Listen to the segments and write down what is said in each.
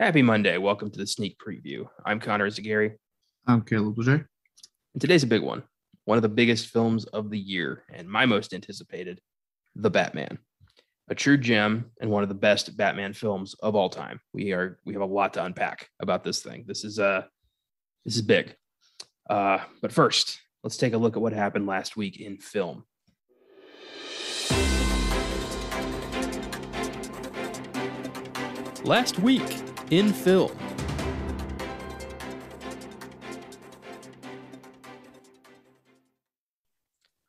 Happy Monday. Welcome to the sneak preview. I'm Connor Zagari, I'm Caleb J. and today's a big one of the biggest films of the year, and my most anticipated, The Batman. A true gem and one of the best Batman films of all time. We have a lot to unpack about this thing. This is big. But first, let's take a look at what happened last week in film. Last week in film.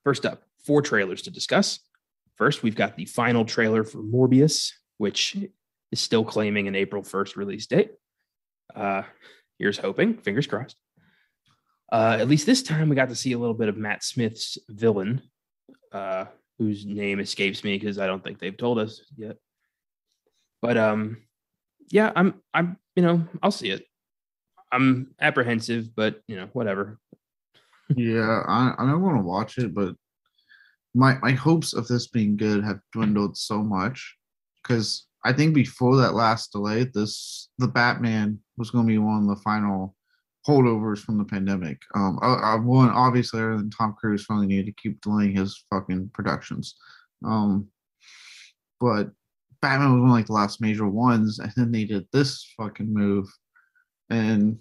First up, 4 trailers to discuss. First, we've got the final trailer for Morbius, which is still claiming an April 1st release date. Here's hoping, fingers crossed. At least this time, we got to see a little bit of Matt Smith's villain, whose name escapes me because I don't think they've told us yet. But yeah, I'll see it. I'm apprehensive, but whatever. Yeah, I'm going to watch it, but my hopes of this being good have dwindled so much because I think before that last delay, the Batman was going to be one of the final holdovers from the pandemic. One obviously, other than Tom Cruise, finally needed to keep delaying his fucking productions. But Batman was one of like the last major ones, and then they did this fucking move, and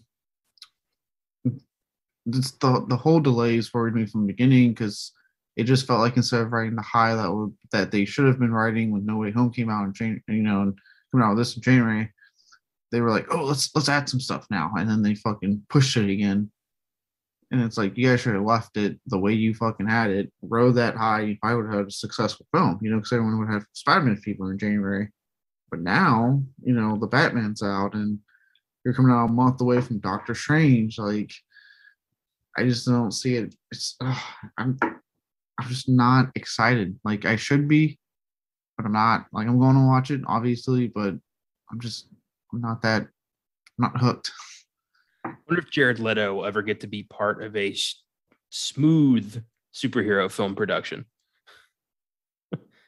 the whole delays worried me from the beginning because it just felt like instead of writing the high that they should have been writing when No Way Home came out and coming out with this in January, they were like, oh, let's add some stuff now, and then they fucking pushed it again, and it's like you guys should have left it the way you fucking had it, rode that high. You probably would have had a successful film, because everyone would have Spider-Man fever in January, but now the Batman's out and you're coming out a month away from Doctor Strange, like. I just don't see it. I'm just not excited. Like I should be, but I'm not. Like I'm going to watch it, obviously, but I'm not hooked. I wonder if Jared Leto will ever get to be part of a smooth superhero film production.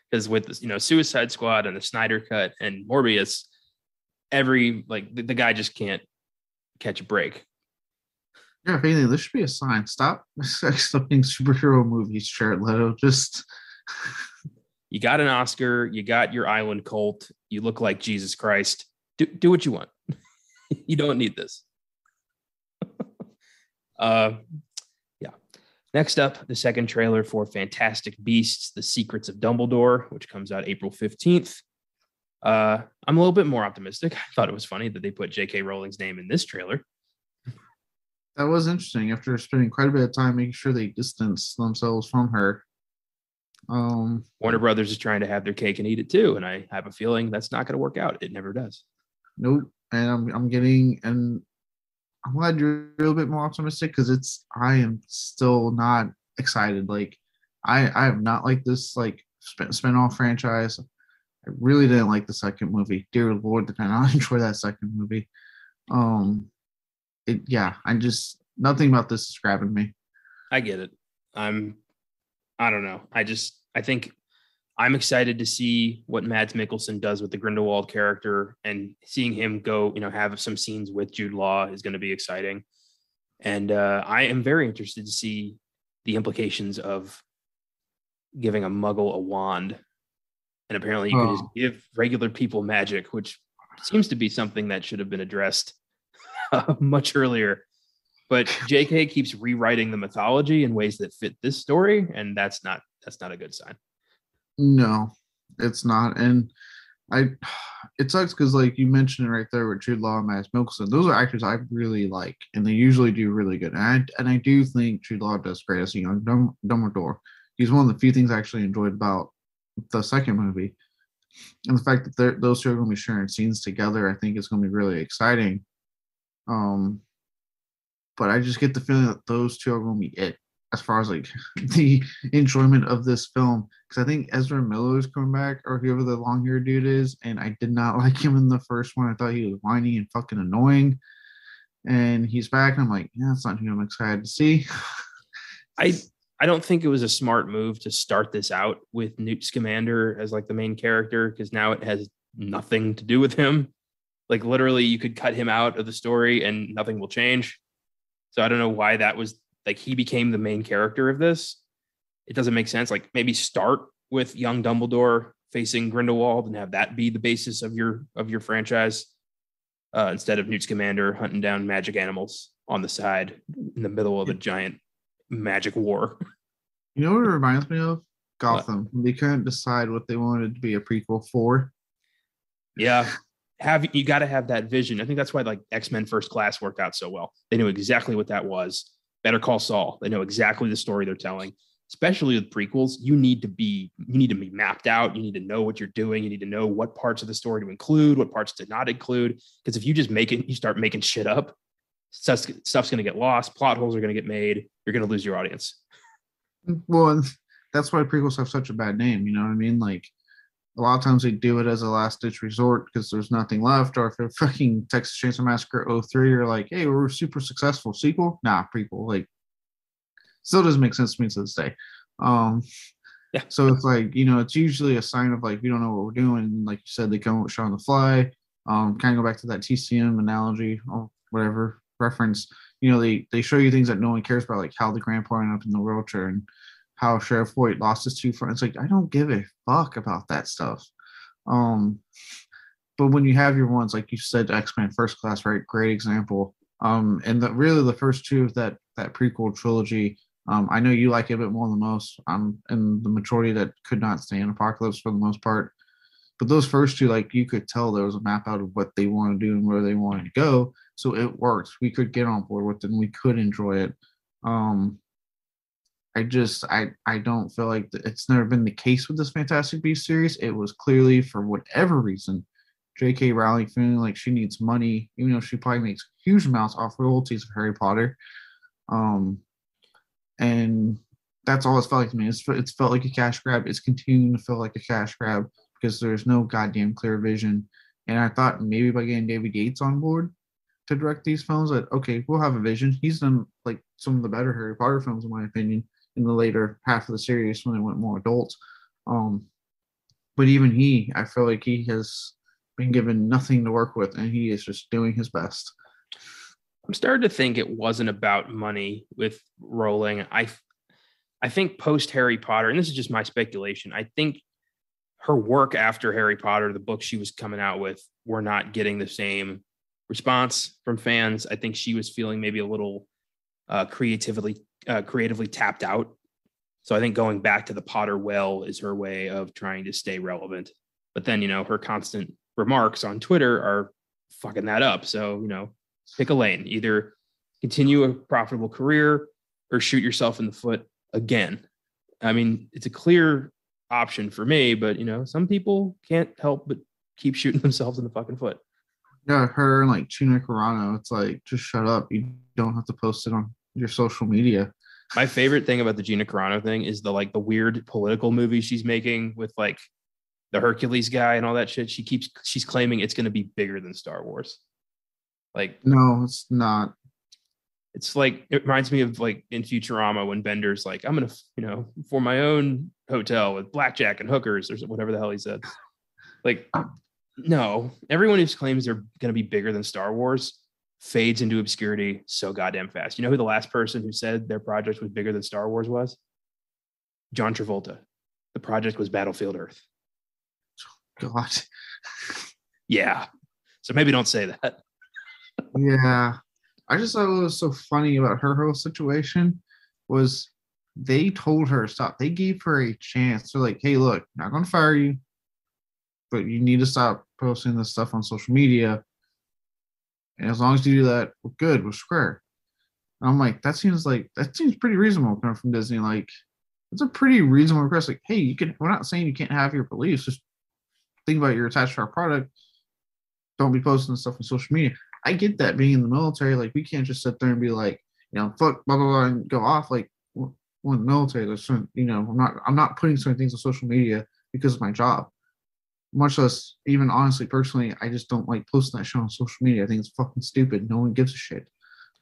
Because with Suicide Squad and the Snyder Cut and Morbius, the guy just can't catch a break. Yeah, if anything, this should be a sign. Stop accepting superhero movies, Jared Leto. Just you got an Oscar, you got your island cult, you look like Jesus Christ. Do what you want. You don't need this. Yeah. Next up, the second trailer for Fantastic Beasts: The Secrets of Dumbledore, which comes out April 15th. I'm a little bit more optimistic. I thought it was funny that they put J.K. Rowling's name in this trailer. That was interesting after spending quite a bit of time making sure they distance themselves from her. Warner Brothers is trying to have their cake and eat it too, and I have a feeling that's not going to work out. It never does. Nope. And I'm glad you're a little bit more optimistic because I am still not excited. Like I have not liked this spin-off franchise. I really didn't like the second movie. Dear Lord, did I not enjoy that second movie. Nothing about this is grabbing me. I get it. I don't know. I think I'm excited to see what Mads Mikkelsen does with the Grindelwald character, and seeing him go, have some scenes with Jude Law is going to be exciting. And I am very interested to see the implications of giving a muggle a wand. And apparently you can just give regular people magic, which seems to be something that should have been addressed much earlier. But JK keeps rewriting the mythology in ways that fit this story, and that's not a good sign. No, it's not. And it sucks because like you mentioned it right there with Jude Law and Mads Mikkelsen, those are actors I really like, and they usually do really good. And I do think Jude Law does great as a young Dumbledore. He's one of the few things I actually enjoyed about the second movie, and the fact that those two are going to be sharing scenes together, I think is going to be really exciting. But I just get the feeling that those two are going to be it as far as like the enjoyment of this film, because I think Ezra Miller is coming back, or whoever the long-haired dude is, and I did not like him in the first one. I thought he was whiny and fucking annoying, and he's back, and I'm like, yeah, that's not who I'm excited to see. I don't think it was a smart move to start this out with Newt Scamander as like the main character, because now it has nothing to do with him. Like literally, you could cut him out of the story and nothing will change. So I don't know why that was like he became the main character of this. It doesn't make sense. Like maybe start with young Dumbledore facing Grindelwald and have that be the basis of your franchise instead of Newt Scamander hunting down magic animals on the side in the middle of a giant magic war. You know what it reminds me of? But Gotham. They couldn't decide what they wanted to be a prequel for. yeah, you got to have that vision. I think that's why like X-Men First Class worked out so well. They knew exactly what that was. Better Call Saul. They know exactly the story they're telling. Especially with prequels, you need to be mapped out. You need to know what you're doing. You need to know what parts of the story to include, what parts to not include. Because if you just you start making shit up, stuff's going to get lost. Plot holes are going to get made. You're going to lose your audience. Well, and that's why prequels have such a bad name. You know what I mean? Like a lot of times they do it as a last ditch resort because there's nothing left. Or if they're fucking Texas Chainsaw Massacre 03, you're like, hey, we're super successful sequel. Nah, prequel. Like still doesn't make sense to me to this day. Yeah. So it's like, it's usually a sign of like we don't know what we're doing. Like you said, they come up with shot on the fly. Kind of go back to that TCM analogy or whatever reference. They show you things that no one cares about, like how the grandpa ended up in the wheelchair and how Sheriff Hoyt lost his two friends. Like I don't give a fuck about that stuff. But when you have your ones like you said, X-Men First Class, right? Great example. And really the first two of that prequel trilogy. I know you like it a bit more than most. I'm in the majority that could not stand Apocalypse for the most part. But those first two, like you could tell there was a map out of what they want to do and where they wanted to go. So it worked. We could get on board with it and we could enjoy it. I don't feel like it's never been the case with this Fantastic Beasts series. It was clearly, for whatever reason, J.K. Rowling feeling like she needs money, even though she probably makes huge amounts off royalties of Harry Potter. And that's all it's felt like to me. It's felt like a cash grab. It's continuing to feel like a cash grab because there's no goddamn clear vision. And I thought maybe by getting David Yates on board to direct these films, that okay, we'll have a vision. He's done like some of the better Harry Potter films, in my opinion, in the later half of the series when they went more adult. But even I feel like he has been given nothing to work with, and he is just doing his best. I'm starting to think it wasn't about money with Rowling. I think post Harry Potter, and this is just my speculation, I think her work after Harry Potter, the books she was coming out with, were not getting the same response from fans. I think she was feeling maybe a little creatively tapped out. So I think going back to the Potter well is her way of trying to stay relevant. But then, her constant remarks on Twitter are fucking that up. So, pick a lane, either continue a profitable career or shoot yourself in the foot again. I mean, it's a clear option for me, but some people can't help but keep shooting themselves in the fucking foot. Yeah, her and like Gina Carano, it's like, just shut up. You don't have to post it on your social media. My favorite thing about the Gina Carano thing is the weird political movie she's making with like the Hercules guy and all that shit. She's claiming it's going to be bigger than Star Wars. Like, no, it's not. It's like, it reminds me of like in Futurama when Bender's like, I'm going to, for my own hotel with blackjack and hookers or whatever the hell he said. Like, no, everyone who claims they're going to be bigger than Star Wars fades into obscurity so goddamn fast. You know who the last person who said their project was bigger than Star Wars was? John Travolta. The project was Battlefield Earth. God. Yeah. So maybe don't say that. Yeah. I just thought what was so funny about her whole situation was they told her stop. They gave her a chance. They're like, hey, look, not going to fire you, but you need to stop posting this stuff on social media. And as long as you do that, we're good. We're square. And I'm like, that seems pretty reasonable coming from Disney. Like, it's a pretty reasonable request. Like, hey, we're not saying you can't have your beliefs. Just think about you're attached to our product. Don't be posting stuff on social media. I get that being in the military. Like, we can't just sit there and be like, fuck, blah, blah, blah, and go off. Like, we're in the military. There's certain, I'm not putting certain things on social media because of my job. Much less, even honestly, personally, I just don't like posting that shit on social media. I think it's fucking stupid. No one gives a shit.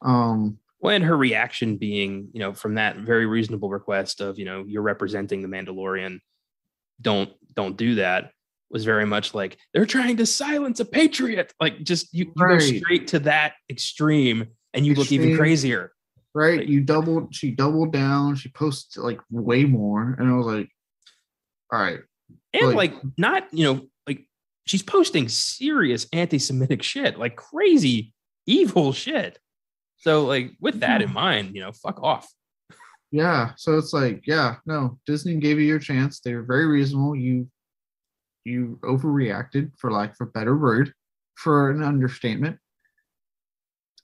Well, and her reaction being, from that very reasonable request of, you're representing the Mandalorian, don't do that. was very much like they're trying to silence a patriot. Like just you go Right. straight to that extreme and you look even Extreme. crazier. Right. Like, She doubled down. She posted like way more. And I was like, all right. and Like, like not, like she's posting serious anti-Semitic shit, like crazy evil shit. So like with that in mind, fuck off. yeah. So it's like, yeah, no, Disney gave you your chance. They were very reasonable. You overreacted for lack of a better word, for an understatement.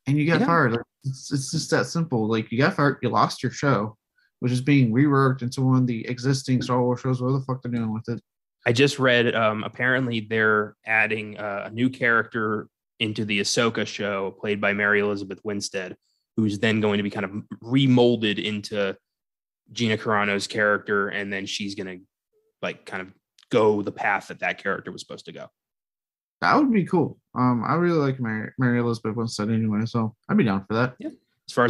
And you got Yeah. fired. Like, it's just that simple. Like you got fired, you lost your show, which is being reworked into one of the existing Star Wars shows. What the fuck they're doing with it? I just read apparently they're adding a new character into the Ahsoka show played by Mary Elizabeth Winstead, who's then going to be kind of remolded into Gina Carano's character, and then she's going to like kind of go the path that character was supposed to go. That would be cool. I really like Mary Elizabeth Winstead anyway, so I'd be down for that. Yeah. As far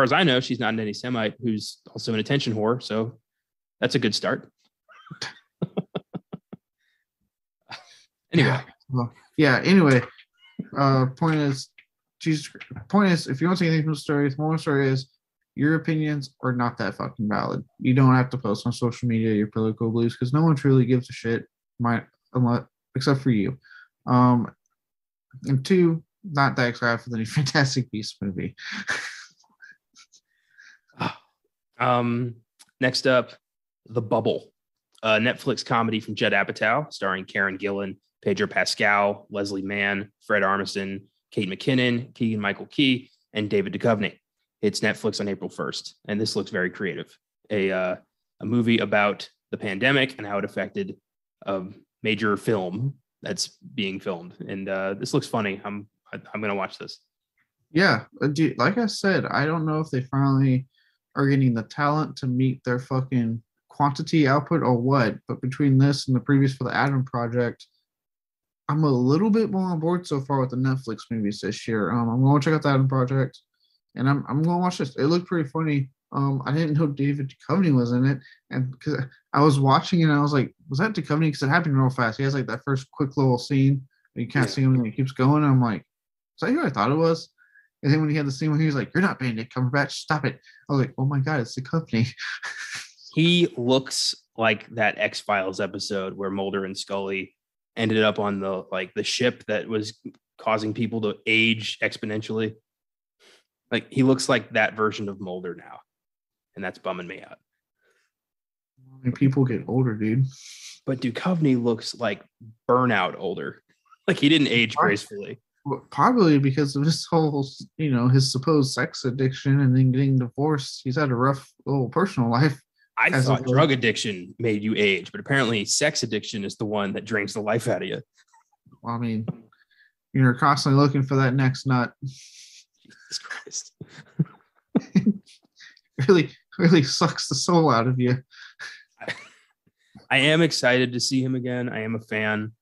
as I know, she's not an anti-Semite who's also an attention whore, so that's a good start. Anyway. Yeah. Well, yeah. Anyway, point is, if you want to say anything from the story, the moral story is your opinions are not that fucking valid. You don't have to post on social media your political beliefs because no one truly gives a shit, except for you. And two, not that excited for the new Fantastic Beasts movie. Next up, The Bubble, a Netflix comedy from Judd Apatow, starring Karen Gillan, Pedro Pascal, Leslie Mann, Fred Armisen, Kate McKinnon, Keegan-Michael Key, and David Duchovny. It's Netflix on April 1st, and this looks very creative. A movie about the pandemic and how it affected a major film that's being filmed, and this looks funny. I'm gonna watch this. Yeah, dude, like I said, I don't know if they finally are getting the talent to meet their fucking quantity output or what, but between this and the previous for the Adam Project, I'm a little bit more on board so far with the Netflix movies this year. I'm going to check out the Adam Project, and I'm going to watch this. It looked pretty funny. I didn't know David Duchovny was in it, and because I was watching it, and I was like, "Was that Duchovny?" Because it happened real fast. He has like that first quick little scene where you can't see him, and he keeps going. And I'm like, "Is that who I thought it was?" And then when he had the scene where he was like, "You're not Benedict Cumberbatch, stop it!" I was like, "Oh my god, it's Duchovny." He looks like that X-Files episode where Mulder and Scully ended up on the ship that was causing people to age exponentially. Like he looks like that version of Mulder now, and that's bumming me out. I mean, people get older, dude. But Duchovny looks like Burnout older. Like he didn't age gracefully. Well, probably because of his whole, his supposed sex addiction and then getting divorced. He's had a rough little personal life. I thought drug addiction made you age, but apparently sex addiction is the one that drains the life out of you. Well, I mean, you're constantly looking for that next nut. Jesus Christ. really sucks the soul out of you. I am excited to see him again. I am a fan.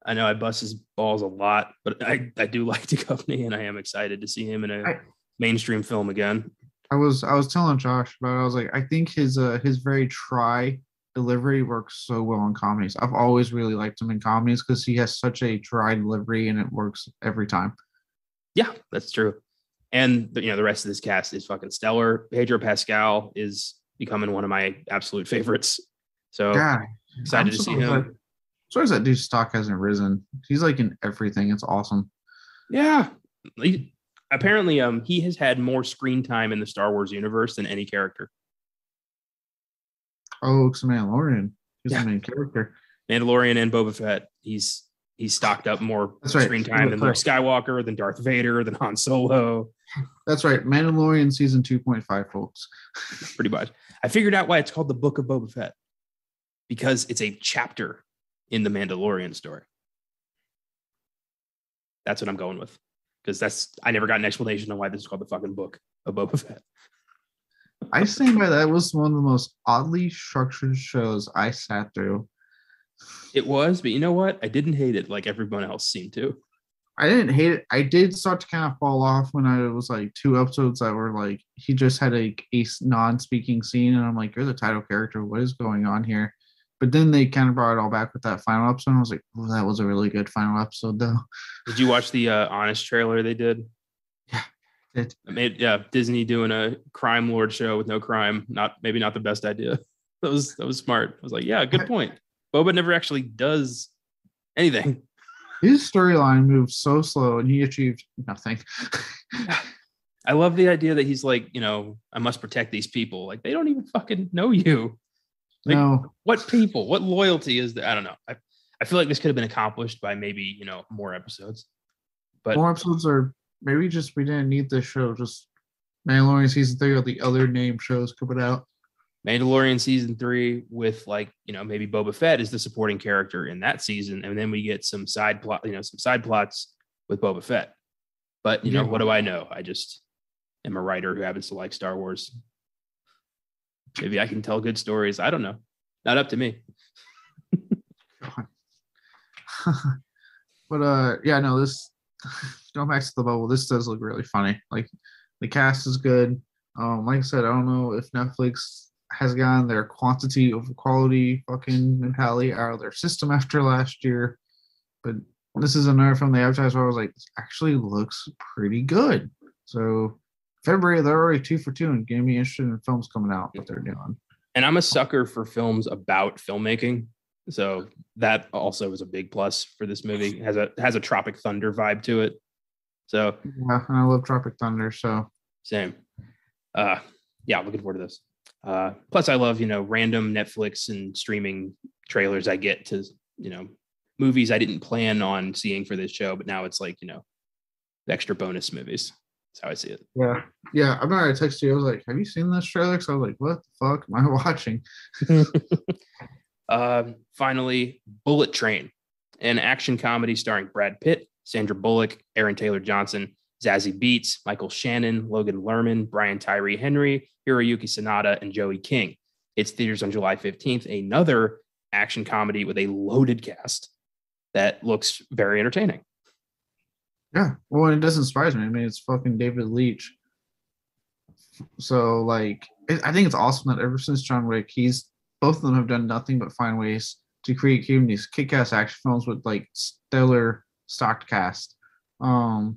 I know I bust his balls a lot, but I do like Duchovny, and I am excited to see him in a mainstream film again. I was telling Josh about it. I was like, I think his very dry delivery works so well in comedies. I've always really liked him in comedies because he has such a dry delivery and it works every time. Yeah, that's true. And the rest of this cast is fucking stellar. Pedro Pascal is becoming one of my absolute favorites. So excited to see him. As far as that dude's stock hasn't risen, he's like in everything. It's awesome. Yeah. Apparently, he has had more screen time in the Star Wars universe than any character. Oh, it's Mandalorian. He's the main character. Mandalorian and Boba Fett. He's stocked up more screen time than Luke Skywalker, than Darth Vader, than Han Solo. That's right. Mandalorian season 2.5, folks. Pretty much. I figured out why it's called the Book of Boba Fett. Because it's a chapter in the Mandalorian story. That's what I'm going with. Because I never got an explanation on why this is called the fucking Book of Boba Fett. I stand by that. Was one of the most oddly structured shows I sat through. It was, but you know what? I didn't hate it like everyone else seemed to. I didn't hate it. I did start to kind of fall off when I was like 2 episodes that were like he just had a non-speaking scene, and I'm like, you're the title character. What is going on here? But then they kind of brought it all back with that final episode. I was like, oh, that was a really good final episode, though. Did you watch the Honest trailer they did? Yeah, it. Disney doing a crime lord show with no crime. Maybe not the best idea. That was smart. I was like, yeah, good point. Boba never actually does anything. His storyline moves so slow, and he achieved nothing. I love the idea that he's like, I must protect these people. Like, they don't even fucking know you. Like, no. What people? What loyalty is that? I don't know. I feel like this could have been accomplished by maybe more episodes. But more episodes are maybe just we didn't need this show. Just Mandalorian season 3 or the other name shows coming out. Mandalorian season 3 with maybe Boba Fett is the supporting character in that season, and then we get some side plots with Boba Fett. But what do I know? I just am a writer who happens to like Star Wars. Maybe I can tell good stories. I don't know. Not up to me. But this going back to the bubble, this does look really funny. Like the cast is good. Like I said, I don't know if Netflix has gotten their quantity over quality fucking mentality out of their system after last year. But this is another film they advertised where I was like, this actually looks pretty good. So February, they're already 2 for 2 and getting me interested in films coming out, what they're doing. And I'm a sucker for films about filmmaking. So that also is a big plus for this movie. It has a Tropic Thunder vibe to it. So yeah, and I love Tropic Thunder. So same. Looking forward to this. Plus I love, random Netflix and streaming trailers I get to, movies I didn't plan on seeing for this show, but now it's like, extra bonus movies. That's how I see it. Yeah. Yeah. I remember I texted you. I was like, have you seen this trailer? So I was like, what the fuck am I watching? Finally, Bullet Train, an action comedy starring Brad Pitt, Sandra Bullock, Aaron Taylor Johnson, Zazie Beetz, Michael Shannon, Logan Lerman, Brian Tyree Henry, Hiroyuki Sanada, and Joey King. It's theaters on July 15th. Another action comedy with a loaded cast that looks very entertaining. Yeah. Well, it doesn't surprise me. I mean, it's fucking David Leitch. So, I think it's awesome that ever since John Wick, both of them have done nothing but find ways to create these kick-ass action films with stellar stocked cast. I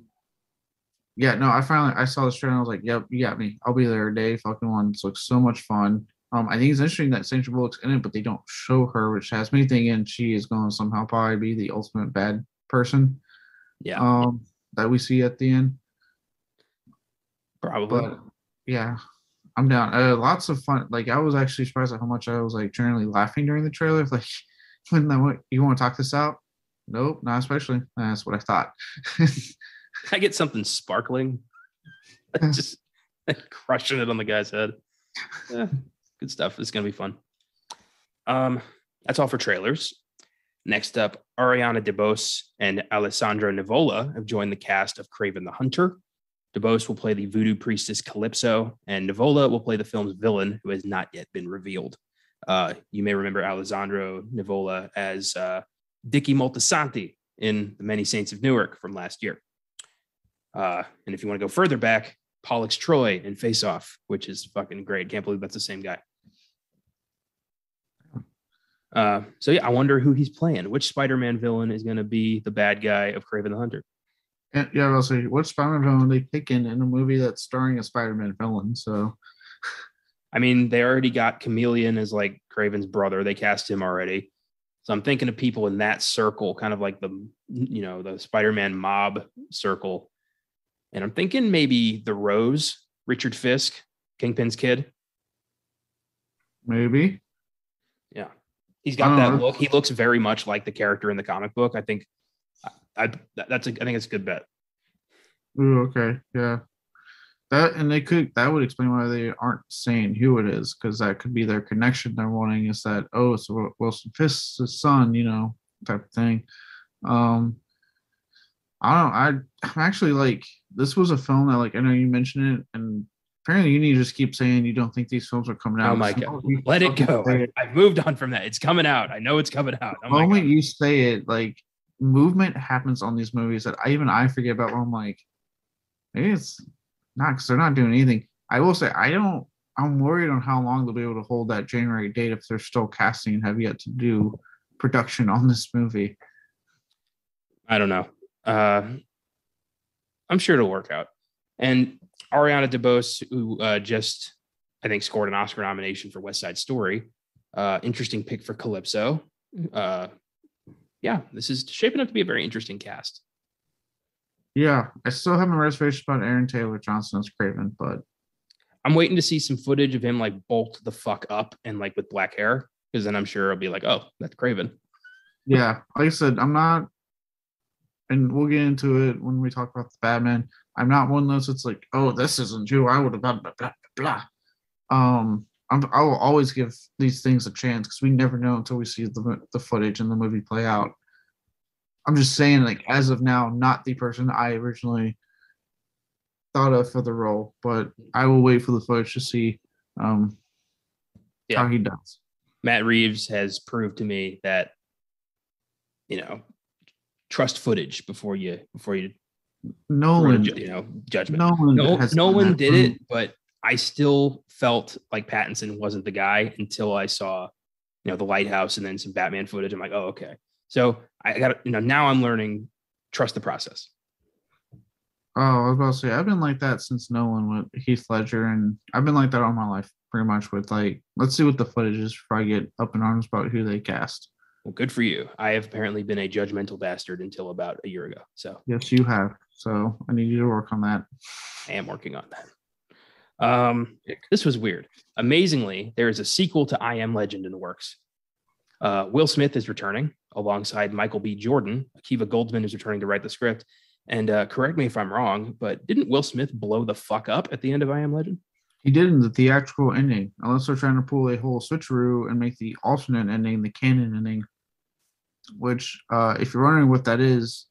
saw this trailer and I was like, yep, you got me. I'll be there day fucking one. This looks so much fun. I think it's interesting that Sandra Bullock's in it, but they don't show her, which has me thinking she is going to somehow probably be the ultimate bad person. Yeah. That we see at the end. Probably. But yeah, I'm down. Lots of fun. I was actually surprised at how much I was generally laughing during the trailer. When you want to talk this out? Nope, not especially. That's what I thought. I get something sparkling. Just crushing it on the guy's head. Yeah, good stuff. It's gonna be fun. That's all for trailers. Next up, Ariana DeBose and Alessandro Nivola have joined the cast of Kraven the Hunter. DeBose will play the voodoo priestess Calypso, and Nivola will play the film's villain, who has not yet been revealed. You may remember Alessandro Nivola as Dickie Moltisanti in The Many Saints of Newark from last year. And if you want to go further back, Pollux Troy in Face Off, which is fucking great. Can't believe that's the same guy. I wonder who he's playing. Which Spider-Man villain is going to be the bad guy of Kraven the Hunter? Yeah, I'll say, what Spider-Man villain are they picking in a movie that's starring a Spider-Man villain? So, I mean, they already got Chameleon as Kraven's brother. They cast him already. So I'm thinking of people in that circle, kind of like the Spider-Man mob circle. And I'm thinking maybe the Rose, Richard Fisk, Kingpin's kid. Maybe. Yeah. He's got that look. He looks very much like the character in the comic book. I think that's a good bet. Ooh, okay. Yeah. That would explain why they aren't saying who it is, because that could be their connection they're wanting, is that, it's Wilson Fisk's son, type of thing. I don't know. I'm actually this was a film that I know you mentioned it, and apparently you need to just keep saying you don't think these films are coming out. Oh my God. Let it go. I've moved on from that. It's coming out. I know it's coming out. The moment you say it, movement happens on these movies that I forget about, where I'm like, maybe it's not, because they're not doing anything. I will say I I'm worried on how long they'll be able to hold that January date if they're still casting and have yet to do production on this movie. I don't know. I'm sure it'll work out. And Ariana DeBose, who just I think scored an Oscar nomination for West Side Story, interesting pick for Calypso. Yeah, this is shaping up to be a very interesting cast. Yeah, I still have my reservations about Aaron Taylor Johnson as Craven, but I'm waiting to see some footage of him like bulked the fuck up and like with black hair, because then I'm sure I'll be like, oh, that's Craven. yeah, like I said, I'm not, and we'll get into it when we talk about the Batman. I'm not one of those that's like, oh, this isn't you. I would have blah blah blah blah. I will always give these things a chance because we never know until we see the footage and the movie play out. I'm just saying, like as of now, not the person I originally thought of for the role, but I will wait for the footage to see how he does. Matt Reeves has proved to me that trust footage before you Nolan, judgment. Nolan, Nolan did it, but I still felt like Pattinson wasn't the guy until I saw the Lighthouse and then some Batman footage. I'm like, oh, okay. So I got now I'm learning trust the process. Oh, I was about to say I've been like that since Nolan with Heath Ledger, and I've been like that all my life, pretty much. With like, let's see what the footage is before I get up in arms about who they cast. Well, good for you. I have apparently been a judgmental bastard until about a year ago. So yes, you have. So I need you to work on that. I am working on that. This was weird. Amazingly, there is a sequel to I Am Legend in the works. Will Smith is returning alongside Michael B. Jordan. Akiva Goldsman is returning to write the script. And correct me if I'm wrong, but didn't Will Smith blow the fuck up at the end of I Am Legend? He did in the theatrical ending, unless they're trying to pull a whole switcheroo and make the alternate ending the canon ending, which, if you're wondering what that is,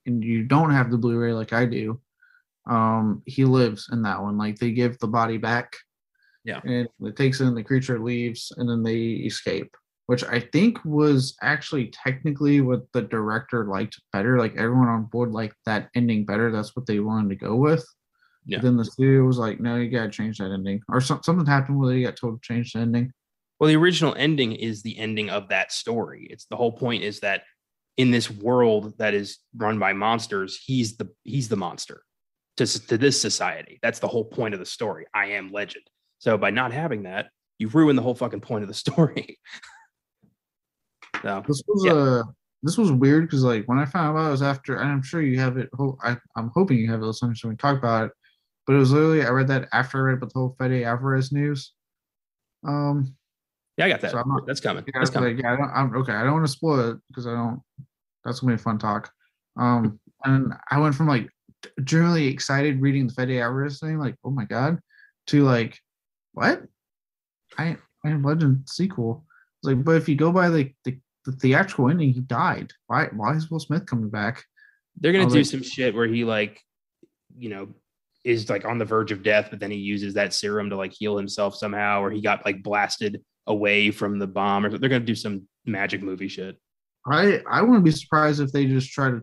and you don't have the Blu-ray like I do, he lives in that one. Like, they give the body back. Yeah. And it takes in, the creature leaves, and then they escape, which I think was actually technically what the director liked better. Like, everyone on board liked that ending better. That's what they wanted to go with. Yeah. But then the studio was like, no, you got to change that ending. Or something happened where they got told to change the ending. Well, the original ending is the ending of that story. It's the whole point is that in this world that is run by monsters, he's the monster to this society. That's the whole point of the story. I Am Legend. So by not having that, you've ruined the whole fucking point of the story. So this was weird because like when I found out it was after, and I'm sure you have it. I'm hoping you have it listening so we talk about it. But it was literally I read that after I read about the whole Fede Alvarez news. Yeah, I got that. So that's coming. Yeah, that's coming. Like, yeah, I'm okay. I don't want to spoil it because I don't. That's gonna be a fun talk. And I went from like generally excited reading the Fede Alvarez thing, like oh my god, to like what? I Am Legend sequel. It's like, but if you go by the theatrical ending, he died. Why is Will Smith coming back? They're gonna do some shit where he like, is like on the verge of death, but then he uses that serum to like heal himself somehow, or he got like blasted away from the bomb, or they're gonna do some magic movie shit. I wouldn't be surprised if they just try to,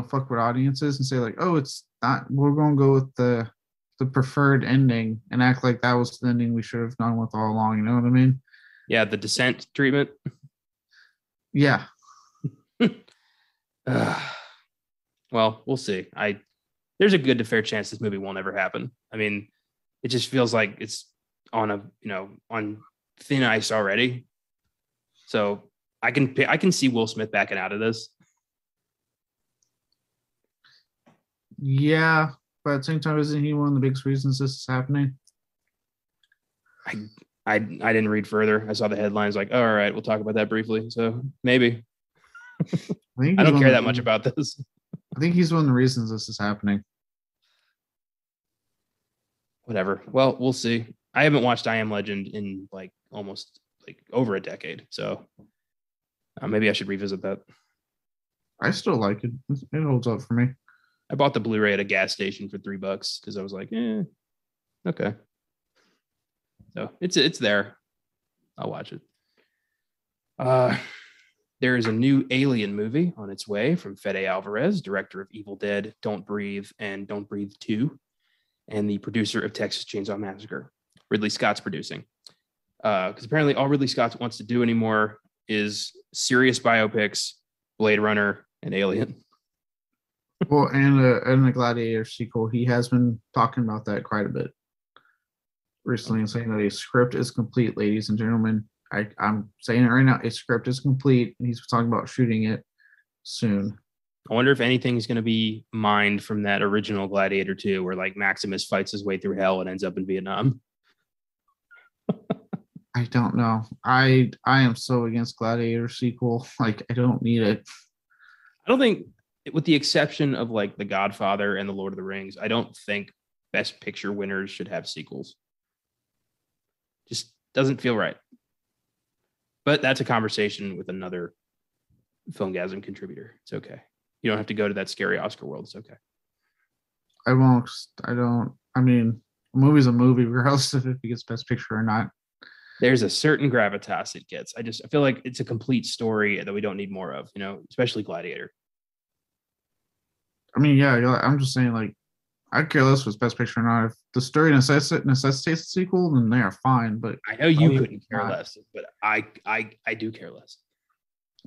fuck with audiences and say like, oh, it's not. We're gonna go with the preferred ending and act like that was the ending we should have gone with all along. You know what I mean? Yeah, the Descent treatment. Yeah. Well, we'll see. There's a good to fair chance this movie won't ever happen. I mean, it just feels like it's on on thin ice already. So I can see Will Smith backing out of this. Yeah, but at the same time, isn't he one of the biggest reasons this is happening? I didn't read further. I saw the headlines like, oh, all right, we'll talk about that briefly. So maybe. I don't care that much about this. I think he's one of the reasons this is happening. Whatever. Well, we'll see. I haven't watched I Am Legend in like almost like over a decade. So maybe I should revisit that. I still like it. It holds up for me. I bought the Blu-ray at a gas station for $3 because I was like, okay. So it's there. I'll watch it. There is a new Alien movie on its way from Fede Alvarez, director of Evil Dead, Don't Breathe, and Don't Breathe 2, and the producer of Texas Chainsaw Massacre. Ridley Scott's producing. Because apparently all Ridley Scott wants to do anymore is serious biopics, Blade Runner, and Alien. Well, and the Gladiator sequel, he has been talking about that quite a bit recently and saying that a script is complete, ladies and gentlemen. I'm saying it right now. A script is complete, and he's talking about shooting it soon. I wonder if anything's going to be mined from that original Gladiator 2, where like Maximus fights his way through hell and ends up in Vietnam. I don't know. I am so against Gladiator sequel. Like, I don't need it. I don't think, with the exception of like The Godfather and The Lord of the Rings, I don't think Best Picture winners should have sequels. Just doesn't feel right. But that's a conversation with another Filmgasm contributor. It's okay. You don't have to go to that scary Oscar world. It's okay. I won't. I don't. I mean, a movie's a movie, regardless of if it gets Best Picture or not. There's a certain gravitas it gets. I feel like it's a complete story that we don't need more of, especially Gladiator. I mean, yeah, I'm just saying, like, I'd care less if it's Best Picture or not. If the story necessitates a sequel, then they are fine. But I know you couldn't care less, but I do care less.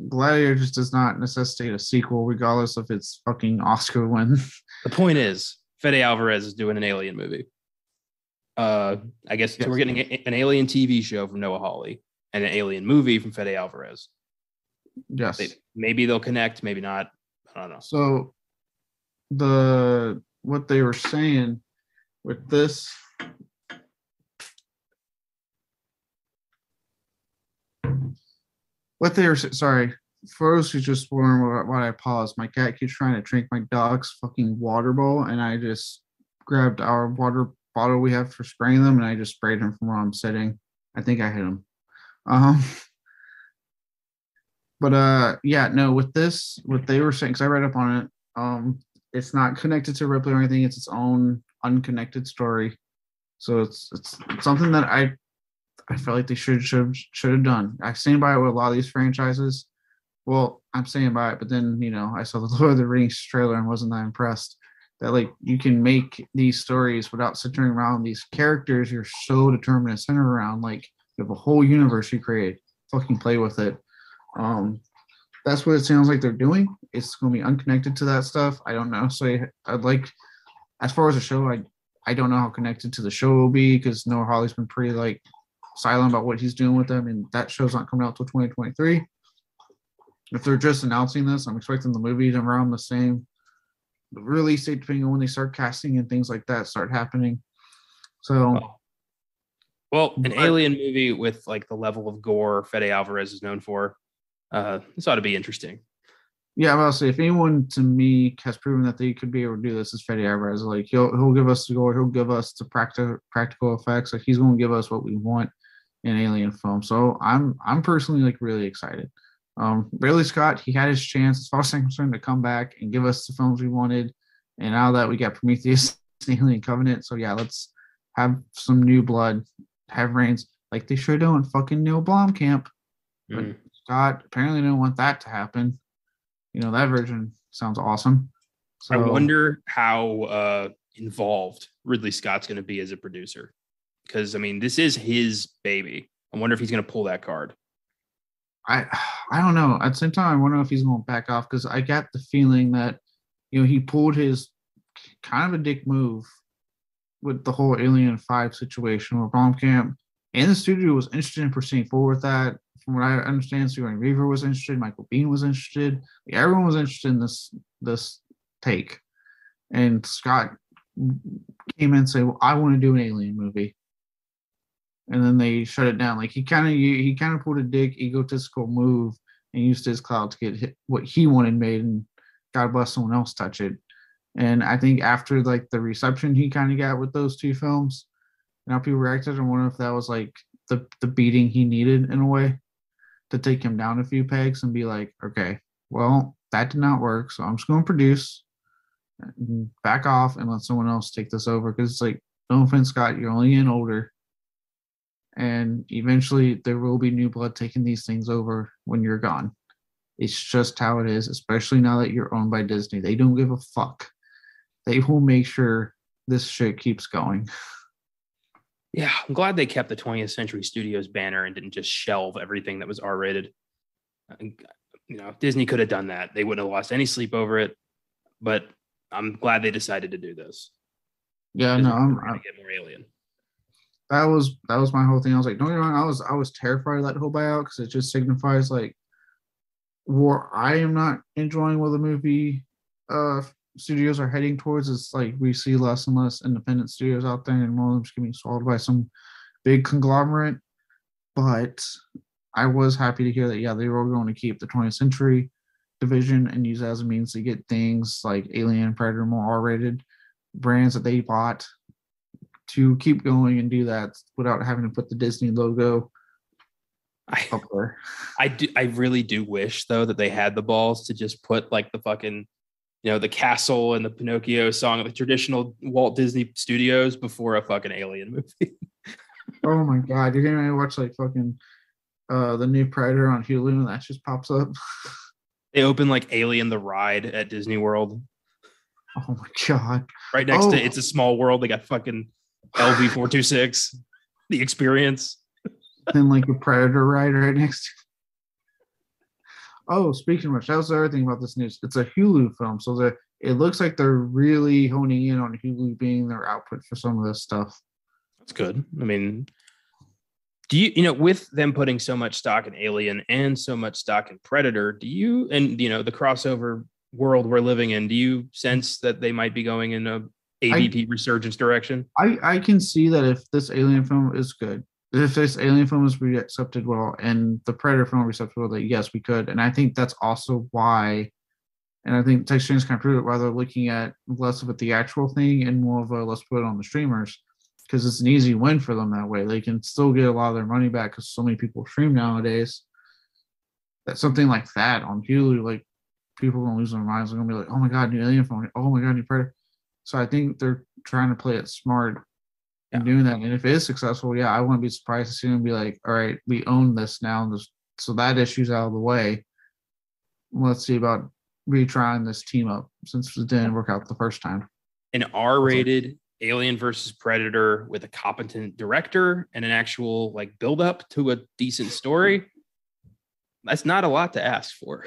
Gladiator just does not necessitate a sequel, regardless if it's fucking Oscar win. The point is, Fede Alvarez is doing an Alien movie. I guess yes. So we're getting an Alien TV show from Noah Hawley and an Alien movie from Fede Alvarez. Yes. Maybe they'll connect, maybe not. I don't know. So what they were saying with this, sorry, for those who just wondering why I paused, my cat keeps trying to drink my dog's fucking water bowl, and I just grabbed our water bottle we have for spraying them, and I just sprayed him from where I'm sitting. I think I hit him. Yeah, no, with this, what they were saying, because I read up on it, it's not connected to Ripley or anything. It's its own unconnected story. So it's something that I felt like they should have done. I stand by it with a lot of these franchises. Well, I'm saying by it, but then, I saw the Lord of the Rings trailer and wasn't that impressed. That, like, you can make these stories without centering around these characters you're so determined to center around. Like, you have a whole universe you create. Fucking play with it. That's what it sounds like they're doing. It's going to be unconnected to that stuff. I don't know. So I'd like, as far as the show, I don't know how connected to the show will be, because Noah Hawley's been pretty, like, silent about what he's doing with them, and that show's not coming out till 2023. If they're just announcing this, I'm expecting the movie to around the same release date, depending on when they start casting and things like that start happening. So, well, an Alien movie with like the level of gore Fede Alvarez is known for, this ought to be interesting. Yeah, I'll say, if anyone to me has proven that they could be able to do this, is Fede Alvarez. Like, he'll give us the gore, he'll give us the practical effects. Like, he's going to give us what we want in Alien film. So I'm personally, like, really excited. Ridley Scott, he had his chance, as far as I'm concerned, to come back and give us the films we wanted. And now that we got Prometheus, Alien Covenant, so yeah, let's have some new blood, have reigns like they should do in fucking Neil Blomkamp. But Scott apparently didn't want that to happen. That version sounds awesome. So, I wonder how involved Ridley Scott's going to be as a producer, because, I mean, this is his baby. I wonder if he's going to pull that card. I don't know. At the same time, I wonder if he's going to back off, because I got the feeling that, he pulled his kind of a dick move with the whole Alien 5 situation, where Blomkamp and the studio was interested in proceeding forward with that. From what I understand, Sigourney Weaver was interested, Michael Biehn was interested. Everyone was interested in this take. And Scott came in and said, well, I want to do an Alien movie. And then they shut it down. Like, he kind of pulled a dick, egotistical move and used his clout to get what he wanted made, and God bless someone else touch it. And I think after, like, the reception he kind of got with those two films, and how people reacted, I wonder if that was, like, the beating he needed in a way to take him down a few pegs and be like, okay, well, that did not work, so I'm just going to produce, back off, and let someone else take this over. Because it's like, no offense, Scott, you're only getting older. And eventually there will be new blood taking these things over when you're gone. It's just how it is, especially now that you're owned by Disney. They don't give a fuck. They will make sure this shit keeps going. Yeah, I'm glad they kept the 20th Century Studios banner and didn't just shelve everything that was R-rated. Disney could have done that. They wouldn't have lost any sleep over it. But I'm glad they decided to do this Yeah, because no, we're going to get more Alien. that was my whole thing. I was like, don't get me wrong, I was terrified of that whole buyout because it just signifies like where I am not enjoying where the movie uh studios are heading towards. It's like we see less and less independent studios out there, and more of them just getting swallowed by some big conglomerate. But I was happy to hear that yeah, they were going to keep the 20th Century division and use it as a means to get things like Alien, Predator, more R-rated brands that they bought to keep going and do that without having to put the Disney logo up there. I really do wish though that they had the balls to just put like the fucking the castle and the Pinocchio song of the traditional Walt Disney Studios before a fucking Alien movie. Oh my god, you're gonna watch like fucking the new Predator on Hulu and that just pops up. They open like Alien the Ride at Disney World. Oh my god. Right next to It's a Small World, they got fucking LV-426, The Experience. And like a Predator ride right next to. Oh, speaking of which, that was the other thing about this news. It's a Hulu film, so it looks like they're really honing in on Hulu being their output for some of this stuff. That's good. I mean, do you with them putting so much stock in Alien and so much stock in Predator, do you and the crossover world we're living in, do you sense that they might be going in a AVP resurgence direction? I can see that if this Alien film is good, if this Alien film is accepted well, and the Predator film is accepted well, that yes, we could. And I think that's also why, and I think Texas Change kind of proved it, why they're looking at less of a theatrical thing and more of a let's put it on the streamers, because it's an easy win for them that way. They can still get a lot of their money back because so many people stream nowadays. That something like that on Hulu, like people are gonna lose their minds. They're gonna be like, "Oh my god, new Alien film! Oh my god, new Predator!" So I think they're trying to play it smart in doing that. And if it is successful, yeah, I wouldn't be surprised to see them be like, "All right, we own this now, so that issue's out of the way. Let's see about retrying this team up since it didn't work out the first time." An R-rated Alien versus Predator with a competent director and an actual like build up to a decent story. That's not a lot to ask for.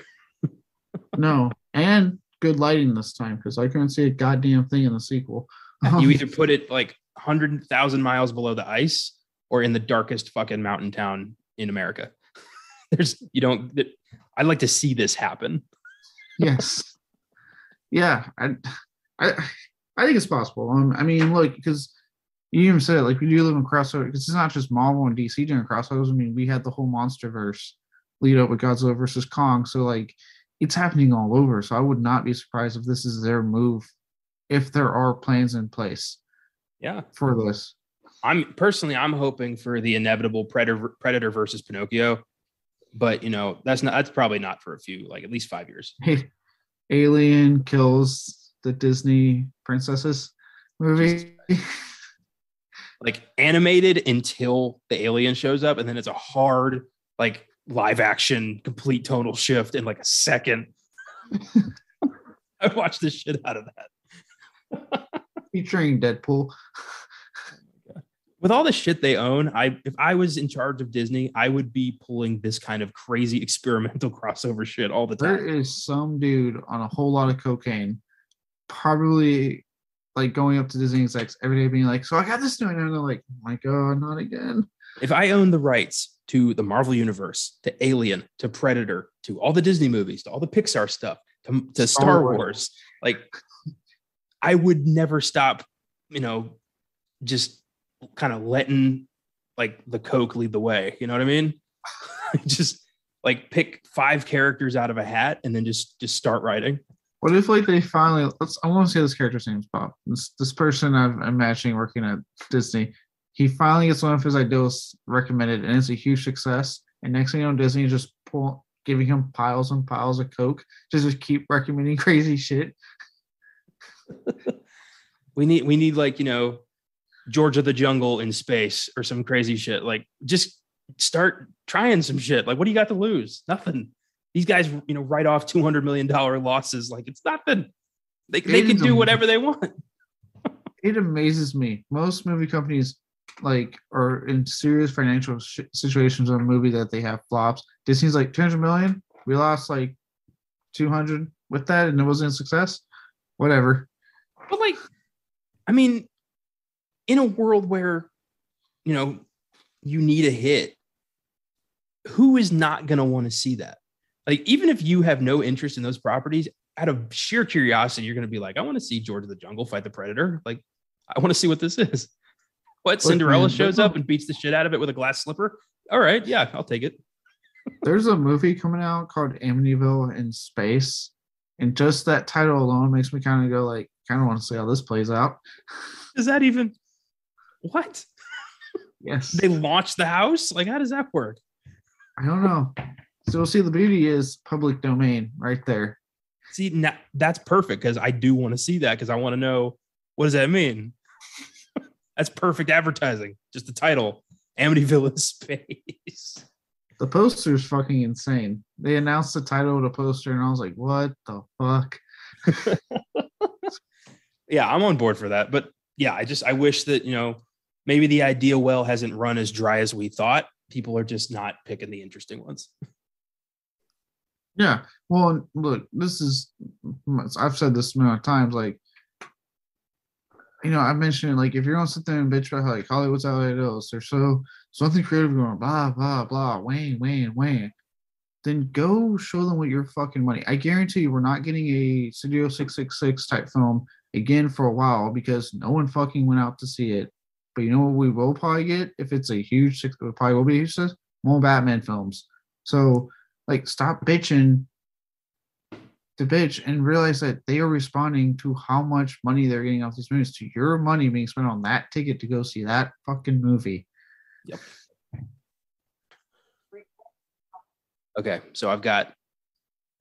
No, and good lighting this time because I couldn't see a goddamn thing in the sequel. You either put it like 100,000 miles below the ice or in the darkest fucking mountain town in America. I'd like to see this happen. Yes. Yeah. I think it's possible. I mean, look, because you even said like we do live in crossover because it's not just Marvel and DC doing crossovers. I mean, we had the whole MonsterVerse lead up with Godzilla versus Kong, so like it's happening all over. So I would not be surprised if this is their move, if there are plans in place. Yeah, for this. I'm hoping for the inevitable Predator versus Pinocchio, but that's probably not for a few, like at least 5 years. Hey, Alien kills the Disney princesses movie. Like animated until the alien shows up, and then it's a hard like live action complete tonal shift in like a second. I watched the shit out of that. Featuring Deadpool. With all the shit they own, if I was in charge of Disney, I would be pulling this kind of crazy experimental crossover shit all the time. There is some dude on a whole lot of cocaine probably like going up to Disney execs every day being like, so I got this new, and they're like, oh my god, not again. If I own the rights to the Marvel Universe, to Alien, to Predator, to all the Disney movies, to all the Pixar stuff, to Star Wars, like I would never stop, just kind of letting like the Coke lead the way. You know what I mean? Just like pick 5 characters out of a hat and then just start writing. What if like they finally I want to say this character's name's Bob. This person I'm imagining working at Disney. He finally gets one of his ideals recommended and it's a huge success. And next thing you know, Disney is just giving him piles and piles of Coke just keep recommending crazy shit. We need like, George of the Jungle in space or some crazy shit. Like just start trying some shit. Like what do you got to lose? Nothing. These guys, write off $200 million losses. Like it's nothing. They can do whatever they want. It amazes me. Most movie companies like, or in serious financial situations in a movie that they have flops. Disney's like 200 million. We lost like 200 with that, and it wasn't a success. Whatever. But like, I mean, in a world where, you need a hit, who is not going to want to see that? Like, even if you have no interest in those properties, out of sheer curiosity, you're going to be like, I want to see George of the Jungle fight the Predator. Like, I want to see what this is. What, Cinderella shows up and beats the shit out of it with a glass slipper? All right, yeah, I'll take it. There's a movie coming out called Amityville in Space, and just that title alone makes me kind of go like, kind of want to see how this plays out. Is that even what? Yes. They launched the house? Like, how does that work? I don't know. So see, the beauty is public domain right there. See, now that's perfect because I do want to see that because I want to know, what does that mean? That's perfect advertising. Just the title, Amityville in Space. The poster's fucking insane. They announced the title of the poster, and I was like, what the fuck? Yeah, I'm on board for that. But yeah, I wish that, maybe the idea well hasn't run as dry as we thought. People are just not picking the interesting ones. Yeah. Well, look, I've said this many times, like, I mentioned, like, if you're going to sit there and bitch about how, like, Hollywood's outdated, there's something creative going, blah, blah, blah, Wayne, then go show them with your fucking money. I guarantee you we're not getting a Studio 666 type film again for a while because no one fucking went out to see it. But you know what we will probably get if it's a huge, it probably will be huge, more Batman films. So, like, stop bitching to bitch and realize that they are responding to how much money they're getting off these movies, to your money being spent on that ticket to go see that fucking movie. Yep. Okay, so I've got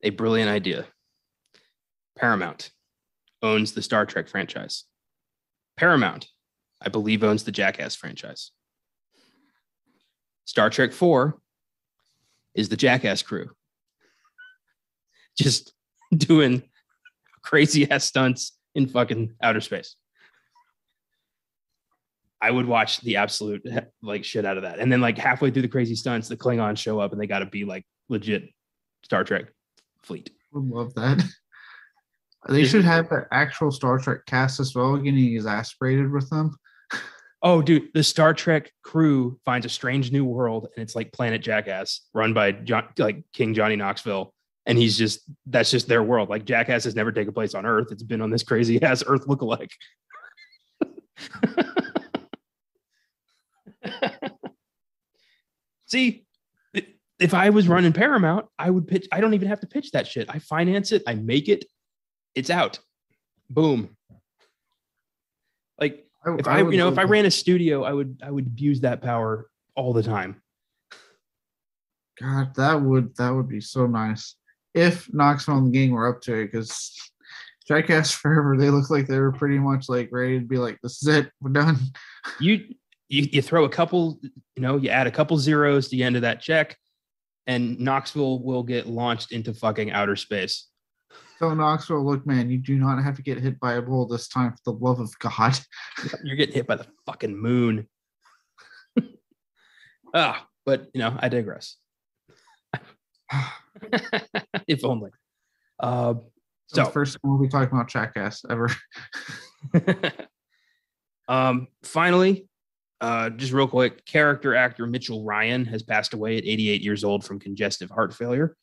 a brilliant idea. Paramount owns the Star Trek franchise. Paramount, I believe, owns the Jackass franchise. Star Trek 4 is the Jackass crew. Just doing crazy ass stunts in fucking outer space. I would watch the absolute like shit out of that. And then like halfway through the crazy stunts, the Klingons show up and they got to be like legit Star Trek fleet. I would love that. They should have the actual Star Trek cast as well, getting exasperated with them. Oh, dude, the Star Trek crew finds a strange new world and it's like Planet Jackass run by King Johnny Knoxville. And that's just their world. Like Jackass has never taken place on Earth. It's been on this crazy ass Earth lookalike. See, if I was running Paramount, I would pitch. I don't even have to pitch that shit. I finance it. I make it. It's out. Boom. Like if I ran a studio, I would abuse that power all the time. God, that would be so nice if Knoxville and the gang were up to it, because Jackass Forever, they look like they were pretty much like ready to be like, this is it, we're done. You throw a couple, you add a couple zeros to the end of that check, and Knoxville will get launched into fucking outer space. So Knoxville, look, man, you do not have to get hit by a bull this time, for the love of God. You're getting hit by the fucking moon. But I digress. If only. So the first time we'll be talking about Jackass ever. Finally, just real quick, character actor Mitchell Ryan has passed away at 88 years old from congestive heart failure.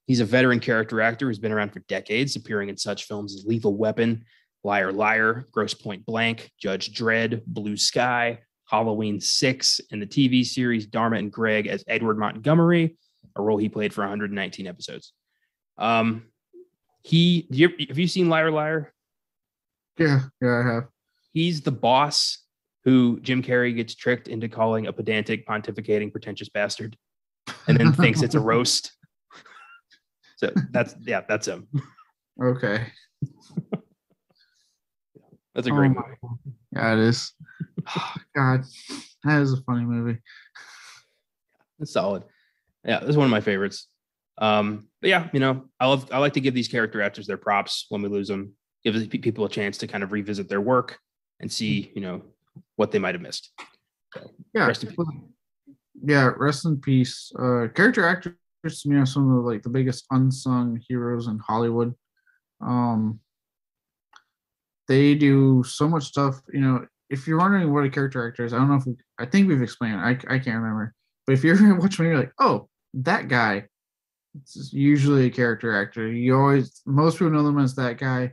He's a veteran character actor who's been around for decades, appearing in such films as Lethal Weapon, Liar Liar, Gross Point Blank, Judge Dredd, Blue Sky, Halloween 6, and the TV series Dharma and Greg as Edward Montgomery, a role he played for 119 episodes. Have you seen Liar Liar? Yeah, I have. He's the boss who Jim Carrey gets tricked into calling a pedantic, pontificating, pretentious bastard, and then thinks it's a roast. So that's him. Okay. That's a great movie. Yeah, it is. Oh, God, that is a funny movie. It's solid. Yeah, it's one of my favorites. But yeah, I like to give these character actors their props when we lose them. Give people a chance to kind of revisit their work and see, what they might have missed. Yeah. Rest in peace. Yeah, rest in peace. Character actors, some of the like the biggest unsung heroes in Hollywood. Um, they do so much stuff. If you're wondering what a character actor is, I don't know if I think we've explained it. I can't remember. But if you're gonna watch me, you're like, oh, that guy. It's usually a character actor. Most people know them as that guy.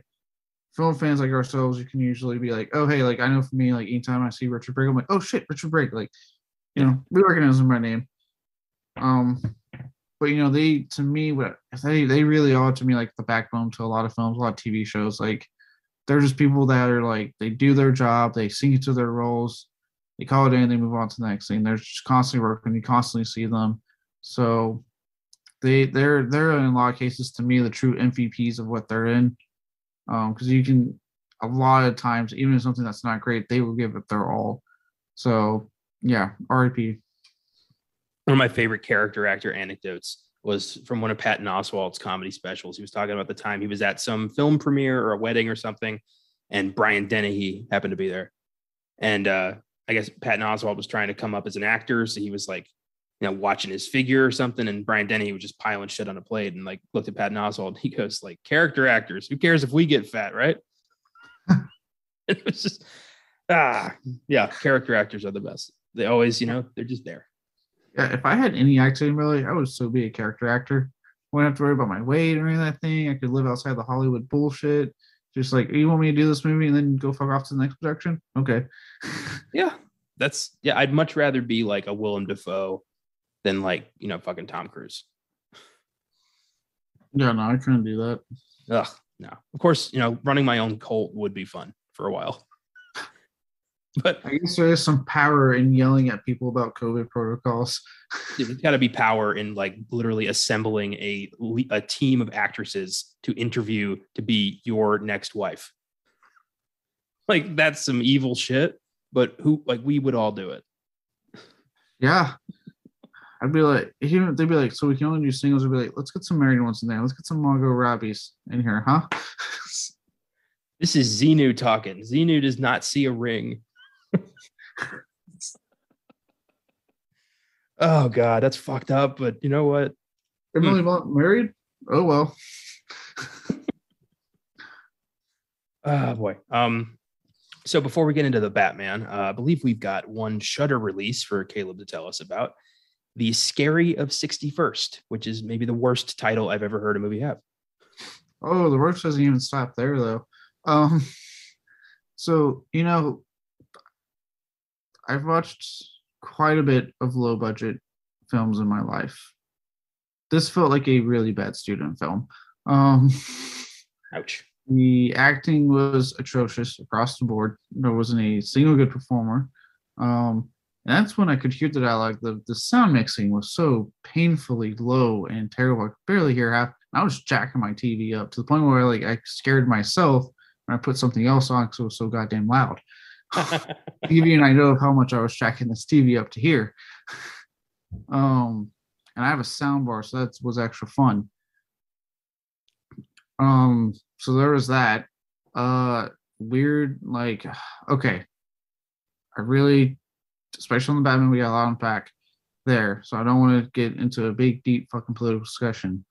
Film fans like ourselves, you can usually be like, oh, hey, like I know for me, like anytime I see Richard Brake, I'm like, oh shit, Richard Brake. Like, Yeah. we recognize him by name. Um, but they to me, what they really are to me like the backbone to a lot of films, a lot of TV shows. Like they're just people that are like they do their job, they sink into their roles, they call it in, they move on to the next thing. They're just constantly working, you constantly see them. So they're in a lot of cases to me the true MVPs of what they're in. Because you can a lot of times, even if something that's not great, they will give it their all. So yeah, RIP. One of my favorite character actor anecdotes was from one of Patton Oswalt's comedy specials. He was talking about the time he was at some film premiere or a wedding or something, and Brian Dennehy happened to be there. And I guess Patton Oswalt was trying to come up as an actor, so he was like, watching his figure or something, and Brian Dennehy was just piling shit on a plate and like looked at Patton Oswalt and he goes like, character actors, who cares if we get fat, right? It was just yeah, character actors are the best. They always, they're just there. Yeah, if I had any acting ability, I would still be a character actor. Wouldn't have to worry about my weight or any of that thing. I could live outside the Hollywood bullshit. Just like, you want me to do this movie and then go fuck off to the next production? Okay. Yeah. I'd much rather be like a Willem Dafoe than like, fucking Tom Cruise. Yeah, no, I couldn't do that. Ugh, no. Of course, running my own cult would be fun for a while. But I guess there is some power in yelling at people about COVID protocols. There's got to be power in like literally assembling a team of actresses to interview to be your next wife. Like that's some evil shit, but we would all do it. Yeah. I'd be like, they'd be like, so we can only do singles. I'd be like, let's get some married ones in there. Let's get some Margot Robbies in here, huh? This is Xenu talking. Xenu does not see a ring. Oh God, that's fucked up. But you know what? Emily Blunt married? Oh well. Oh boy. So before we get into the Batman, I believe we've got one Shudder release for Caleb to tell us about. The Scary of 61st, which is maybe the worst title I've ever heard a movie have. Oh, the worst doesn't even stop there though. So I've watched quite a bit of low budget films in my life. This felt like a really bad student film. Ouch. The acting was atrocious across the board. There wasn't a single good performer. And that's when I could hear the dialogue. The sound mixing was so painfully low and terrible. I could barely hear half. I was jacking my TV up to the point where I scared myself when I put something else on because it was so goddamn loud. TV and I know how much I was jacking this TV up to hear. And I have a sound bar, so that was extra fun. So there was that. Weird, like, okay. I really, especially on the Batman, we got a lot to unpack there. So I don't want to get into a big, deep fucking political discussion.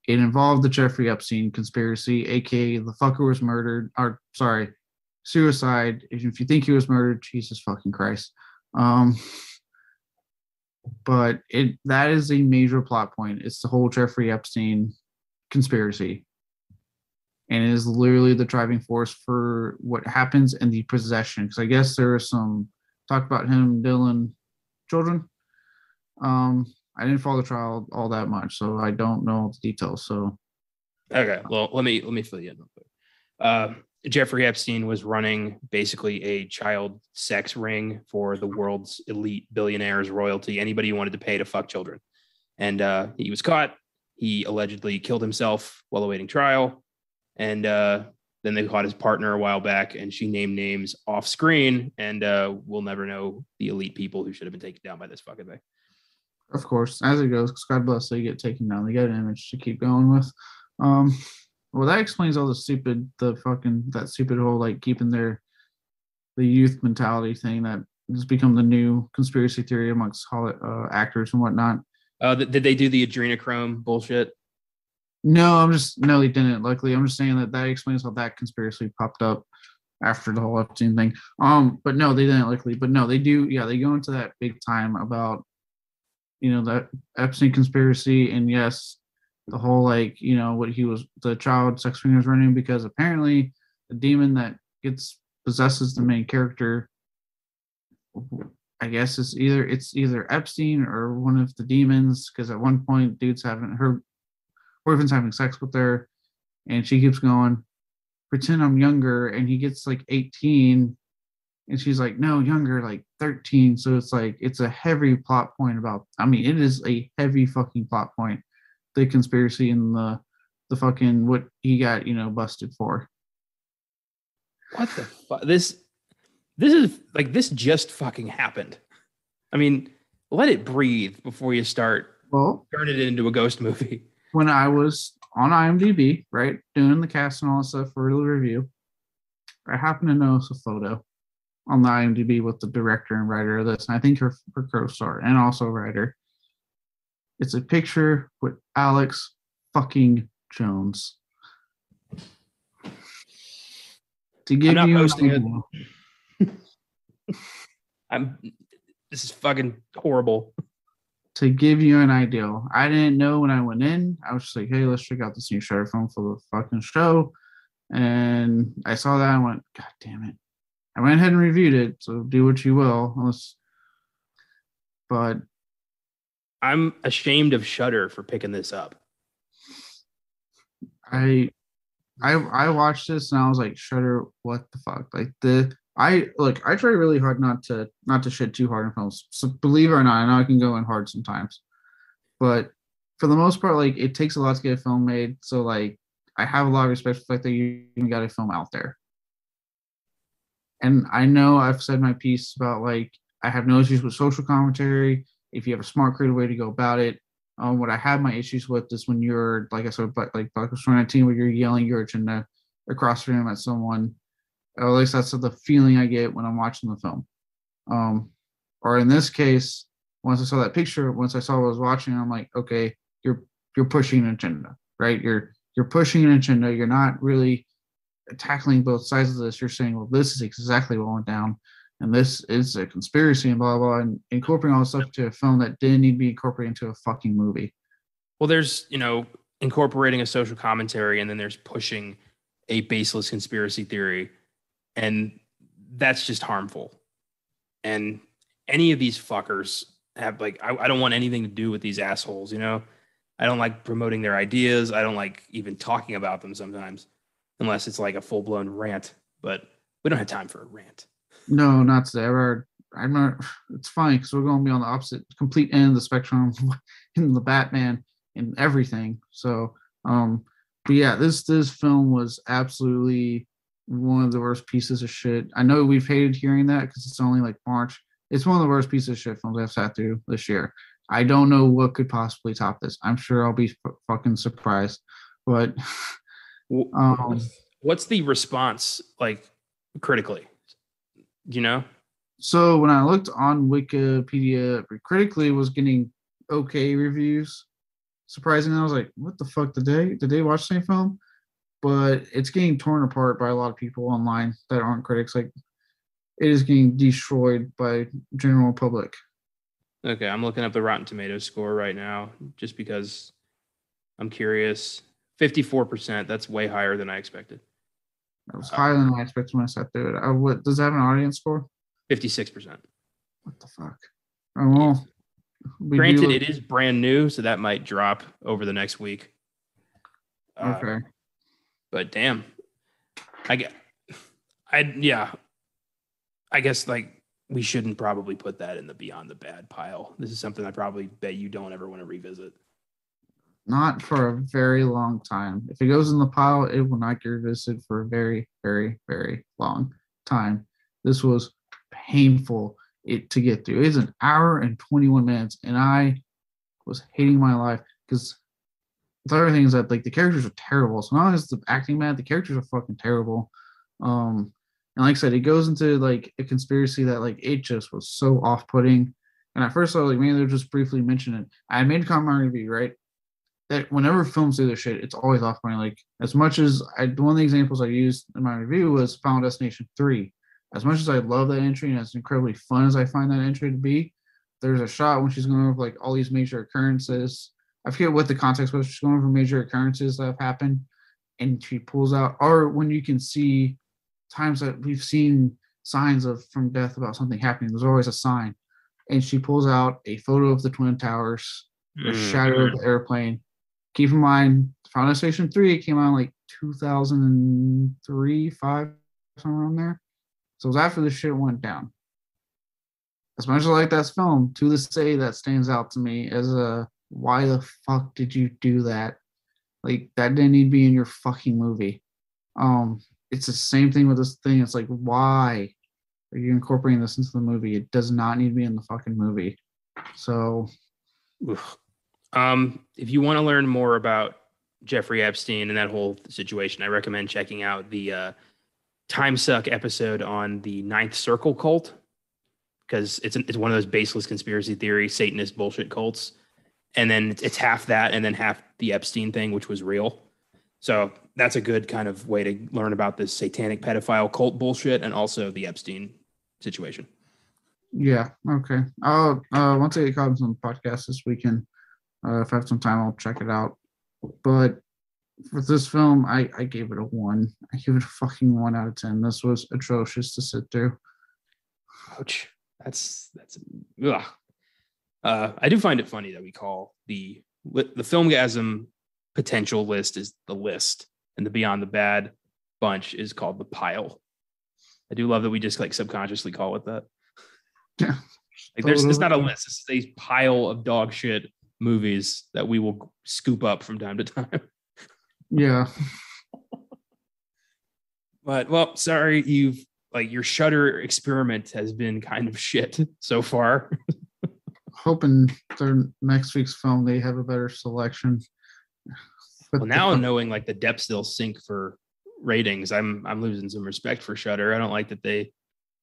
It involved the Jeffrey Epstein conspiracy, aka the fucker was murdered, or sorry, suicide. If you think he was murdered, Jesus fucking Christ. But that is a major plot point. It's the whole Jeffrey Epstein conspiracy. And it is literally the driving force for what happens in the possession. Because I guess there is some talk about him killing children. I didn't follow the trial all that much, so I don't know the details. So, okay, well, let me fill you in real quick. Jeffrey Epstein was running basically a child sex ring for the world's elite billionaires, royalty, anybody who wanted to pay to fuck children. And he was caught. He allegedly killed himself while awaiting trial. And then they caught his partner a while back, and she named names off screen. And we'll never know the elite people who should have been taken down by this fucking thing. Of course, as it goes, God bless, they get taken down. They get an image to keep going with. Well, that explains all that stupid whole like keeping the youth mentality thing that It's become the new conspiracy theory amongst actors and whatnot. Did they do the adrenochrome bullshit? No, no, they didn't. Luckily, I'm just saying that explains how that conspiracy popped up after the whole Epstein thing. But no, they didn't. Luckily, but no, they do. Yeah, they go into that big time about that Epstein conspiracy, and yes, the whole like what he was the child sex offenders running because apparently the demon that gets possesses the main character. I guess it's either Epstein or one of the demons because at one point dude's having her boyfriend's having sex with her and she keeps going pretend I'm younger and he gets like 18 and she's like no younger like 13 so it's like it's a heavy plot point about I mean it is a heavy fucking plot point the conspiracy and the fucking what he got busted for. What the fuck? This is like this just fucking happened. I mean, let it breathe before you start turn it into a ghost movie. When I was on IMDb, right, doing the cast and all that stuff for the review, I happened to notice a photo on the IMDb with the director and writer of this, and I think her co-star and also writer. It's a picture with Alex fucking Jones. To give I'm not you posting it. This is fucking horrible. To give you an idea, I didn't know when I went in. I was just like, hey, let's check out this new Shutter film for the fucking show. And I saw that and went, God damn it. I went ahead and reviewed it, so do what you will. But I'm ashamed of Shudder for picking this up. I watched this and I was like, Shudder, what the fuck? Like I try really hard not to shit too hard in films. So believe it or not, I know I can go in hard sometimes. But for the most part, like it takes a lot to get a film made. So like I have a lot of respect for the fact that you even got a film out there. And I know I've said my piece about like I have no issues with social commentary if you have a smart, creative way to go about it. What I have my issues with is when you're like I said, like Black Ops 2019, where you're yelling your agenda across the room at someone. Or at least that's the feeling I get when I'm watching the film. Or in this case, once I saw that picture, once I saw what I was watching, I'm like, okay, you're pushing an agenda, right? You're pushing an agenda. You're not really tackling both sides of this. You're saying, well, this is exactly what went down, and this is a conspiracy and blah blah, and incorporating all this stuff to a film that didn't need to be incorporated into a fucking movie. Well, there's incorporating a social commentary, and then there's pushing a baseless conspiracy theory, and that's just harmful. And any of these fuckers have like I don't want anything to do with these assholes. I don't like promoting their ideas. I don't like even talking about them sometimes, unless it's like a full blown rant. But we don't have time for a rant. No, not today. I'm not. It's funny because we're going to be on the opposite, complete end of the spectrum in the Batman and everything. So, but yeah, this film was absolutely one of the worst pieces of shit. I know we've hated hearing that because it's only like March. It's one of the worst pieces of shit films I've sat through this year. I don't know what could possibly top this. I'm sure I'll be fucking surprised. But what's the response like critically? Do you know? So when I looked on Wikipedia, critically it was getting okay reviews. Surprisingly, I was like, what the fuck did they watch the same film? But it's getting torn apart by a lot of people online that aren't critics. Like it is getting destroyed by general public. Okay, I'm looking up the Rotten Tomatoes score right now just because I'm curious. 54%, that's way higher than I expected. That was higher than I expected when I sat through it. What does it have an audience score? 56%. What the fuck? Oh, well, granted, it is brand new, so that might drop over the next week. Okay. But damn, I guess like we shouldn't probably put that in the beyond the bad pile. This is something I probably bet you don't ever want to revisit. Not for a very long time. If it goes in the pile, it will not get revisited for a very, very, very long time. This was painful to get through. It's an hour and 21 minutes, and I was hating my life because the other thing is that like the characters are terrible. So not only is the acting bad, the characters are fucking terrible. And And like I said, it goes into like a conspiracy that like it just was so off-putting. And at first I was like, man, they'll just briefly mention it. I made a comment on my review, right? That whenever films do this shit, it's always off-putting. Like as much as one of the examples I used in my review was Final Destination 3. As much as I love that entry and as incredibly fun as I find that entry to be, there's a shot when she's going over like all these major occurrences. I forget what the context was. She's going over major occurrences that have happened, and she pulls out, or when you can see times that we've seen signs of from death about something happening. There's always a sign, and she pulls out a photo of the Twin Towers, the shadow of the airplane. Keep in mind, Final Destination 3 came out in like 2003, 5, somewhere around there. So it was after the shit went down. As much as I like that film, to this day, that stands out to me as a why the fuck did you do that? Like that didn't need to be in your fucking movie. It's the same thing with this thing. It's like, why are you incorporating this into the movie? It does not need to be in the fucking movie. So, if you want to learn more about Jeffrey Epstein and that whole situation, I recommend checking out the Time Suck episode on the Ninth Circle cult, because it's one of those baseless conspiracy theory Satanist bullshit cults, and then it's half that and then half the Epstein thing, which was real. So that's a good kind of way to learn about this satanic pedophile cult bullshit and also the Epstein situation. Yeah. Okay. I'll once I get caught on some podcasts this weekend, if I have some time, I'll check it out. But for this film, I gave it a 1. I give it a fucking 1 out of 10. This was atrocious to sit through. Ouch. That's ugh. I do find it funny that we call the Filmgasm potential list is the list, and the Beyond the Bad bunch is called the pile. I do love that we just like subconsciously call it that. Yeah. Like it's not a list. This is a pile of dog shit movies that we will scoop up from time to time. Yeah. But well, sorry, your Shudder experiment has been kind of shit so far. Hoping their next week's film they have a better selection. Well, now knowing like the depths they'll sink for ratings, I'm losing some respect for Shudder. I don't like that they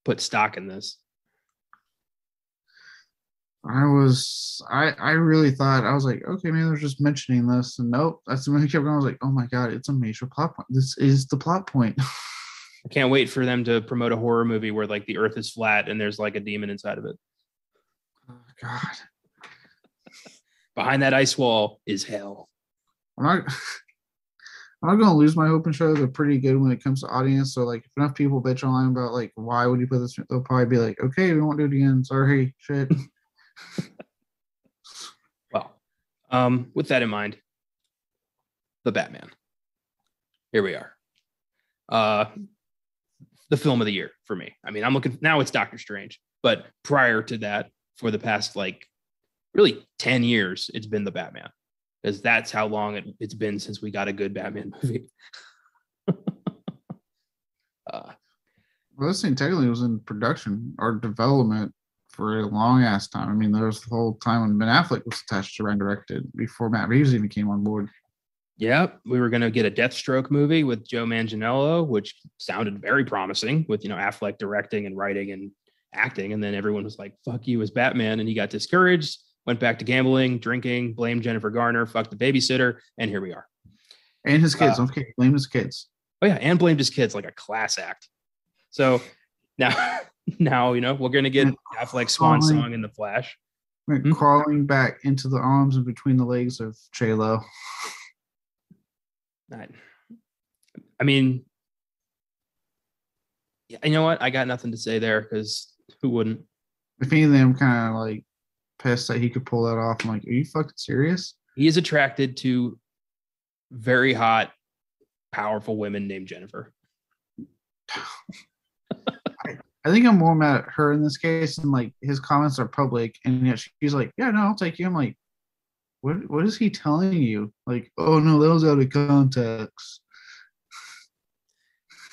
put stock in this. I really thought, I was like, okay, maybe they're just mentioning this, and nope, that's the movie kept going. I was like, oh my god, it's a major plot point. This is the plot point. I can't wait for them to promote a horror movie where like the earth is flat and there's like a demon inside of it. Oh god. Behind that ice wall is hell. I'm not gonna lose my hope in shows. They're pretty good when it comes to audience. So like if enough people bitch online about like why would you put this, they'll probably be like, okay, we won't do it again. Sorry, shit. Well, with that in mind, the Batman. Here we are. The film of the year for me. I mean, I'm looking now. It's Doctor Strange, but prior to that, for the past like really 10 years, it's been the Batman, because that's how long it's been since we got a good Batman movie. Well, this thing technically was in production or development for a long ass time. I mean, there was the whole time when Ben Affleck was attached to write and directed before Matt Reeves even came on board. Yeah, we were going to get a Deathstroke movie with Joe Manganiello, which sounded very promising with, Affleck directing and writing and acting. And then everyone was like, fuck you as Batman. And he got discouraged, went back to gambling, drinking, blamed Jennifer Garner, fucked the babysitter. And here we are. And his kids. Don't forget, blame his kids. Oh, yeah. And blamed his kids like a class act. So now, we're going to get Affleck's swan song in The Flash. Crawling back into the arms and between the legs of J-Lo. I mean, you know what? I got nothing to say there, because who wouldn't? If anything, I'm kind of like pissed that he could pull that off. I'm like, are you fucking serious? He is attracted to very hot, powerful women named Jennifer. I think I'm more mad at her in this case, and like his comments are public, and yet she's like, yeah, no, I'll take you. I'm like, what is he telling you? Like, oh no, that was out of context.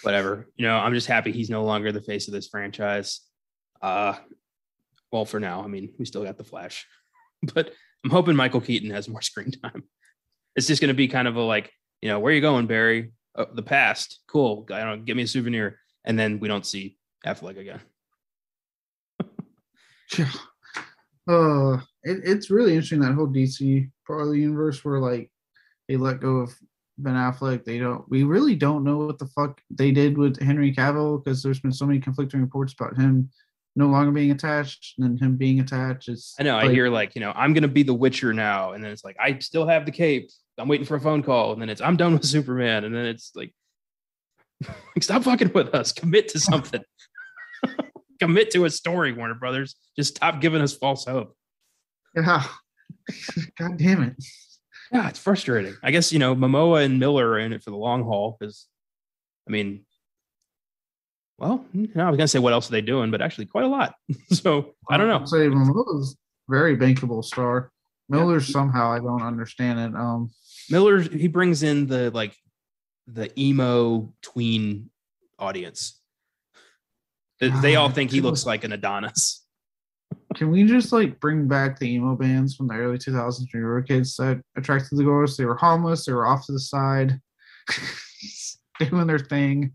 Whatever. I'm just happy he's no longer the face of this franchise. Well, for now, I mean, we still got the Flash, but I'm hoping Michael Keaton has more screen time. It's just going to be kind of a like, where are you going, Barry? Oh, the past. Cool. Give me a souvenir. and then we don't see Affleck again. Yeah. It's really interesting, that whole DC part of the universe where like they let go of Ben Affleck. We really don't know what the fuck they did with Henry Cavill, because there's been so many conflicting reports about him no longer being attached and then him being attached. It's I know. I like, hear like, I'm going to be the Witcher now. And then it's like, I still have the cape. I'm waiting for a phone call. And then I'm done with Superman. And then it's like stop fucking with us. Commit to something. Commit to a story, Warner Brothers. Just stop giving us false hope. yeah. God damn it. Yeah, it's frustrating. I guess, Momoa and Miller are in it for the long haul because, well, I was going to say what else are they doing, but actually quite a lot. So I don't know. I'd say Momoa's very bankable star. Miller's somehow, I don't understand it. Miller, he brings in the emo tween audience. They all think he looks like an Adonis. Can we just bring back the emo bands from the early 2000s when we were kids that attracted the girls? They were homeless, they were off to the side, doing their thing.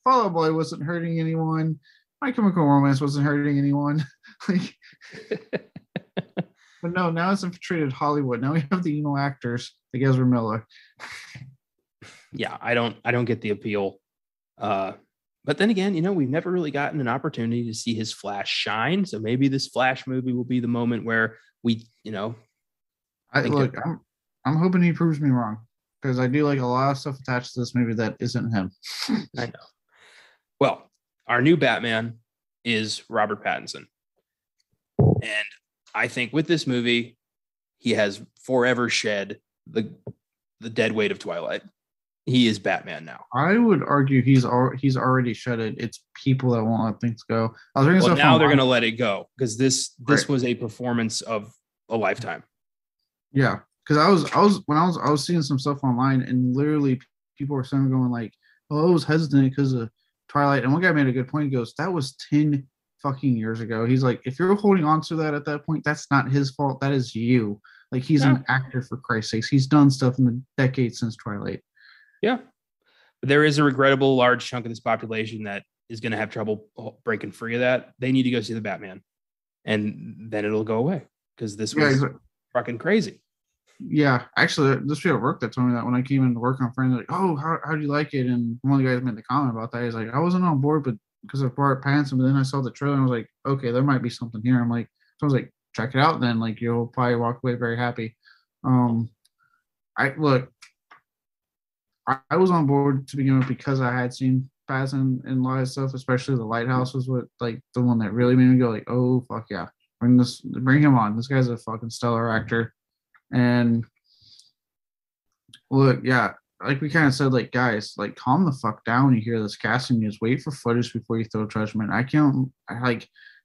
Fall Out Boy wasn't hurting anyone. My Chemical Romance wasn't hurting anyone. But no, now it's infiltrated Hollywood. Now we have the emo actors, like Ezra Miller. Yeah, I don't get the appeal. But then again, we've never really gotten an opportunity to see his Flash shine. So maybe this Flash movie will be the moment where we, I'm hoping he proves me wrong, because I do like a lot of stuff attached to this movie that isn't him. I know. Well, our new Batman is Robert Pattinson. And I think with this movie, he has forever shed the dead weight of Twilight. He is Batman now. I would argue he's already shed it. It's people that won't let things go. Now they're going to let it go, because this was a performance of a lifetime. Yeah, because I was seeing some stuff online, and literally people were saying, going like, "Oh, I was hesitant because of Twilight." And one guy made a good point. He goes, "That was 10 fucking years ago." He's like, "If you're holding on to that at that point, that's not his fault. That is you. Like, he's an actor, for Christ's sakes. He's done stuff in the decades since Twilight." Yeah. But there is a regrettable large chunk of this population that is going to have trouble breaking free of that. They need to go see the Batman, and then it'll go away, because this was fucking crazy. Yeah, actually, this people at work that told me that when I came into work on Friends, like, "Oh, how do you like it?" And one of the guys made the comment about that. He's like, "I wasn't on board, but because of Robert Pattinson, but then I saw the trailer and I was like, okay, there might be something here." I'm like, so I was like, check it out. Then you'll probably walk away very happy. I was on board to begin with because I had seen Pattinson in a lot of stuff, especially The Lighthouse was what the one that really made me go oh fuck yeah, bring him on. This guy's a fucking stellar actor. And look, yeah, like we kind of said, guys, calm the fuck down when you hear this casting news. Wait for footage before you throw judgment. How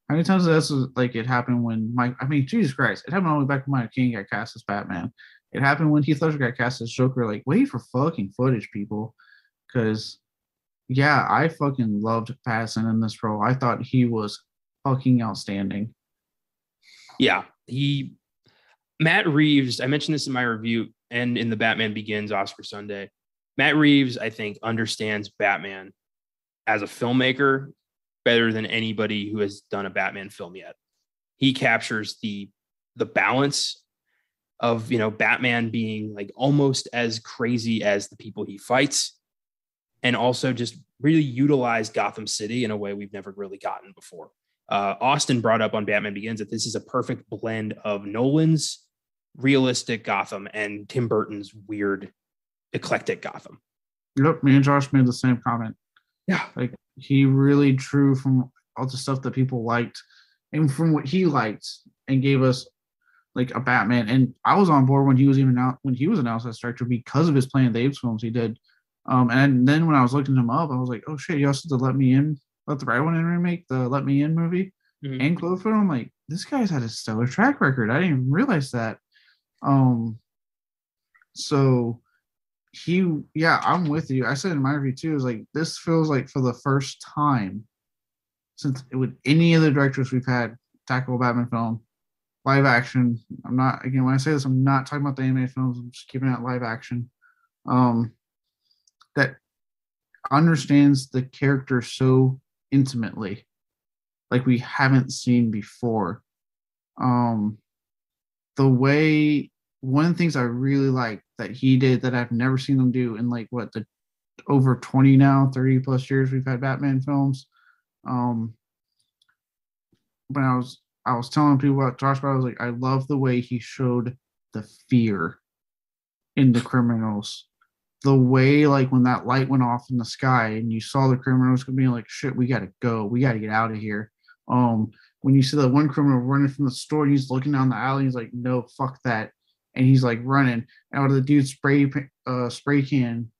many times it happened when Jesus Christ, it happened all the way back when Michael Keaton got cast as Batman. It happened when Heath Ledger got cast as Joker. Wait for fucking footage, people. Because, yeah, I fucking loved Pattinson in this role. I thought he was fucking outstanding. Yeah, Matt Reeves, I mentioned this in my review and in the Batman Begins Oscar Sunday. Matt Reeves, I think, understands Batman as a filmmaker better than anybody who has done a Batman film yet. He captures the balance of, Batman being almost as crazy as the people he fights, and also just really utilize Gotham City in a way we've never really gotten before. Austin brought up on Batman Begins that this is a perfect blend of Nolan's realistic Gotham and Tim Burton's weird, eclectic Gotham. Yep, me and Josh made the same comment. Yeah. He really drew from all the stuff that people liked and from what he liked and gave us a Batman. And I was on board when he was announced as director because of his Planet of the Apes films he did. And then when I was looking him up, I was like, oh shit, he also did Let the Right One In remake, the Let Me In movie, and Cloverfield. I'm like, this guy's had a stellar track record. I didn't even realize that. So I'm with you. I said in my review too, is this feels like for the first time since with any of the directors we've had tackle a Batman film, live action. When I say this, I'm not talking about the animated films. I'm just keeping it live action. That understands the character so intimately, like we haven't seen before. Um, the way one of the things I really like that he did that I've never seen him do in like what the over 20 now, 30 plus years we've had Batman films. Um, when I was telling people about Josh, I was like, I love the way he showed the fear in the criminals. The way like when that light went off in the sky and you saw the criminals being like, shit, we gotta go, we gotta get out of here. When you see that one criminal running from the store and he's looking down the alley, he's like, no, fuck that. And he's like running out of the dude's spray can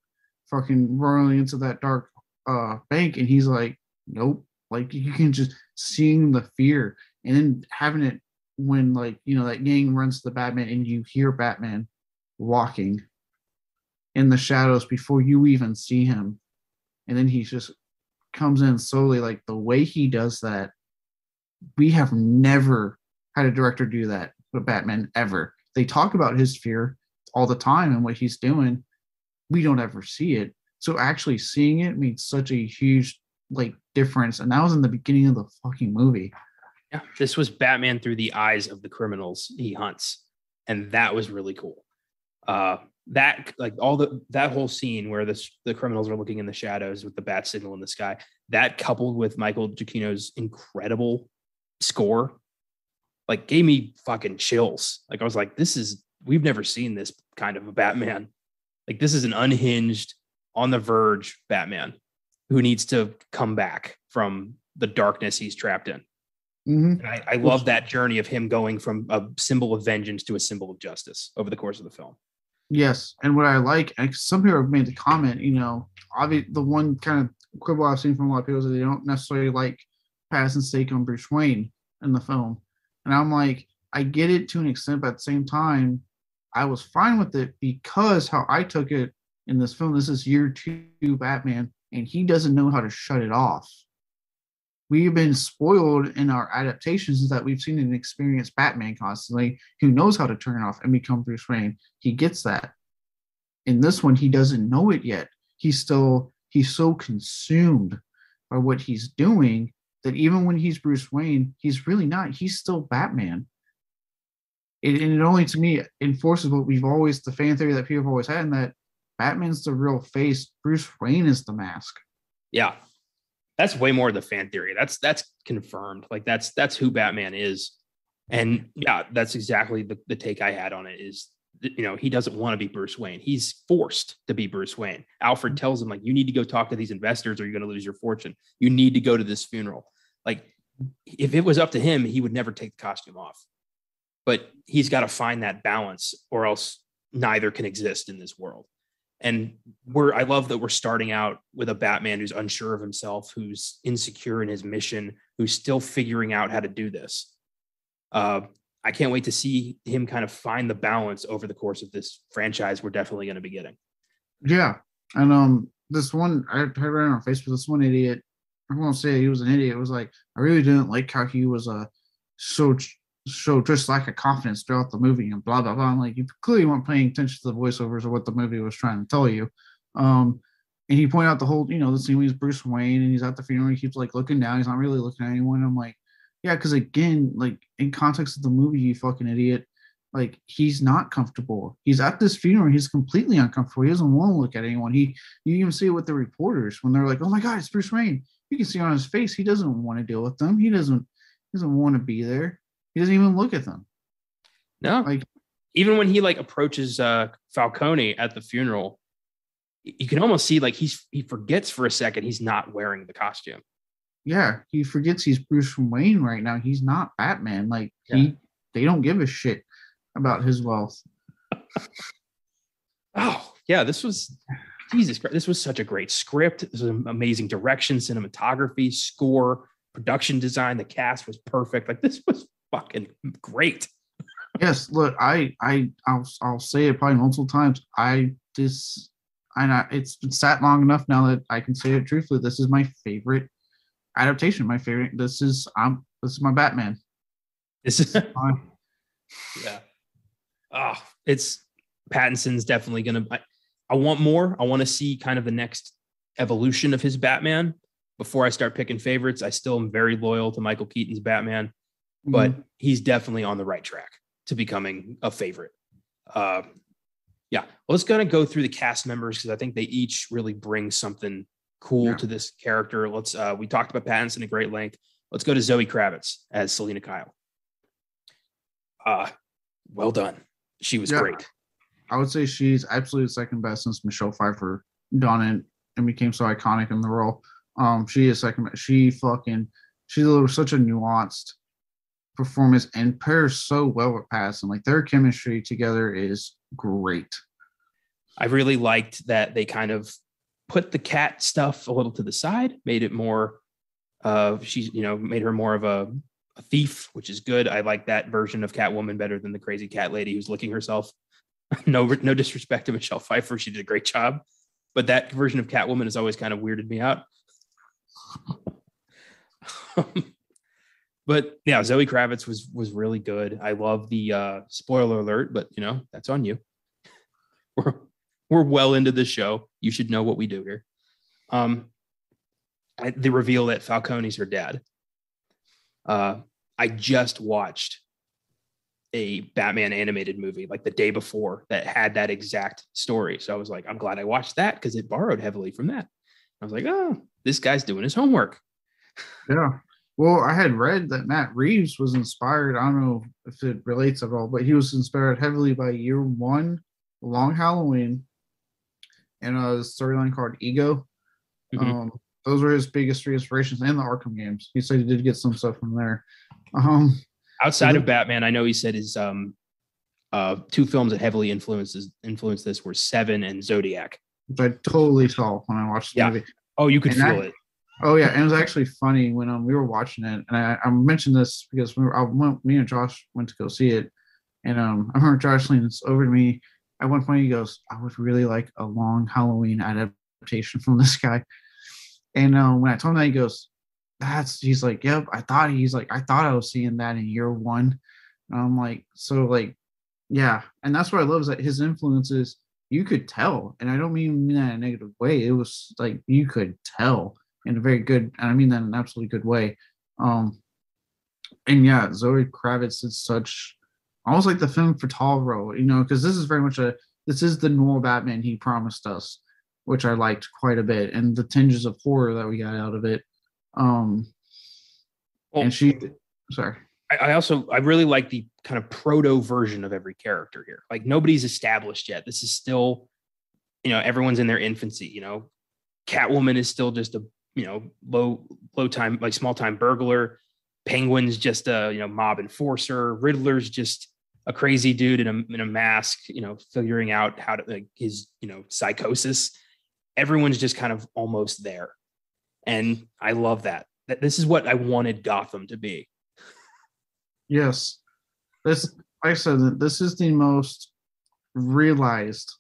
fucking rolling into that dark bank, and he's like, nope. Like you can just seeing the fear, and then having it when like that gang runs to the Batman, and you hear Batman walking in the shadows before you even see him, and then he just comes in slowly. Like the way he does that, we have never had a director do that with Batman ever. They talk about his fear all the time and what he's doing. We don't ever see it. So actually seeing it made such a huge like difference. And that was in the beginning of the fucking movie. Yeah, this was Batman through the eyes of the criminals he hunts. And that was really cool. That like that whole scene where the criminals are looking in the shadows with the bat signal in the sky, that coupled with Michael Giacchino's incredible score, like gave me fucking chills. Like I was like, we've never seen this kind of a Batman. Like this is an unhinged, on the verge Batman who needs to come back from the darkness he's trapped in. Mm-hmm. And I love that journey of him going from a symbol of vengeance to a symbol of justice over the course of the film. Yes, and what I like, and some people have made the comment, obviously the one kind of quibble I've seen from a lot of people is that they don't necessarily like Pattinson's take on Bruce Wayne in the film, and I'm like, I get it to an extent, but at the same time, I was fine with it because how I took it in this film. This is year 2 Batman, and he doesn't know how to shut it off. We've been spoiled in our adaptations that we've seen an experienced Batman constantly who knows how to turn it off and become Bruce Wayne. He gets that. In this one, he doesn't know it yet. He's so consumed by what he's doing that even when he's Bruce Wayne, he's really not. He's still Batman. And it only, to me, enforces what the fan theory that people have always had, in that Batman's the real face, Bruce Wayne is the mask. Yeah. That's way more the fan theory. That's confirmed. Like that's who Batman is. And yeah, that's exactly the take I had on it is, he doesn't want to be Bruce Wayne. He's forced to be Bruce Wayne. Alfred tells him, like, you need to go talk to these investors or you're going to lose your fortune. You need to go to this funeral. Like, if it was up to him, he would never take the costume off. But he's got to find that balance or else neither can exist in this world. And I love that we're starting out with a Batman who's unsure of himself, who's insecure in his mission, who's still figuring out how to do this. I can't wait to see him kind of find the balance over the course of this franchise we're definitely going to be getting. Yeah. And this one, I heard it on Facebook, this one idiot, I won't say he was an idiot. It was like, I really didn't like how he was so just lack of confidence throughout the movie and blah, blah, blah. I'm like, you clearly weren't paying attention to the voiceovers or what the movie was trying to tell you. And he pointed out the whole, the scene when he's Bruce Wayne and he's at the funeral, he keeps like looking down. He's not really looking at anyone. I'm like, yeah, because again, like in context of the movie, you fucking idiot, like he's not comfortable. He's at this funeral. He's completely uncomfortable. He doesn't want to look at anyone. You even see it with the reporters when they're like, oh my God, it's Bruce Wayne. You can see on his face, he doesn't want to deal with them. He doesn't want to be there. He doesn't even look at them. No, like even when he like approaches Falcone at the funeral, you can almost see like he forgets for a second he's not wearing the costume. Yeah, he forgets he's Bruce Wayne right now. He's not Batman. Like they don't give a shit about his wealth. Oh yeah, this was Jesus Christ. This was such a great script. This was amazing direction, cinematography, score, production design. The cast was perfect. Like this was fucking great. Yes, look, I'll say it probably multiple times. It's been sat long enough now that I can say it truthfully. This is my favorite adaptation. My favorite. This is my Batman. This is yeah. Oh, it's Pattinson's definitely gonna. I want more. I want to see kind of the next evolution of his Batman. Before I start picking favorites, I still am very loyal to Michael Keaton's Batman, but he's definitely on the right track to becoming a favorite. Yeah, let's kind of go through the cast members because I think they each really bring something cool to this character. Let's we talked about Pattinson at great length. Let's go to Zoe Kravitz as Selena Kyle. Well done. She was great. I would say she's absolutely second best since Michelle Pfeiffer done it and became so iconic in the role. She is second. She's such a nuanced performance and pairs so well with Pattinson. Like their chemistry together is great. I really liked that they kind of put the cat stuff a little to the side, made it more made her more of a thief, which is good. I like that version of Catwoman better than the crazy cat lady who's licking herself. No disrespect to Michelle Pfeiffer. She did a great job, but that version of Catwoman has always kind of weirded me out. But yeah, Zoe Kravitz was really good. I love the spoiler alert, but that's on you. We're well into the show. You should know what we do here. The reveal that Falcone's her dad. I just watched a Batman animated movie like the day before that had that exact story. So I was like, I'm glad I watched that because it borrowed heavily from that. I was like, oh, this guy's doing his homework. Yeah. Well, I had read that Matt Reeves was inspired. I don't know if it relates at all, but he was inspired heavily by Year One, Long Halloween, and a storyline called Ego. Mm-hmm. Those were his biggest three inspirations, and the Arkham games. He said he did get some stuff from there. Outside of Batman, I know he said his two films that heavily influenced this were Seven and Zodiac. Which I totally saw when I watched the movie. Oh, you could feel it. Oh yeah, and it was actually funny when we were watching it, and I mentioned this because me and Josh went to go see it, and I remember Josh leans over to me at one point. He goes, "I would really like a Long Halloween adaptation from this guy," and when I told him that, he goes, he's like, "Yep, I thought I was seeing that in Year One," and I'm like, yeah, and that's what I love is that his influences you could tell, and I don't mean that in a negative way. It was like you could tell. In a very good, and I mean that in an absolutely good way. And yeah, Zoe Kravitz is such almost like the femme fatale role, because this is very much this is the normal Batman he promised us, which I liked quite a bit, and the tinges of horror that we got out of it. And I really like the kind of proto version of every character here. Like nobody's established yet. This is still, everyone's in their infancy. Catwoman is still just a low time, like small time burglar. Penguin's just a mob enforcer. Riddler's just a crazy dude in a mask, figuring out how to his psychosis. Everyone's just kind of almost there, and I love that. This is what I wanted Gotham to be. Yes, like I said, this is the most realized,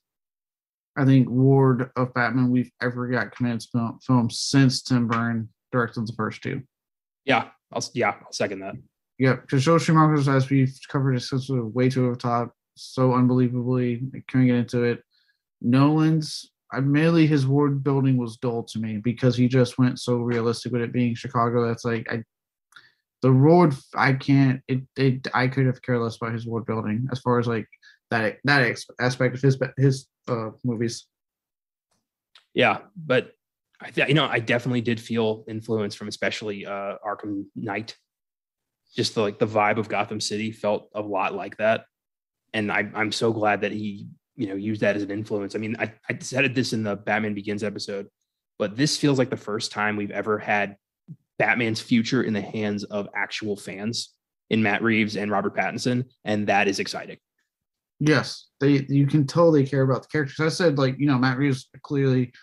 I think, ward of Batman we've ever got committed to film since Tim Burton directed the first two. Yeah, I'll second that. Yeah, because Joe Schumacher's, as we've covered, is way too over the top, so unbelievably. I can't get into it. Nolan's, admittedly, his world building was dull to me because he just went so realistic with it being Chicago. That's like the road. I can't. I could have cared less about his world building as far as like that aspect of his movies. Yeah, but I definitely did feel influence from especially Arkham Knight. Just the vibe of Gotham City felt a lot like that, and I'm so glad that he used that as an influence. I mean, I said this in the Batman Begins episode, but this feels like the first time we've ever had Batman's future in the hands of actual fans in Matt Reeves and Robert Pattinson, and that is exciting. Yes, you can tell they care about the characters. I said, Matt Reeves clearly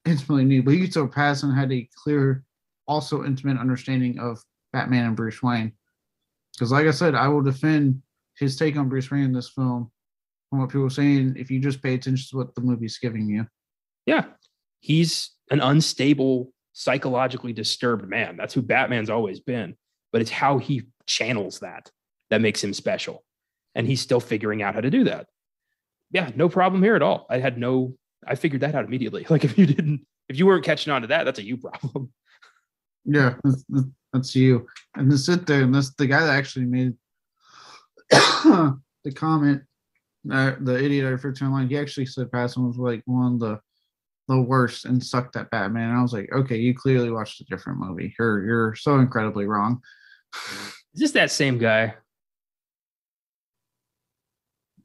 intimately knew, but you could tell Pattinson had a clear, also intimate understanding of Batman and Bruce Wayne. Because, like I said, I will defend his take on Bruce Wayne in this film from what people are saying if you just pay attention to what the movie's giving you. Yeah, he's an unstable, psychologically disturbed man. That's who Batman's always been. But it's how he channels that makes him special. And he's still figuring out how to do that. Yeah, no problem here at all. I figured that out immediately. Like if If you weren't catching on to that, that's a you problem. Yeah, that's you. And to sit there, and this the guy that actually made the comment, the idiot I referred to online, he actually said Pattinson was like one of the worst and sucked at Batman. And I was like, okay, you clearly watched a different movie. You're so incredibly wrong. Is this that same guy?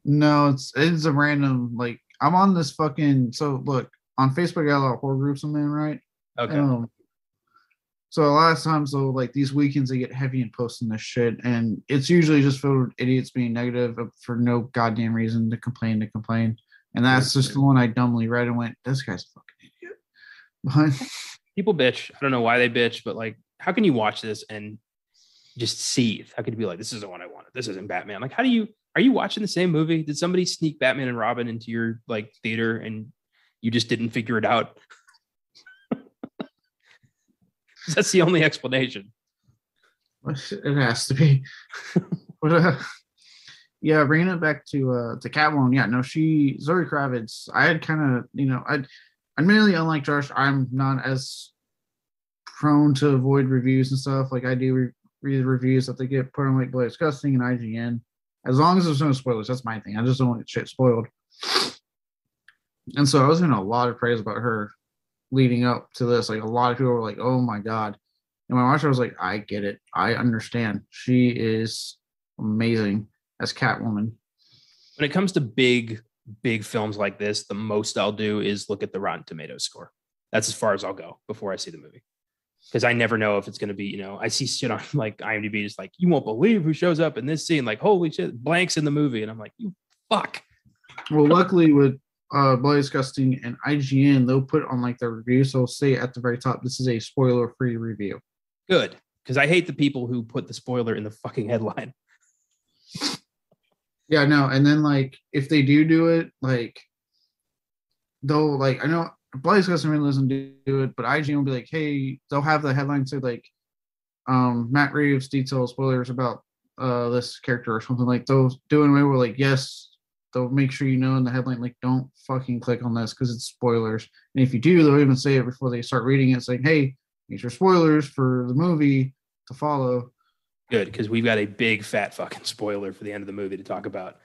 No, it's a random like I'm on this fucking so look on Facebook I got a lot of horror groups I'm in, right? Okay. So a lot of times though, like these weekends they get heavy in posting this shit, and it's usually just filled with idiots being negative for no goddamn reason to complain. And that's just the one I dumbly read and went, this guy's a fucking idiot. But People bitch. I don't know why they bitch, but like, how can you watch this and just seethe? How could you be like, this isn't what I wanted? This isn't Batman. Like, are you watching the same movie? Did somebody sneak Batman and Robin into your like theater and you just didn't figure it out? That's the only explanation. it has to be. But yeah, bringing it back to Catwoman. Yeah, no, Zoe Kravitz. I had kind of, admittedly, unlike Josh, I'm not as prone to avoid reviews and stuff. Like I do read the reviews that they get put on like Blaze Disgusting and IGN. As long as there's no spoilers, that's my thing. I just don't want shit spoiled. And so I was getting a lot of praise about her leading up to this. Like a lot of people were like, "Oh my god!" And when I watched her, I was like, "I get it. I understand. She is amazing as Catwoman." When it comes to big films like this, the most I'll do is look at the Rotten Tomatoes score. That's as far as I'll go before I see the movie. Because I never know if it's going to be, I see shit on like IMDb, just like, you won't believe who shows up in this scene. Like, holy shit, blanks in the movie. And I'm like, you fuck. Well, luckily with Bloody Disgusting and IGN, they'll put on like their review. So they'll say at the very top, this is a spoiler-free review. Good. Because I hate the people who put the spoiler in the fucking headline. Yeah, no. And then like, if they do it, like, they'll like, I know Bloody Disgusting really doesn't do it, but IGN will be like, hey, they'll have the headline say like, Matt Reeves details spoilers about this character or something. Like those doing away with like, yes, they'll make sure in the headline, like, don't fucking click on this because it's spoilers. And if you do, they'll even say it before they start reading it, saying, hey, these are spoilers for the movie to follow. Good, because we've got a big fat fucking spoiler for the end of the movie to talk about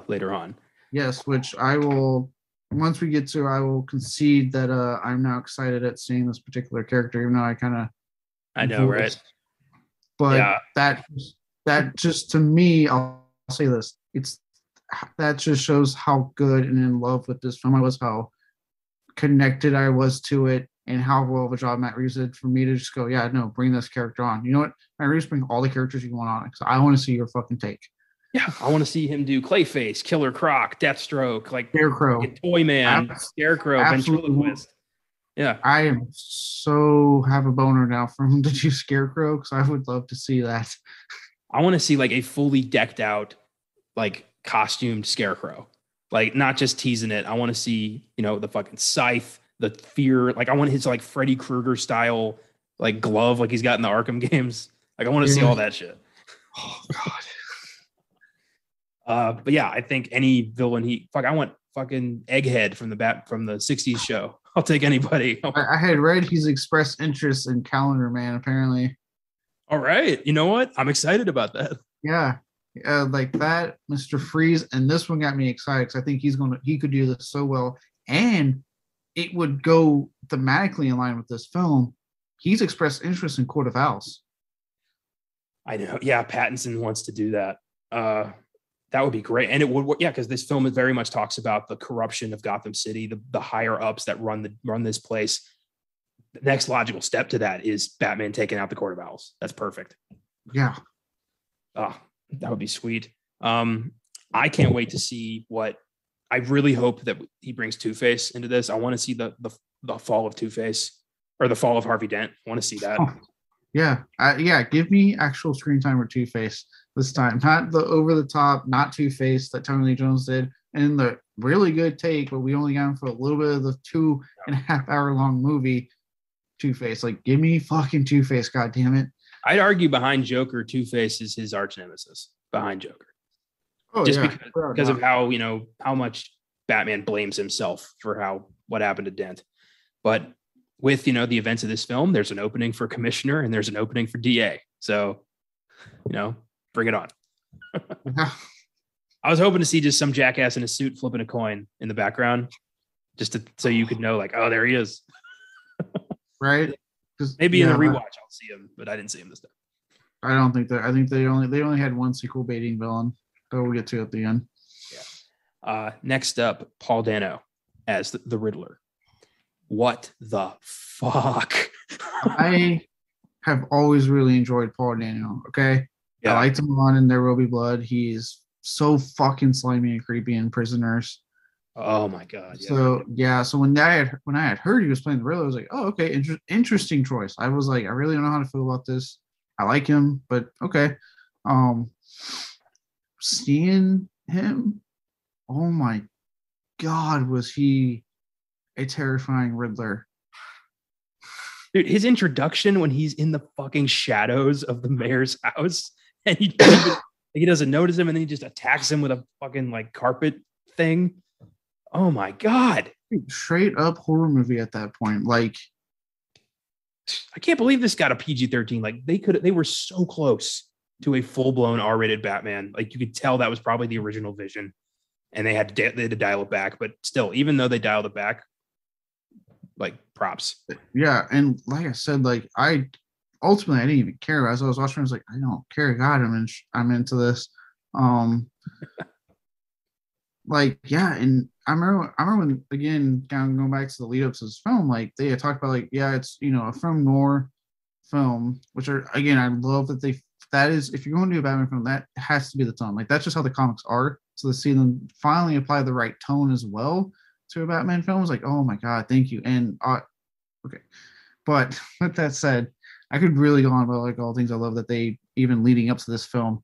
later on. Yes, which I will. Once we get to, I will concede that I'm now excited at seeing this particular character, even though I know, right? But yeah. that just to me, I'll say this: that just shows how good and in love with this film I was, how connected I was to it, and how well of a job Matt Reeves did for me to just go, yeah, no, bring this character on. You know what, Matt Reeves, bring all the characters you want on it because I want to see your fucking take. Yeah, I want to see him do Clayface, Killer Croc, Deathstroke, like Scarecrow, Toyman, Scarecrow, Ventriloquist. Yeah, I am so have a boner now for him to do Scarecrow because I would love to see that. I want to see like a fully decked out, like costumed Scarecrow, like not just teasing it. I want to see, the fucking scythe, the fear. Like I want his like Freddy Krueger style, like glove, like he's got in the Arkham games. Like I want to see all that shit. Oh God. But yeah, I think any villain I want fucking Egghead from the 60s show. I'll take anybody. I had read he's expressed interest in Calendar Man, apparently. All right. You know what? I'm excited about that. Yeah. Like that, Mr. Freeze, and this one got me excited because I think he could do this so well. And it would go thematically in line with this film. He's expressed interest in Court of Owls. I know. Yeah, Pattinson wants to do that. That would be great. And it would work. Yeah, because this film very much talks about the corruption of Gotham City, the higher ups that run this place. The next logical step to that is Batman taking out the Court of Owls. That's perfect. Yeah. Oh, that would be sweet. I can't wait to see what I really hope that he brings Two-Face into this. I want to see the fall of Two-Face or the fall of Harvey Dent. I want to see that. Oh, yeah. Give me actual screen time with Two-Face this time, not the over the top, not Two-Face that Tommy Lee Jones did, and the really good take, but we only got him for a little bit of the 2.5 hour long movie. Two-Face, like, give me fucking Two-Face, god damn it. I'd argue behind Joker, Two-Face is his arch nemesis behind Joker. Oh, just because of how how much Batman blames himself for what happened to Dent. But with the events of this film, there's an opening for commissioner and there's an opening for DA. So, bring it on. Yeah. I was hoping to see just some jackass in a suit flipping a coin in the background, so you could know, like, oh, there he is. Right. Maybe in the rewatch I'll see him, but I didn't see him this time. I don't think that. I think they only had one sequel baiting villain that we'll get to at the end. Yeah. Next up, Paul Dano as the Riddler. What the fuck? I have always really enjoyed Paul Dano. Okay. Yeah. I liked him on in There Will Be Blood. He's so fucking slimy and creepy in Prisoners. Oh my god! Yeah. So when I had heard he was playing the Riddler, I was like, oh, okay, interesting choice. I was like, I really don't know how to feel about this. I like him, but okay. Seeing him, oh my god, was he a terrifying Riddler? Dude, his introduction when he's in the fucking shadows of the mayor's house and he doesn't notice him, and then he just attacks him with a fucking like carpet thing. Oh my god! Straight up horror movie at that point. Like, I can't believe this got a PG-13. Like, they were so close to a full-blown R-rated Batman. Like, you could tell that was probably the original vision, and they had to dial it back. But still, even though they dialed it back, like, props. Yeah, and like I said, like I didn't even care. As I was watching, I was like, I don't care. God, I'm into this. Like, yeah, and I remember when, again, kind of going back to the lead up to this film, like they had talked about, like, yeah, it's a film noir film, which are, again, I love that is, if you're going to do a Batman film, that has to be the tone. Like, that's just how the comics are. So to see them finally apply the right tone as well to a Batman film is like, oh my god, thank you. And okay, but with that said, I could really go on about like all the things I love that they, even leading up to this film,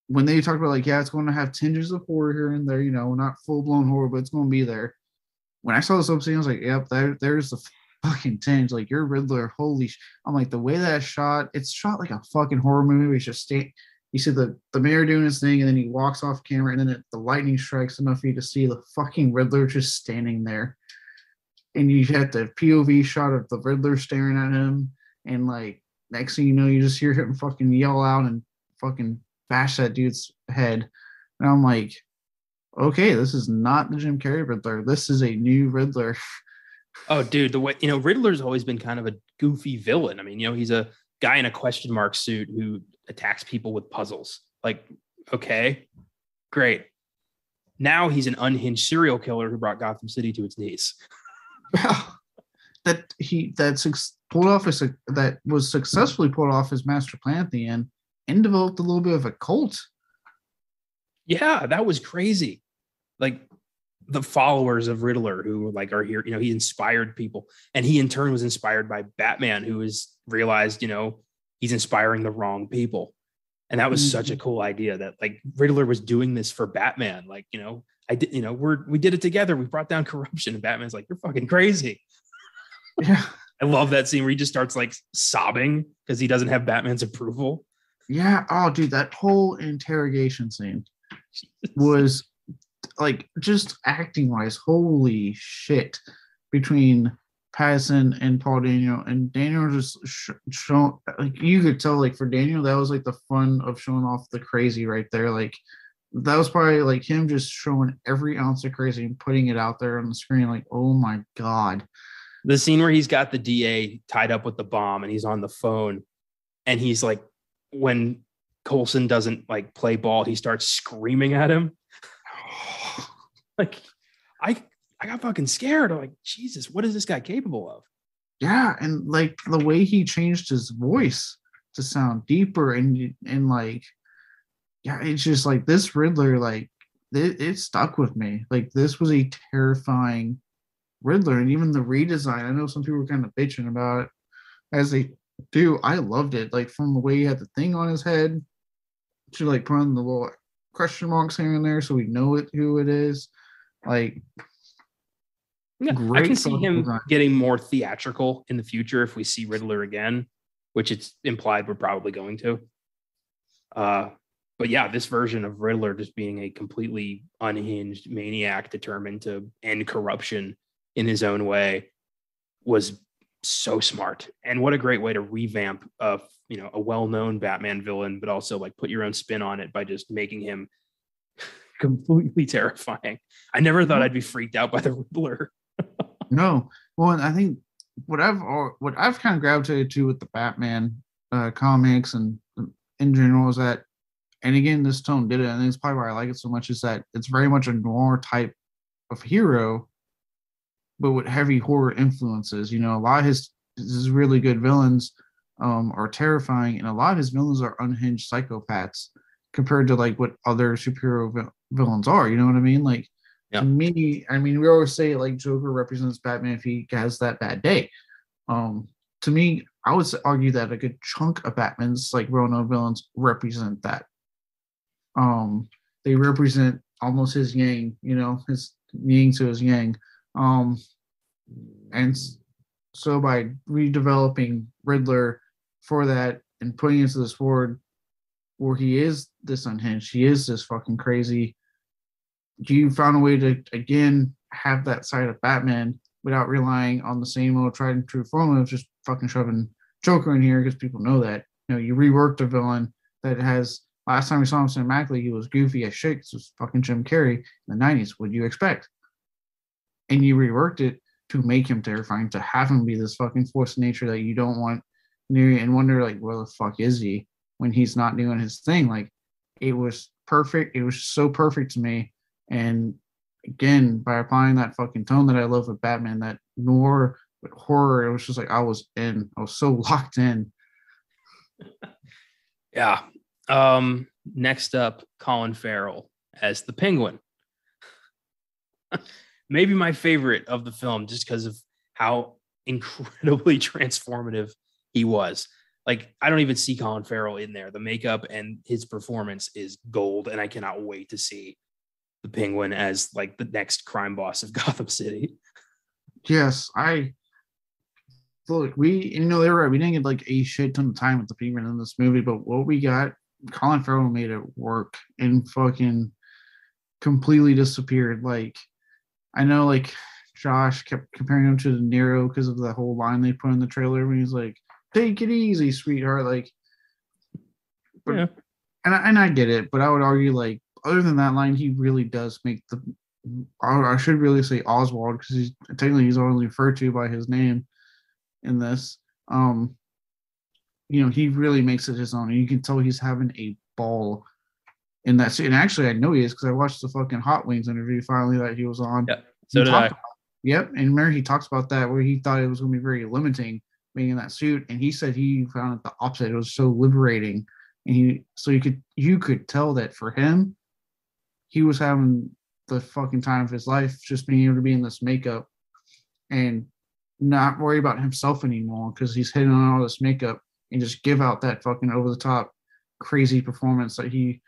when they talked about, like, yeah, it's going to have tinges of horror here and there, not full-blown horror, but it's going to be there. When I saw this scene, I was like, yep, there's the fucking tinge. Like, you're Riddler, holy I'm like, the way that it's shot like a fucking horror movie. It's just you see the mayor doing his thing, and then he walks off camera, and then the lightning strikes enough for you to see the fucking Riddler just standing there. And you had the POV shot of the Riddler staring at him, and, like, next thing you know, you just hear him fucking yell out and fucking bash that dude's head. And I'm like, okay, this is not the Jim Carrey Riddler. This is a new Riddler. Oh, dude, the way, Riddler's always been kind of a goofy villain. I mean, he's a guy in a question mark suit who attacks people with puzzles. Like, okay, great. Now he's an unhinged serial killer who brought Gotham City to its knees. that was successfully pulled off his master plan at the end, and developed a little bit of a cult. Yeah, that was crazy. Like, the followers of Riddler who are here, he inspired people, and he in turn was inspired by Batman, who has realized, he's inspiring the wrong people. And that was such a cool idea that, like, Riddler was doing this for Batman. Like, I did, we did it together. We brought down corruption, and Batman's like, you're fucking crazy. Yeah. I love that scene where he just starts like sobbing because he doesn't have Batman's approval. Yeah. Oh, dude, that whole interrogation scene was, like, just acting wise, holy shit, between Pattinson and Paul Dano. And Daniel just showing, like, you could tell, like, for Daniel, that was like the fun of showing off the crazy right there. Like, that was probably like him just showing every ounce of crazy and putting it out there on the screen. Like, oh my god. The scene where he's got the DA tied up with the bomb and he's on the phone, and he's like, when Coulson doesn't like play ball, he starts screaming at him. Like, I got fucking scared. I'm like, Jesus, what is this guy capable of? Yeah, and like the way he changed his voice to sound deeper and like, yeah, it's just like this Riddler, like it stuck with me. Like, this was a terrifying Riddler, and even the redesign. I know some people were kind of bitching about it, as they do. I loved it, like, from the way he had the thing on his head to, like, put on the little question marks here and there so we know who it is. Like, yeah, I can see him getting more theatrical in the future if we see Riddler again, which it's implied we're probably going to. But yeah, this version of Riddler just being a completely unhinged maniac determined to end corruption in his own way was so smart. And what a great way to revamp a well-known Batman villain, but also like put your own spin on it by just making him completely terrifying. I never thought I'd be freaked out by the Riddler. No, well, and I think what I've kind of gravitated to with the Batman comics and in general is that, and again, this tone did it, and it's probably why I like it so much, is that it's very much a noir type of hero, but with heavy horror influences. A lot of his really good villains are terrifying, and a lot of his villains are unhinged psychopaths compared to like what other superhero villains are. You know what I mean? Like, to me, I mean, we always say like Joker represents Batman if he has that bad day. To me, I would argue that a good chunk of Batman's like well-known villains represent that. They represent almost his yang, his yin to his yang. And so by redeveloping Riddler for that and putting into this world where he is this unhinged, he is this fucking crazy, you found a way to again have that side of Batman without relying on the same old tried and true formula of just fucking shoving Joker in here because people know that. You reworked a villain that has. Last time we saw him cinematically, he was goofy as shit. It was fucking Jim Carrey in the 90s. What do you expect? And you reworked it to make him terrifying, to have him be this fucking force of nature that you don't want near you and wonder, like, where the fuck is he when he's not doing his thing? Like, it was perfect. It was so perfect to me. And again, by applying that fucking tone that I love with Batman, that noir with horror, it was just like I was so locked in. Yeah. Next up, Colin Farrell as the Penguin. Maybe my favorite of the film, just because of how incredibly transformative he was. Like, I don't even see Colin Farrell in there. The makeup and his performance is gold, and I cannot wait to see the Penguin as like the next crime boss of Gotham City. Yes, look, they're right. We didn't get like a shit ton of time with the Penguin in this movie, but what we got, Colin Farrell made it work and fucking completely disappeared. Like, I know, like, Josh kept comparing him to De Niro because of the whole line they put in the trailer when he's like, "Take it easy, sweetheart." Like, but, yeah. And I get it, but I would argue, like, other than that line, he really does make I should really say Oswald, because he's only referred to by his name in this. He really makes it his own, and you can tell he's having a ball in that scene. And actually, I know he is because I watched the fucking Hot Wings interview finally that he was on. Yeah, so did I. Yep, and remember he talks about that where he thought it was going to be very limiting being in that suit, and he said he found it the opposite. It was so liberating, and you could tell that for him, he was having the fucking time of his life just being able to be in this makeup and not worry about himself anymore because he's hitting on all this makeup and just give out that fucking over the top crazy performance that he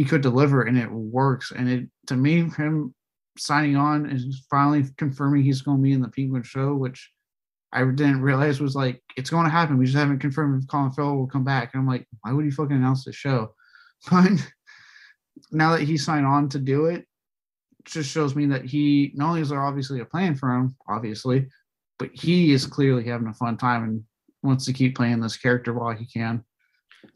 could deliver, and it works. And it, to me, him signing on and finally confirming he's going to be in the Penguin show, which I didn't realize was like, it's going to happen. We just haven't confirmed if Colin Farrell will come back. And I'm like, why would he fucking announce the show? But now that he signed on to do it, just shows me that he, not only is there obviously a plan for him, obviously, but he is clearly having a fun time and wants to keep playing this character while he can.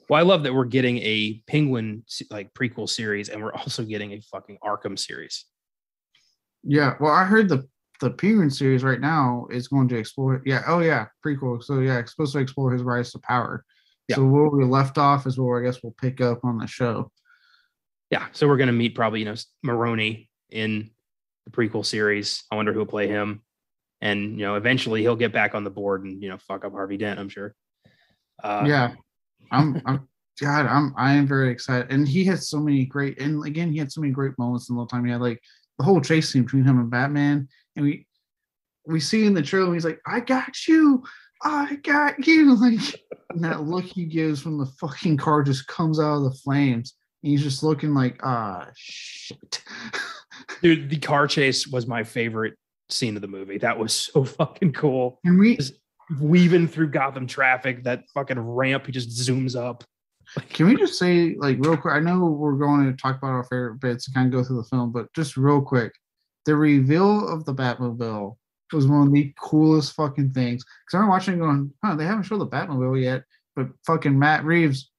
Well, I love that we're getting a Penguin like prequel series, and we're also getting a fucking Arkham series. Yeah, well, I heard the Penguin series right now is going to explore. Yeah, oh yeah, prequel. So yeah, it's supposed to explore his rise to power. Yeah. So where we left off is where I guess we'll pick up on the show. Yeah, so we're gonna meet probably Maroni in the prequel series. I wonder who'll play him, and eventually he'll get back on the board and fuck up Harvey Dent, I'm sure. Yeah. I am very excited, and he had so many great, and again he had so many great moments in the little time he had, like the whole chase scene between him and Batman, and we see in the trailer he's like, I got you, like, and that look he gives when the fucking car just comes out of the flames, and he's just looking like, shit. Dude, the car chase was my favorite scene of the movie. That was so fucking cool. And just weaving through Gotham traffic, that fucking ramp, he just zooms up. Can we just say, like, real quick, I know we're going to talk about our favorite bits and kind of go through the film, but just real quick, the reveal of the Batmobile was one of the coolest fucking things. Because I'm watching, going, they haven't showed the Batmobile yet, but fucking Matt Reeves,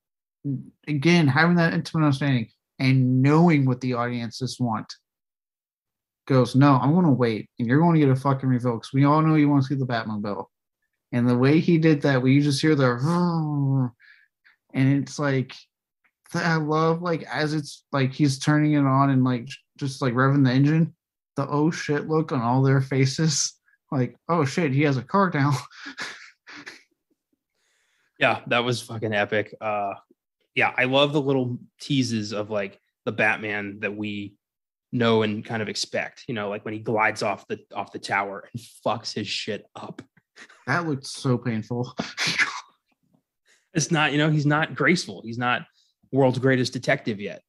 again, having that intimate understanding and knowing what the audiences want, goes, no, I'm going to wait, and you're going to get a fucking reveal because we all know you want to see the Batmobile. And the way he did that, where you just hear the, and it's like, I love, like, as it's like he's turning it on and like just like revving the engine, the oh shit look on all their faces, like, oh shit, he has a car now. Yeah, that was fucking epic. Yeah, I love the little teases of like the Batman that we know and kind of expect. You know, like when he glides off the tower and fucks his shit up. That looked so painful. It's not, he's not graceful. He's not world's greatest detective yet.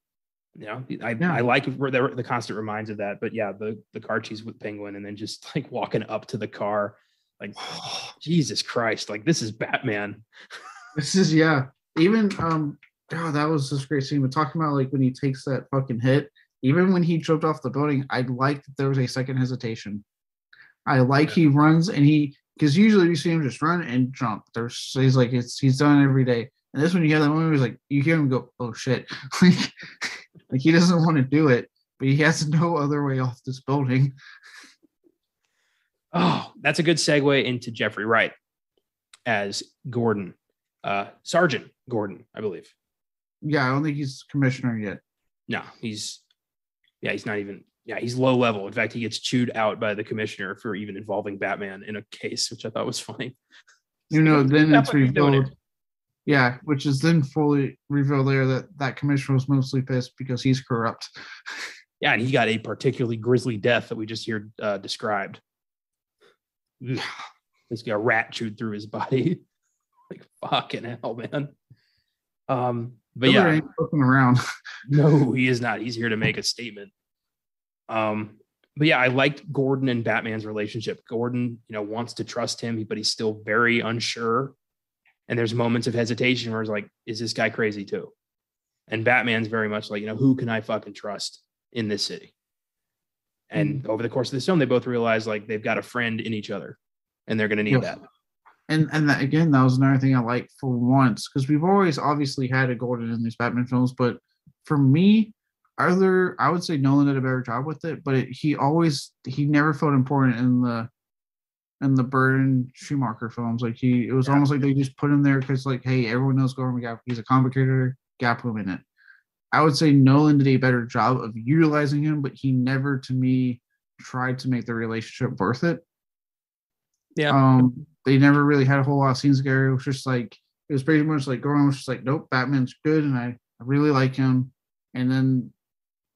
I like the constant reminds of that. But yeah, the car chase with Penguin and then just like walking up to the car, like, Jesus Christ, like this is Batman. This is, yeah. Even that was this great scene. But talking about like when he takes that fucking hit, even when he jumped off the building, I liked that there was a second hesitation. I like he runs and because usually you see him just run and jump. He's like he's done it every day. And this one you hear that moment, he's like, you hear him go, oh shit. Like he doesn't want to do it, but he has no other way off this building. Oh, that's a good segue into Jeffrey Wright as Gordon, Sergeant Gordon, I believe. Yeah, I don't think he's commissioner yet. No, he's not even. Yeah, he's low level. In fact, he gets chewed out by the commissioner for even involving Batman in a case, which I thought was funny. Then it's revealed. Yeah, which is then fully revealed there that commissioner was mostly pissed because he's corrupt. Yeah, and he got a particularly grisly death that we just heard described. He's got a rat chewed through his body. Like fucking hell, man. But yeah, ain't looking around. No, he is not. He's here to make a statement. But yeah, I liked Gordon and Batman's relationship. Gordon, wants to trust him, but he's still very unsure. And there's moments of hesitation where it's like, is this guy crazy too? And Batman's very much like, who can I fucking trust in this city? And over the course of this film, they both realize like they've got a friend in each other and they're going to need that. And that, again, that was another thing I like for once, because we've always obviously had a Gordon in these Batman films, but for me, I would say Nolan did a better job with it, but he never felt important in the Burton Schumacher films. Like it was almost like they just put him there because like, hey, everyone knows Gordon McGap. He's a comic creator, gap him in it. I would say Nolan did a better job of utilizing him, but he never, to me, tried to make the relationship worth it. Yeah. They never really had a whole lot of scenes together. It was just like, it was pretty much like Gordon was just like, nope, Batman's good and I really like him. And then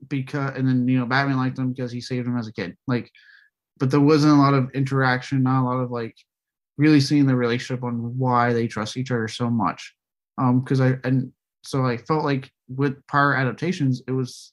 Batman liked him because he saved him as a kid. Like, but there wasn't a lot of interaction, not a lot of like really seeing the relationship on why they trust each other so much. So I felt like with prior adaptations, it was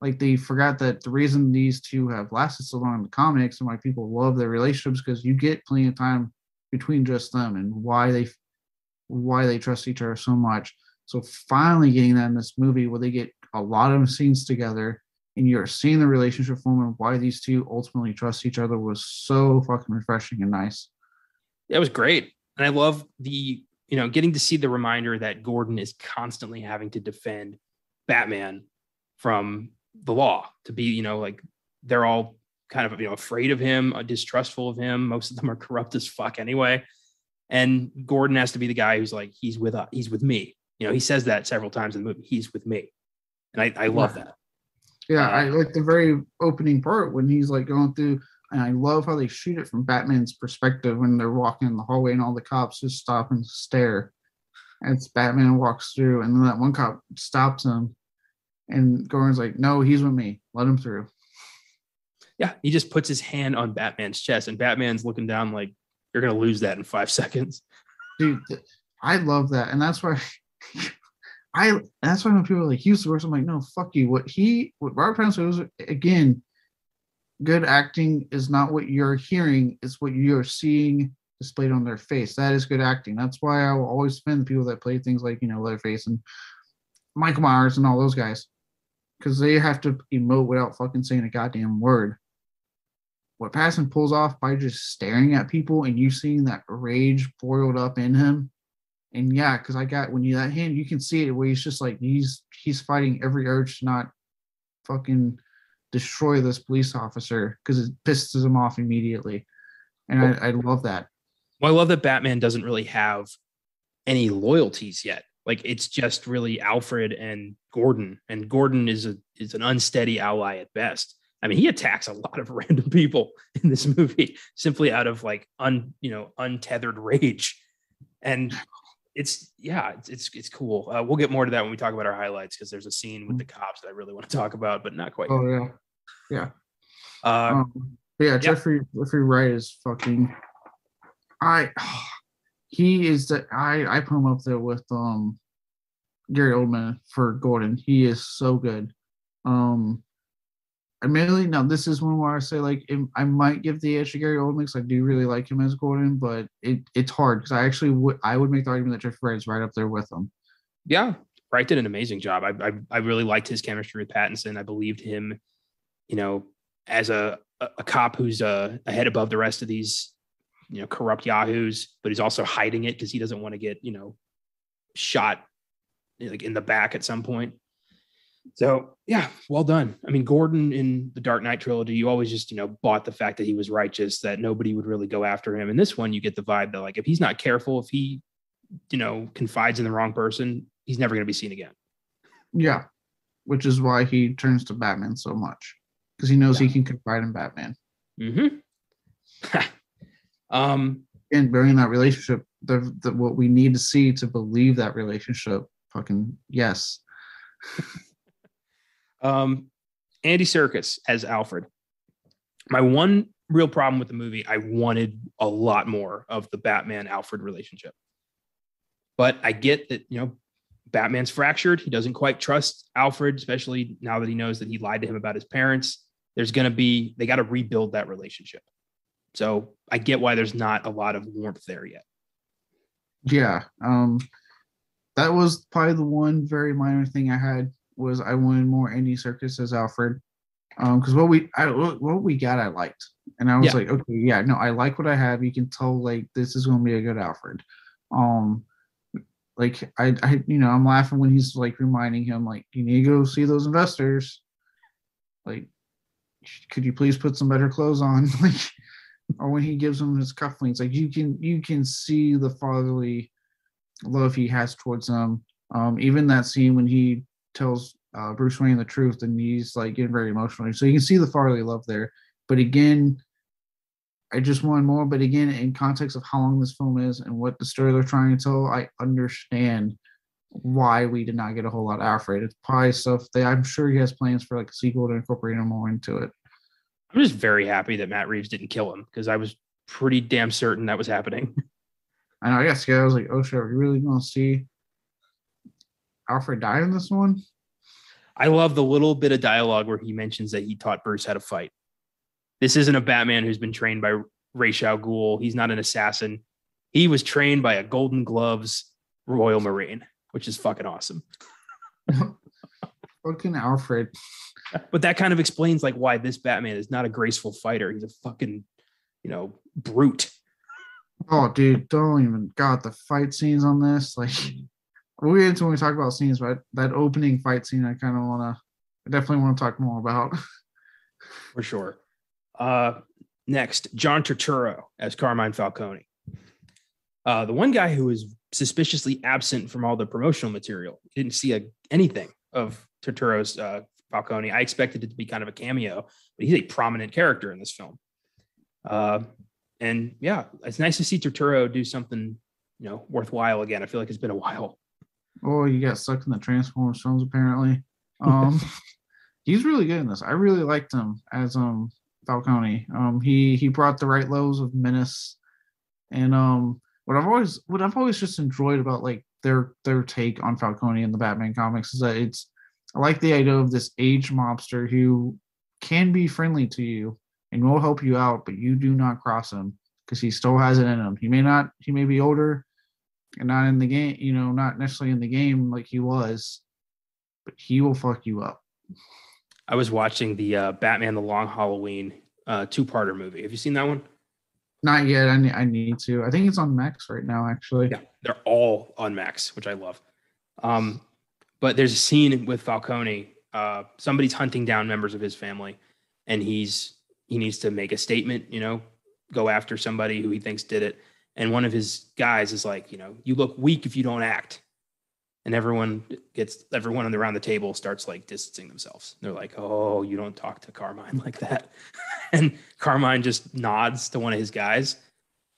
like they forgot that the reason these two have lasted so long in the comics and why people love their relationships, because you get plenty of time between just them and why they trust each other so much. So finally getting that in this movie where they get a lot of scenes together and you're seeing the relationship form and why these two ultimately trust each other was so fucking refreshing and nice. It was great. And I love the, getting to see the reminder that Gordon is constantly having to defend Batman from the law, to be, like they're all kind of, afraid of him, distrustful of him. Most of them are corrupt as fuck anyway. And Gordon has to be the guy who's like, he's with me. He says that several times in the movie, he's with me. And I love that. Yeah, I like the very opening part when he's like going through, and I love how they shoot it from Batman's perspective when they're walking in the hallway and all the cops just stop and stare. And it's Batman walks through, and then that one cop stops him, and Gordon's like, no, he's with me. Let him through. Yeah, he just puts his hand on Batman's chest, and Batman's looking down like, you're going to lose that in 5 seconds. Dude, I love that. And that's why that's why when people are like, he's the worst, I'm like, no, fuck you. What Robert Pattinson was, again, good acting is not what you're hearing, it's what you're seeing displayed on their face. That is good acting. That's why I will always defend the people that play things like, Leatherface and Michael Myers and all those guys, because they have to emote without fucking saying a goddamn word. what Pattinson pulls off by just staring at people and you seeing that rage boiled up in him. And yeah, because I got when you that him, you can see it where he's just like he's fighting every urge to not fucking destroy this police officer because it pisses him off immediately. And I love that. Well, I love that Batman doesn't really have any loyalties yet. Like it's just really Alfred and Gordon is an unsteady ally at best. I mean, he attacks a lot of random people in this movie simply out of like untethered rage, and it's cool. We'll get more to that when we talk about our highlights because there's a scene with the cops that I really want to talk about, but not quite. Oh yeah. Jeffrey Wright is fucking. He is the I put him up there with Gary Oldman for Gordon. He is so good. Admittedly, now this is one where I say like I might give the edge to Gary Oldman because I do really like him as Gordon, but it's hard because I would make the argument that Jeffrey Wright is right up there with him. Yeah, Wright did an amazing job. I really liked his chemistry with Pattinson. I believed him, as a cop who's a head above the rest of these, corrupt yahoos, but he's also hiding it because he doesn't want to get, shot like in the back at some point. So yeah, well done. I mean, Gordon in the Dark Knight trilogy, you always just, bought the fact that he was righteous, that nobody would really go after him. And this one, you get the vibe that like, if he's not careful, if he, confides in the wrong person, he's never going to be seen again. Yeah. Which is why he turns to Batman so much because he knows he can confide in Batman. Mm-hmm. And building that relationship, the what we need to see to believe that relationship, fucking yes. Andy Serkis as Alfred. My one real problem with the movie, I wanted a lot more of the Batman Alfred relationship. But I get that, Batman's fractured. He doesn't quite trust Alfred, especially now that he knows that he lied to him about his parents. They got to rebuild that relationship. So I get why there's not a lot of warmth there yet. Yeah. That was probably the one very minor thing I had was I wanted more Andy Serkis as Alfred. Because what we got, I liked. And I was like, okay, yeah, no, I like what I have. You can tell like this is going to be a good Alfred. Like I'm laughing when he's like reminding him like you need to go see those investors. Like, could you please put some better clothes on? Like, or when he gives him his cufflinks, like you can see the fatherly love he has towards them. Even that scene when he tells Bruce Wayne the truth and he's like getting very emotional. So you can see the fatherly love there. But again, I just wanted more. But again, in context of how long this film is and what the story they're trying to tell, I understand why we did not get a whole lot of Alfred. It's probably stuff that I'm sure he has plans for like a sequel to incorporate him more into it. I'm just very happy that Matt Reeves didn't kill him because I was pretty damn certain that was happening. I know. I got scared. I was like, oh shit, are we really going to see Alfred die in this one? I love the little bit of dialogue where he mentions that he taught Bruce how to fight. This isn't a Batman who's been trained by Ra's al Ghul. He's not an assassin. He was trained by a Golden Gloves Royal Marine, which is fucking awesome. Fucking Alfred. But that kind of explains like why this Batman is not a graceful fighter. He's a fucking, brute. Oh, dude, don't even. God, the fight scenes on this, like, we'll get into when we talk about scenes, but that opening fight scene, I definitely want to talk more about. For sure. Next, John Turturro as Carmine Falcone. The one guy who was suspiciously absent from all the promotional material. Didn't see anything of Turturro's Falcone. I expected it to be kind of a cameo, but he's a prominent character in this film. And yeah, it's nice to see Turturro do something, worthwhile again. I feel like it's been a while. Oh, he got stuck in the Transformers films apparently. He's really good in this. I really liked him as Falcone. He brought the right levels of menace, and what I've always just enjoyed about like their take on Falcone in the Batman comics is that I like the idea of this aged mobster who can be friendly to you and will help you out, but you do not cross him because he still has it in him. He may be older and not in the game, not necessarily in the game like he was, but he will fuck you up. I was watching the Batman The Long Halloween two-parter movie. Have you seen that one? Not yet. I need to. I think it's on Max right now, actually. Yeah, they're all on Max, which I love. Um, but there's a scene with Falcone. Somebody's hunting down members of his family, and he needs to make a statement. Go after somebody who he thinks did it. And one of his guys is like, you look weak if you don't act. And everyone around the table starts like distancing themselves. They're like, "Oh, you don't talk to Carmine like that." And Carmine just nods to one of his guys,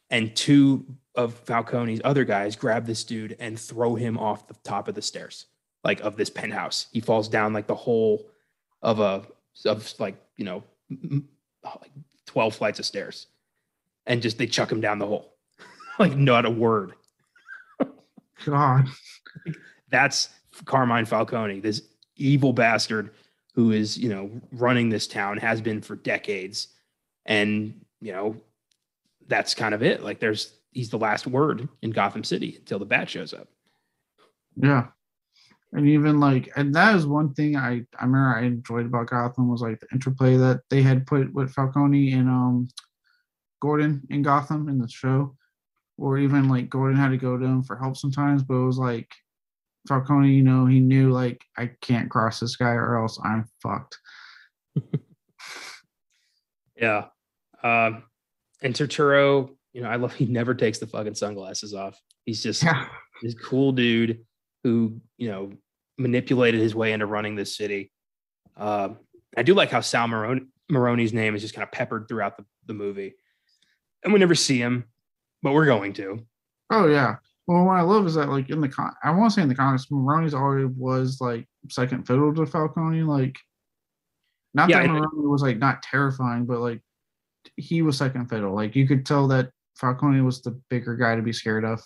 and two of Falcone's other guys grab this dude and throw him off the top of the stairs, like of this penthouse. He falls down like the whole of like 12 flights of stairs, and just they chuck him down the hole, like not a word. God. That's Carmine Falcone, this evil bastard who is, running this town, has been for decades. And, that's kind of it. Like he's the last word in Gotham City until the Bat shows up. Yeah. And even and that is one thing I remember I enjoyed about Gotham was like the interplay that they had put with Falcone and Gordon in Gotham in the show. Or even like Gordon had to go to him for help sometimes, but it was like Falcone, he knew like I can't cross this guy or else I'm fucked. Yeah. And Turturro, I love he never takes the fucking sunglasses off. He's just this cool dude who, manipulated his way into running this city. I do like how Sal Maroni's name is just kind of peppered throughout the movie. And we never see him, but we're going to. Oh, yeah. Well, what I love is that, like, I want to say in the comics, Maroni's already was, like, second fiddle to Falcone. Like, not that Maroni was, like, not terrifying, but, like, he was second fiddle. Like, you could tell that Falcone was the bigger guy to be scared of.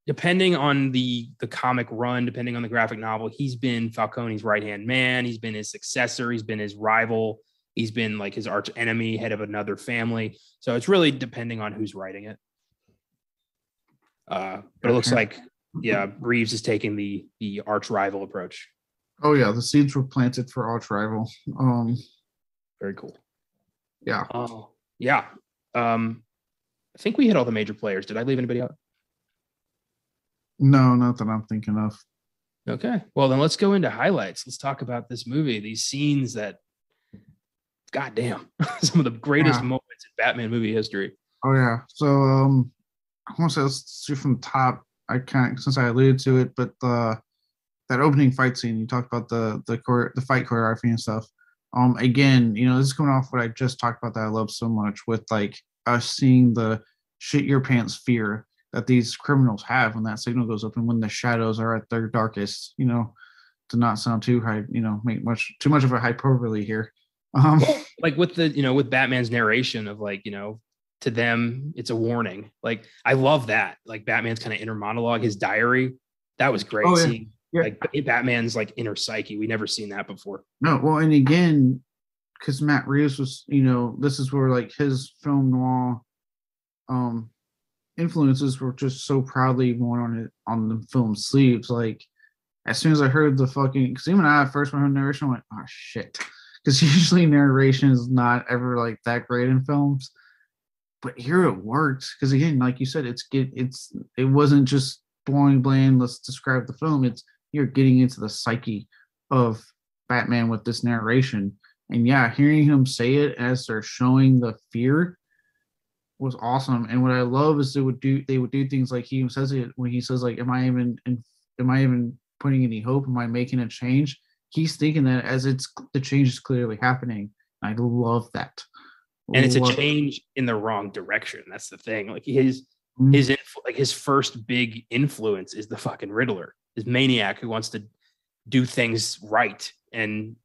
Depending on the comic run, depending on the graphic novel, he's been Falcone's right-hand man. He's been his successor. He's been his rival. He's been, like, his arch enemy, head of another family. So it's really depending on who's writing it. But it looks like, Reeves is taking the arch rival approach. Oh yeah, the seeds were planted for arch rival. Very cool. Yeah. Oh yeah. I think we hit all the major players. Did I leave anybody out? No, not that I'm thinking of. Okay. Well, then let's go into highlights. Let's talk about this movie. These scenes that, goddamn, some of the greatest moments in Batman movie history. Oh yeah. So I want to say let's do from the top. I can't since I alluded to it, but that opening fight scene you talked about the fight choreography and stuff. Again, this is coming off what I just talked about that I love so much with like us seeing the shit your pants fear that these criminals have when that signal goes up and when the shadows are at their darkest. To not sound too high, make too much of a hyperbole here. Like with with Batman's narration of like, to them, it's a warning. Like, I love that. Like Batman's kind of inner monologue, his diary. That was great. Seeing like Batman's like inner psyche. We never seen that before. No, well, and again, because Matt Reeves was, this is where like his film noir influences were just so proudly worn on the film sleeves. Like as soon as I heard the fucking, because even I first when I heard narration, I went, oh shit. Because usually narration is not ever like that great in films. But here it worked because again, like you said, it wasn't just boring, bland. Let's describe the film. It's you're getting into the psyche of Batman with this narration, and hearing him say it as they're showing the fear was awesome. And what I love is they would do things like he says it when he says like, "Am I even putting any hope? Am I making a change?" He's thinking that as the change is clearly happening. I love that. And it's a change in the wrong direction. That's the thing. Like his first big influence is the fucking Riddler, this maniac who wants to do things right. And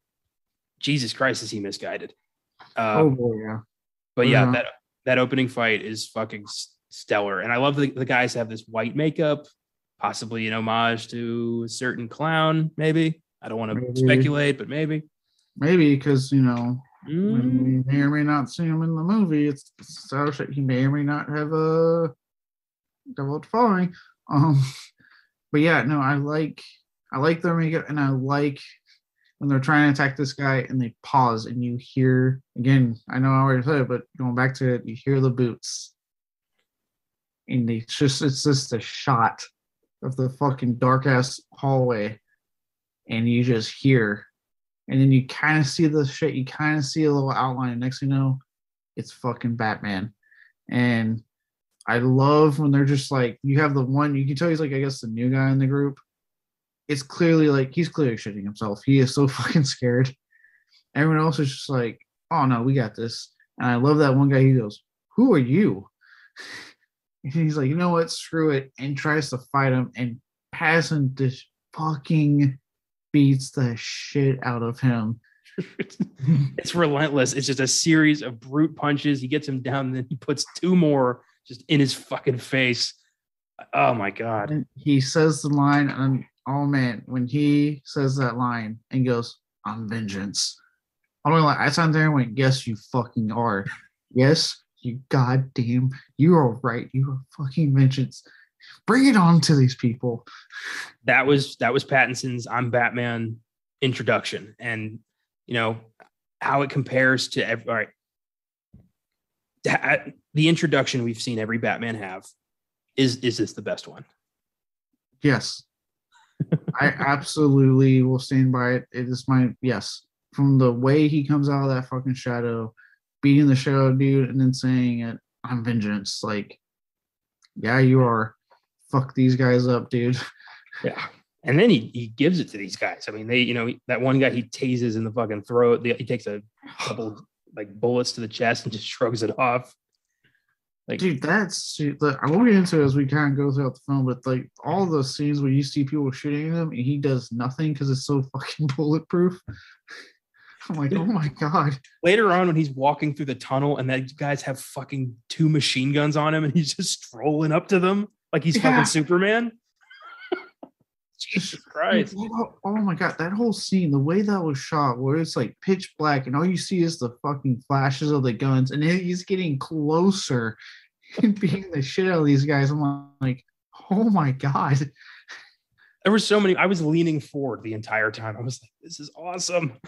Jesus Christ, is he misguided? Oh boy, yeah. But that opening fight is fucking stellar. And I love the guys have this white makeup, possibly an homage to a certain clown. Maybe I don't want to speculate, but maybe because we may or may not see him in the movie. It's so shit. He may or may not have a developed following. But I like their makeup, and I like when they're trying to attack this guy and they pause and you hear again, I know I already said it, but going back to it, you hear the boots. And it's just a shot of the fucking dark ass hallway. And you just hear. And then you kind of see the shit, you kind of see a little outline. And next thing you know, it's fucking Batman. And I love when they're just like, you have the one, you can tell he's like, I guess, the new guy in the group. It's clearly like, he's clearly shitting himself. He is so fucking scared. Everyone else is just like, oh no, we got this. And I love that one guy. He goes, who are you? And he's like, you know what? Screw it. And tries to fight him and Pattinson just fucking beats the shit out of him. It's relentless. It's just a series of brute punches. He gets him down, and then he puts two more just in his fucking face. Oh my God. And he says the line, and oh man, when he says that line and goes, I'm vengeance. I sat there and went, yes, you fucking are. Yes, you goddamn, you are right. You are fucking vengeance. Bring it on to these people. That was Pattinson's I'm Batman introduction. And you know how it compares to all right. The introduction we've seen every Batman have. Is this the best one? Yes. I absolutely will stand by it. It is yes. From the way he comes out of that fucking shadow, beating the shadow dude, and then saying it, I'm vengeance. Like, yeah, you are. Fuck these guys up, dude. Yeah. And then he gives it to these guys. I mean, they, that one guy he tases in the fucking throat. He takes a couple like bullets to the chest and just shrugs it off. Like, dude, I won't get into it as we kind of go throughout the film, but like all the scenes where you see people shooting him and he does nothing because it's so fucking bulletproof. I'm like, oh my God. Later on, when he's walking through the tunnel and that guys have fucking 2 machine guns on him and he's just strolling up to them like he's fucking Superman. Jesus Christ. Oh my God, that whole scene, the way that was shot, where it's like pitch black and all you see is the fucking flashes of the guns and he's getting closer and beating the shit out of these guys. I'm like, oh my God. There were so many. I was leaning forward the entire time. I was like, this is awesome.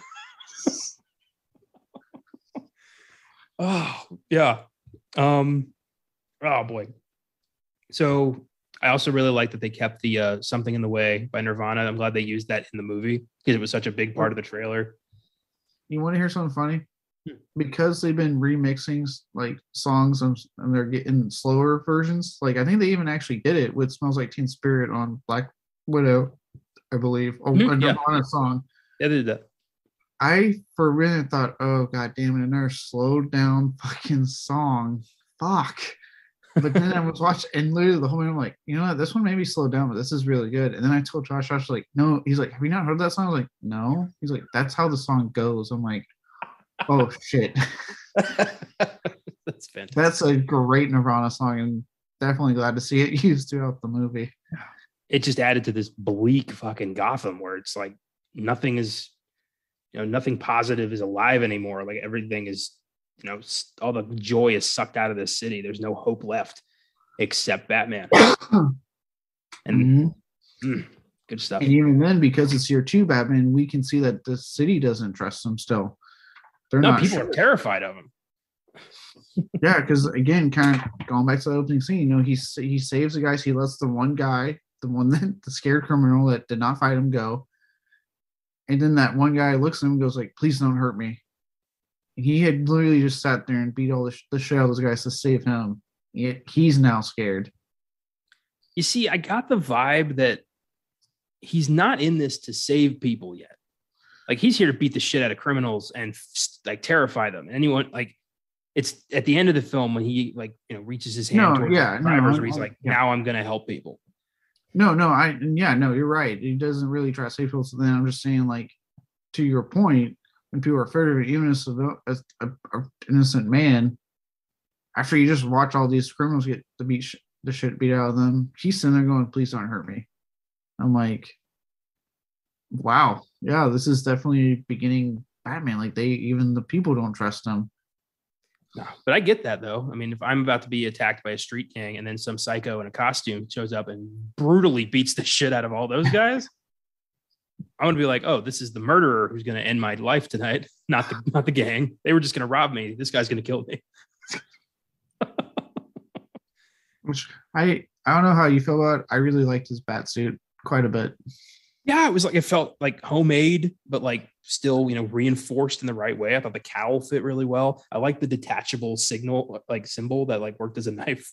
Oh, yeah. Oh, boy. So I also really like that they kept the Something in the Way by Nirvana. I'm glad they used that in the movie because it was such a big part of the trailer. You want to hear something funny? Because they've been remixing like songs and they're getting slower versions. Like I think they even actually did it with Smells Like Teen Spirit on Black Widow, I believe. A Nirvana song. Yeah, they did that. I for a minute thought, oh God damn it, another slowed down fucking song. Fuck. But then I was watching, and literally the whole time I'm like, you know what, this one maybe slowed down, but this is really good. And then I told Josh like, no, he's like, have you not heard that song? I was like, no. He's like, that's how the song goes. I'm like, oh shit. That's fantastic. That's a great Nirvana song, and definitely glad to see it used throughout the movie. It just added to this bleak fucking Gotham where it's like nothing is, nothing positive is alive anymore. Like everything is, all the joy is sucked out of this city. There's no hope left except Batman. And good stuff. And even then, because it's year 2 Batman, we can see that the city doesn't trust him still. People are terrified of him. Yeah, because again, kind of going back to the opening scene, he saves the guys. He lets the one guy, the scared criminal that did not fight him, go. And then that one guy looks at him and goes like, please don't hurt me. And he had literally just sat there and beat all the shit out of those guys to save him. Yet he's now scared. You see, I got the vibe that he's not in this to save people yet. Like he's here to beat the shit out of criminals and like terrify them. Anyone like it's at the end of the film when he reaches his hand towards the drivers where he's like, now I'm going to help people. No, you're right. He doesn't really try to save people. So then I'm just saying, like, to your point, when people are afraid of it, even as an innocent man, after you just watch all these criminals get the shit beat out of them, he's sitting there going, please don't hurt me. I'm like, wow. Yeah, this is definitely beginning Batman. Like even the people don't trust him. No, but I get that though. I mean, if I'm about to be attacked by a street gang and then some psycho in a costume shows up and brutally beats the shit out of all those guys, I want to be like, oh, this is the murderer who's going to end my life tonight, not the gang. They were just going to rob me. This guy's going to kill me. Which I don't know how you feel about it. I really liked his bat suit quite a bit. Yeah, it was like it felt like homemade, but like still, reinforced in the right way. I thought the cowl fit really well. I like the detachable symbol that like worked as a knife.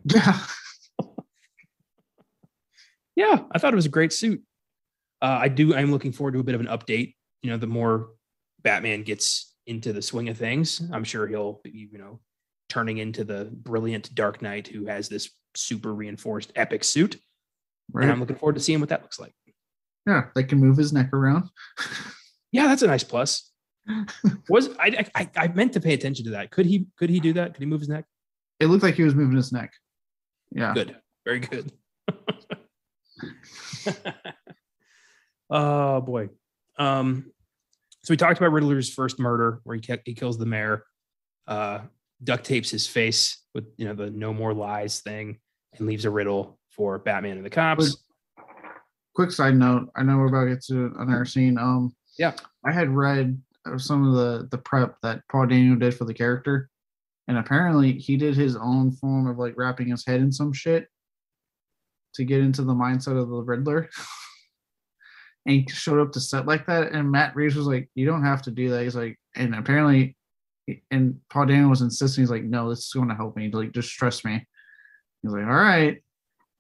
Yeah. Yeah, I thought it was a great suit. I'm looking forward to a bit of an update. The more Batman gets into the swing of things, I'm sure he'll be, turning into the brilliant Dark Knight who has this super reinforced epic suit. Right. And I'm looking forward to seeing what that looks like. Yeah, they can move his neck around. Yeah, that's a nice plus. I meant to pay attention to that. Could he do that? Could he move his neck? It looked like he was moving his neck. Yeah. Good. Very good. Oh boy. So we talked about Riddler's first murder where he kills the mayor, duct tapes his face with the no more lies thing, and leaves a riddle for Batman and the cops. Quick side note, I know we're about to get to another scene. Yeah, I had read some of the prep that Paul Dano did for the character, and apparently he did his own form of like wrapping his head in some shit to get into the mindset of the Riddler. And he showed up to set like that, and Matt Reeves was like, "You don't have to do that." He's like, and apparently, and Paul Dano was insisting. He's like, "No, this is going to help me. Like, just trust me." He's like, "All right."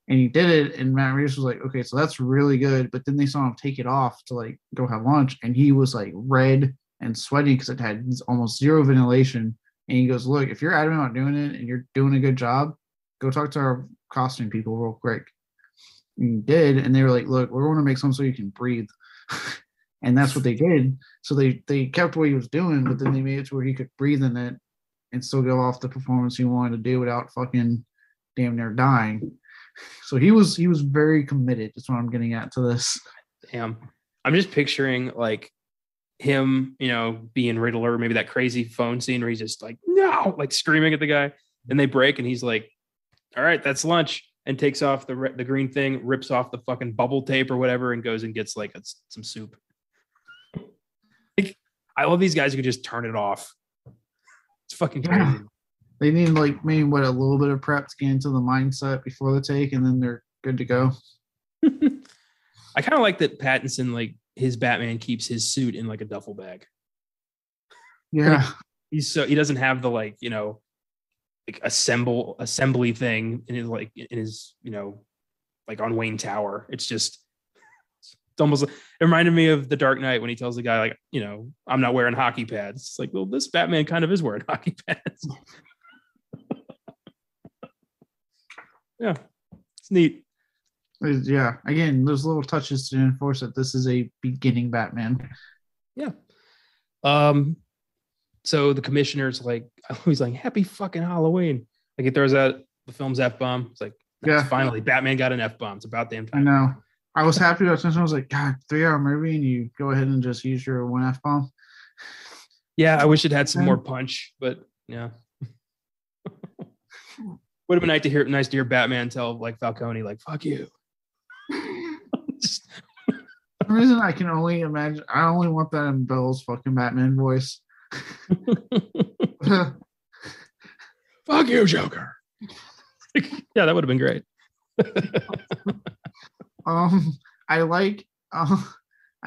And he did it, and Matt Reeves was like, okay, so that's really good. But then they saw him take it off to like go have lunch, and he was like red and sweaty because it had almost zero ventilation. And he goes, look, if you're adamant about doing it and you're doing a good job, go talk to our costume people real quick. And he did, and they were like, look, we're going to make something so you can breathe. And that's what they did. So they kept what he was doing, but then they made it to where he could breathe in it and still go off the performance he wanted to do without fucking damn near dying. So he was very committed. That's what I'm getting at to this. Damn. I'm just picturing like him, being Riddler, maybe that crazy phone scene where he's just like, no, like screaming at the guy. And they break and he's like, all right, that's lunch. And takes off the green thing, rips off the fucking bubble tape or whatever, and goes and gets like some soup. Like, I love these guys who can just turn it off. It's fucking crazy. Yeah. They need like maybe a little bit of prep to get into the mindset before the take, and then they're good to go. I kind of like that Pattinson, like his Batman, keeps his suit in like a duffel bag. Yeah, like, he doesn't have the like like assembly thing in his like on Wayne Tower. It's almost, it reminded me of the Dark Knight when he tells the guy like I'm not wearing hockey pads. It's like, well, this Batman kind of is wearing hockey pads. Yeah, it's neat. Yeah, again, there's little touches to enforce that this is a beginning Batman. Yeah. So the commissioner's like, he's like, happy fucking Halloween. Like he throws out the film's F-bomb. It's like, yeah, finally Batman got an F-bomb. It's about damn time. I know. I was happy about this. I was like, God, 3-hour movie and you go ahead and just use your one F-bomb. Yeah, I wish it had some more punch, but yeah. Would have been nice to hear Batman tell like Falcone, like, fuck you. For some reason I can only imagine, I only want that in Bill's fucking Batman voice. Fuck you, Joker. Yeah, that would have been great. I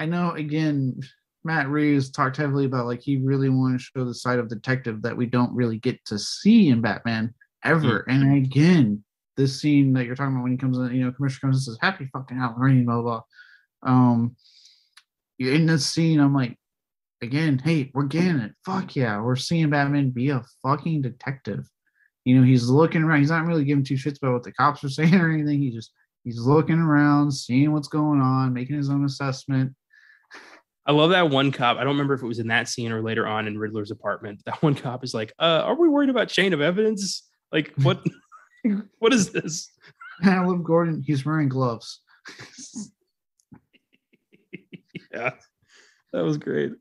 know again, Matt Reeves talked heavily about like he really wanted to show the side of detective that we don't really get to see in Batman ever. And again, this scene that you're talking about when he comes in, Commissioner comes and says, happy fucking Halloween, blah, blah, blah. In this scene, I'm like, again, hey, we're getting it. Fuck yeah. We're seeing Batman be a fucking detective. He's looking around. He's not really giving two shits about what the cops are saying or anything. He's looking around, seeing what's going on, making his own assessment. I love that one cop. I don't remember if it was in that scene or later on in Riddler's apartment. That one cop is like, are we worried about chain of evidence? Like, what? What is this? I love Gordon. He's wearing gloves. Yeah, that was great.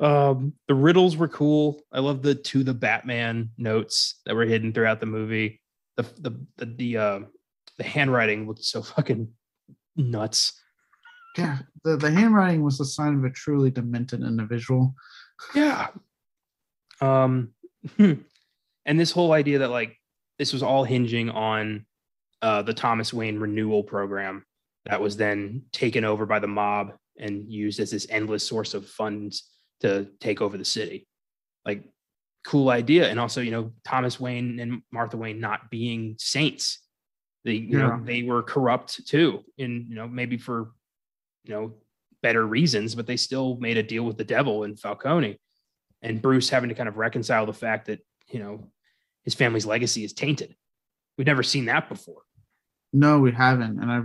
The riddles were cool. I love the "to the Batman" notes that were hidden throughout the movie. The handwriting looked so fucking nuts. Yeah, the handwriting was the sign of a truly demented individual. Yeah. Um, and this whole idea that like this was all hinging on the Thomas Wayne renewal program that was then taken over by the mob and used as this endless source of funds to take over the city. Like, cool idea. And also, Thomas Wayne and Martha Wayne not being saints. Yeah. They were corrupt too, and maybe for better reasons, but they still made a deal with the devil in Falcone. And Bruce having to kind of reconcile the fact that his family's legacy is tainted. We've never seen that before. No, we haven't, and I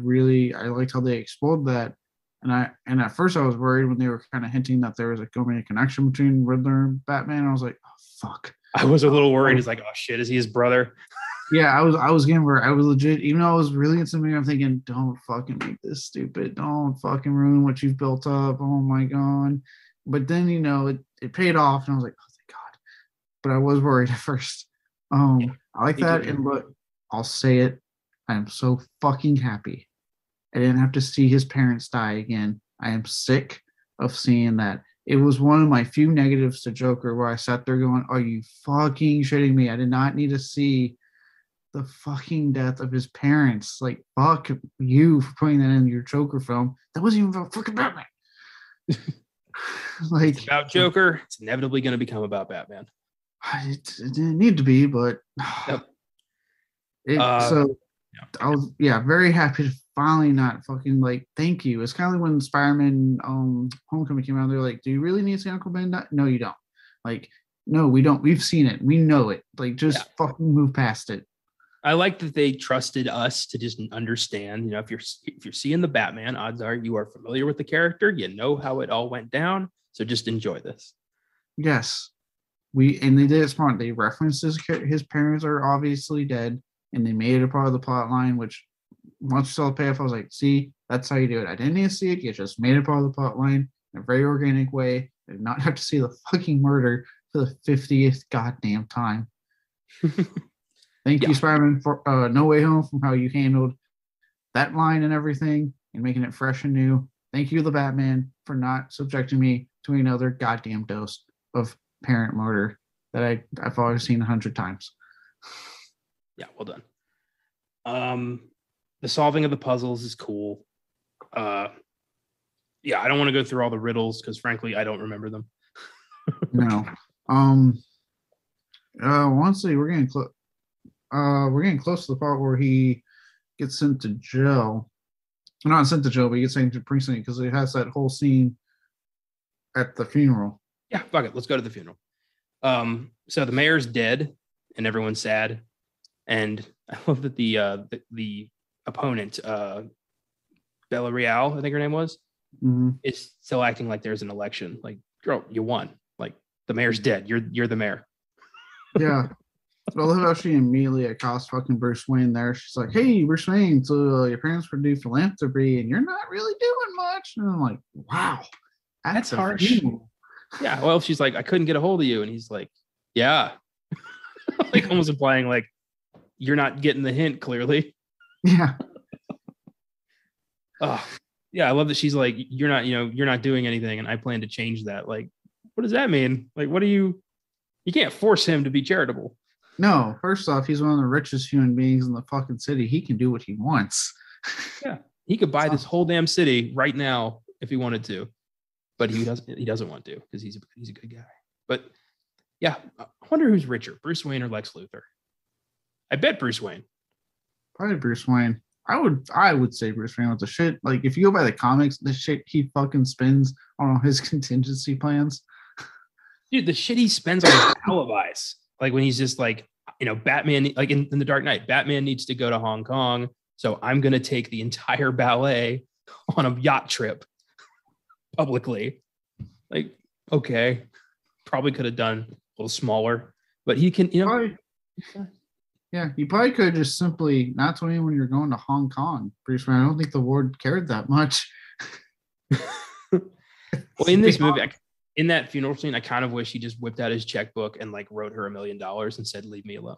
liked how they explored that. And at first I was worried when they were kind of hinting that there was going to be a connection between Riddler and Batman. I was like, oh fuck. I was a little worried. He's like, oh shit, is he his brother? Yeah, I was getting worried. I was legit, even though I was really into me, I'm thinking, don't fucking make this stupid. Don't fucking ruin what you've built up. Oh my god. But then it paid off, and I was like, oh thank God. But I was worried at first. I like that, and but I'll say it. I am so fucking happy I didn't have to see his parents die again. I am sick of seeing that. It was one of my few negatives to Joker where I sat there going, are you fucking shitting me? I did not need to see the fucking death of his parents. Like, fuck you for putting that in your Joker film. That wasn't even about fucking Batman. Like, it's about Joker. It's inevitably going to become about Batman. It didn't need to be, but yep. I was very happy to finally not fucking like thank you. It's kind of like when Spider-Man Homecoming came out, they're like, do you really need to see Uncle Ben die? No, you don't. Like, no, we don't. We've seen it. We know it. Like, just fucking move past it. I like that they trusted us to just understand. If you're seeing the Batman, odds are you are familiar with the character. You know how it all went down. So just enjoy this. Yes, they did it smart. They referenced his parents are obviously dead, and they made it a part of the plot line. Which once you saw the payoff, I was like, see, that's how you do it. I didn't need to see it. You just made it part of the plot line in a very organic way. I did not have to see the fucking murder for the 50th goddamn time. Thank you, Spider-Man, for No Way Home, from how you handled that line and everything and making it fresh and new. Thank you, the Batman, for not subjecting me to another goddamn dose of parent murder that I've already seen 100 times. Yeah, well done. The solving of the puzzles is cool. I don't want to go through all the riddles because frankly, I don't remember them. No. Honestly, we're getting close. We're getting close to the part where he gets sent to jail. Not sent to jail, but he gets sent to precinct because it has that whole scene at the funeral. Yeah, fuck it. Let's go to the funeral. So the mayor's dead and everyone's sad. And I love that the opponent, Bella Real, I think her name was, is still acting like there's an election. Like, girl, you won. Like, the mayor's dead. You're the mayor. Yeah. I love how she immediately accosts fucking Bruce Wayne there. She's like, hey, Bruce Wayne, so your parents would do philanthropy and you're not really doing much. And I'm like, wow, that's harsh. Yeah. Well, she's like, I couldn't get a hold of you. And he's like, yeah. Like, almost implying like, you're not getting the hint clearly. Yeah. Oh, yeah. I love that she's like, you're not doing anything. And I plan to change that. Like, what does that mean? Like, you can't force him to be charitable. No, first off, he's one of the richest human beings in the fucking city. He can do what he wants. Yeah, he could buy this whole damn city right now if he wanted to, but he doesn't want to because he's a good guy. But yeah, I wonder who's richer, Bruce Wayne or Lex Luthor. I bet Bruce Wayne. Probably Bruce Wayne. I would say Bruce Wayne with the shit. Like, if you go by the comics, the shit he fucking spends on all his contingency plans. Dude, the shit he spends on his alibis. Like when he's just like, Batman, like in The Dark Knight, Batman needs to go to Hong Kong. So I'm going to take the entire ballet on a yacht trip publicly. Like, okay, probably could have done a little smaller, but he can, Probably, yeah, you probably could have just simply not told anyone you're going to Hong Kong. Bruce Wayne, I don't think the ward cared that much. Well, in this movie, in that funeral scene, I kind of wish he just whipped out his checkbook and like wrote her $1 million and said, leave me alone.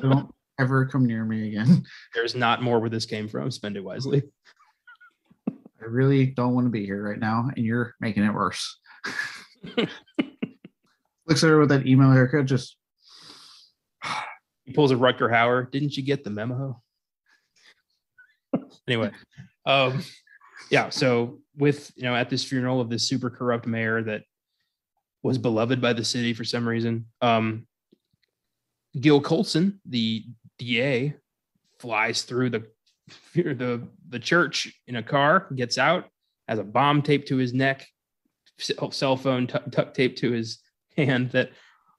Don't ever come near me again. There's not more where this came from. Spend it wisely. I really don't want to be here right now, and you're making it worse. Looks at her with that email haircut, just He pulls a Rutger Hauer. Didn't you get the memo? Anyway, yeah. So with at this funeral of this super corrupt mayor that was beloved by the city for some reason, Gil Colson, the DA, flies through the church in a car, gets out, has a bomb taped to his neck, cell phone duct taped to his hand that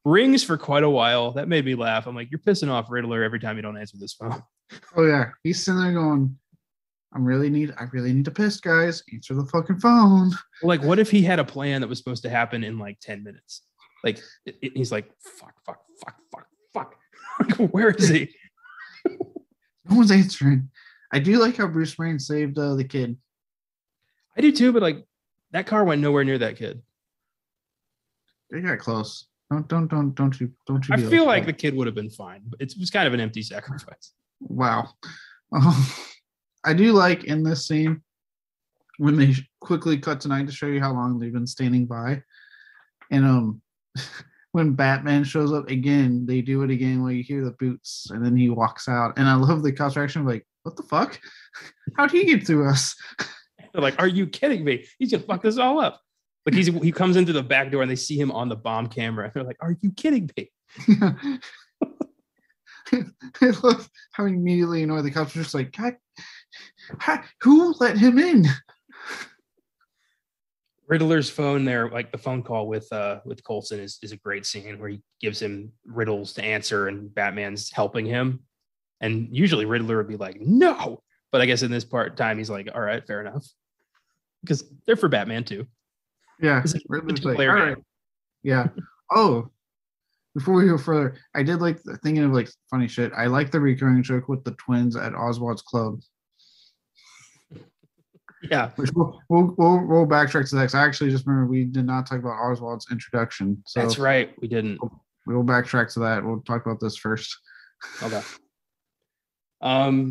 rings for quite a while. That made me laugh. I'm like, you're pissing off Riddler every time you don't answer this phone. Oh yeah, he's sitting there going, I really need to piss, guys. Answer the fucking phone. Like, what if he had a plan that was supposed to happen in like 10 minutes? Like, he's like, fuck. Where is he? No one's answering. I do like how Bruce Wayne saved the kid. I do too, but like, that car went nowhere near that kid. They got close. Don't you? I feel like the kid would have been fine, but it was kind of an empty sacrifice. Wow. I do like in this scene when they quickly cut tonight to show you how long they've been standing by, and when Batman shows up again, they do it again where you hear the boots, and then he walks out, and I love the cops reaction, like, what the fuck? How'd he get through us? They're like, are you kidding me? He's gonna fuck this all up. Like he comes into the back door and they see him on the bomb camera. They're like, are you kidding me? Yeah. I love how immediately the cops are just like, God, who let him in? Riddler's phone there, like the phone call with Coulson is a great scene where he gives him riddles to answer and Batman's helping him. And usually Riddler would be like, no. But I guess in this time, he's like, all right, fair enough. Because they're for Batman too. Yeah. Riddler's like, all right. Yeah. Oh, before we go further, I did like thinking of like funny shit. I like the recurring joke with the twins at Oswald's club. Yeah. Which we'll backtrack to that, because I actually just remember we did not talk about Oswald's introduction. So that's right. We didn't. We'll backtrack to that. We'll talk about this first. Okay. Yeah.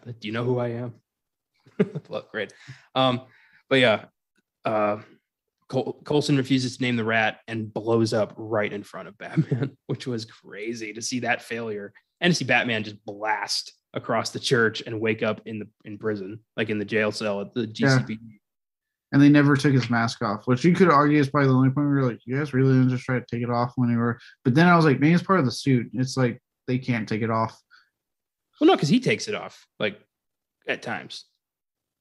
Do you know who I am? Look, great. But yeah, Coulson refuses to name the rat and blows up right in front of Batman, which was crazy to see that failure and to see Batman just blast across the church and wake up in prison, like in the jail cell at the GCPD. Yeah. And they never took his mask off, which you could argue is probably the only point where you're like, you guys really didn't just try to take it off when they were. But then I was like, maybe it's part of the suit. It's like they can't take it off. Well, no, because he takes it off like at times.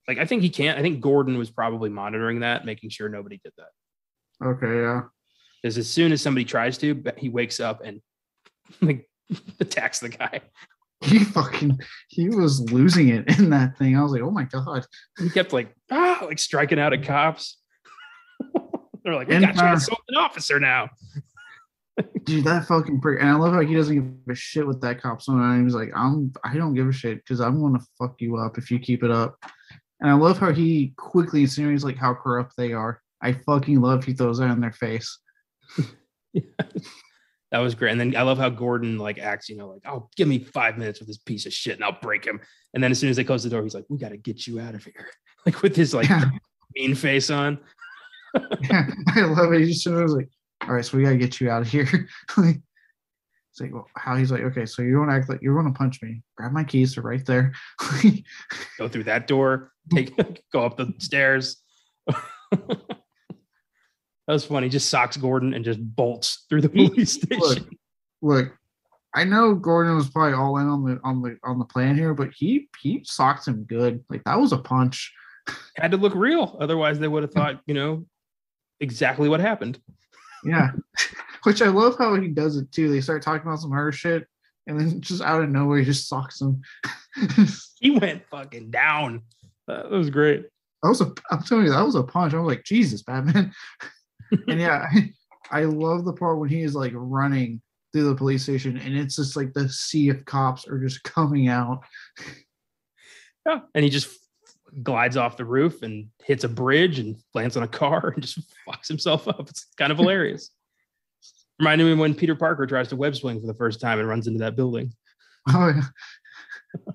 Like, I think he can't. I think Gordon was probably monitoring that, making sure nobody did that. Okay, yeah. Because as soon as somebody tries to, he wakes up and like attacks the guy. He was losing it in that thing. I was like, oh my God. He kept like striking out at cops. They're like, we got you an assaulting officer now. Dude, that fucking prick. And I love how he doesn't give a shit with that cop. So he's like, I don't give a shit because I'm going to fuck you up if you keep it up. And I love how he quickly insinuates like how corrupt they are. I fucking love he throws that in their face. Yeah. That was great. And then I love how Gordon like acts, like, oh, give me 5 minutes with this piece of shit and I'll break him. And then as soon as they close the door, he's like, we got to get you out of here. Like with his like mean face on. Yeah, I love it. He just was like, all right, so we got to get you out of here. Like, it's like, well, how he's like, okay, so you don't act like you're going to punch me. Grab my keys. They're right there. Go through that door, go up the stairs. That was funny. Just socks Gordon and just bolts through the police station. Look, I know Gordon was probably all in on the plan here, but he socked him good. Like that was a punch. Had to look real, otherwise they would have thought, exactly what happened. Yeah, which I love how he does it too. They start talking about some other shit, and then just out of nowhere, he just socks him. He went fucking down. That was great. I'm telling you, that was a punch. I was like, Jesus, Batman. And yeah, I love the part when he is like running through the police station and it's just like the sea of cops are just coming out. Yeah. And he just glides off the roof and hits a bridge and lands on a car and just fucks himself up. It's kind of hilarious. Reminded me when Peter Parker tries to web swing for the first time and runs into that building. Oh, yeah.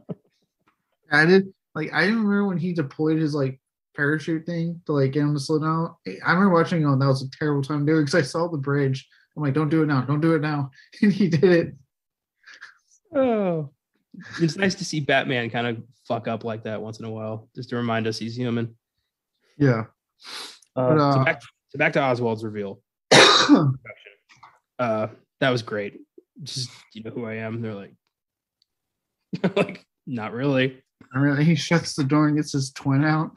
I did. Like I remember when he deployed his like parachute thing to like get him to slow down. I remember watching it. That was a terrible time doing because I saw the bridge. I'm like, don't do it now, don't do it now, and he did it. Oh, it's nice to see Batman kind of fuck up like that once in a while, just to remind us he's human. Yeah, but Back to Oswald's reveal. That was great. Just you know who I am. They're like, like not really. He shuts the door and gets his twin out.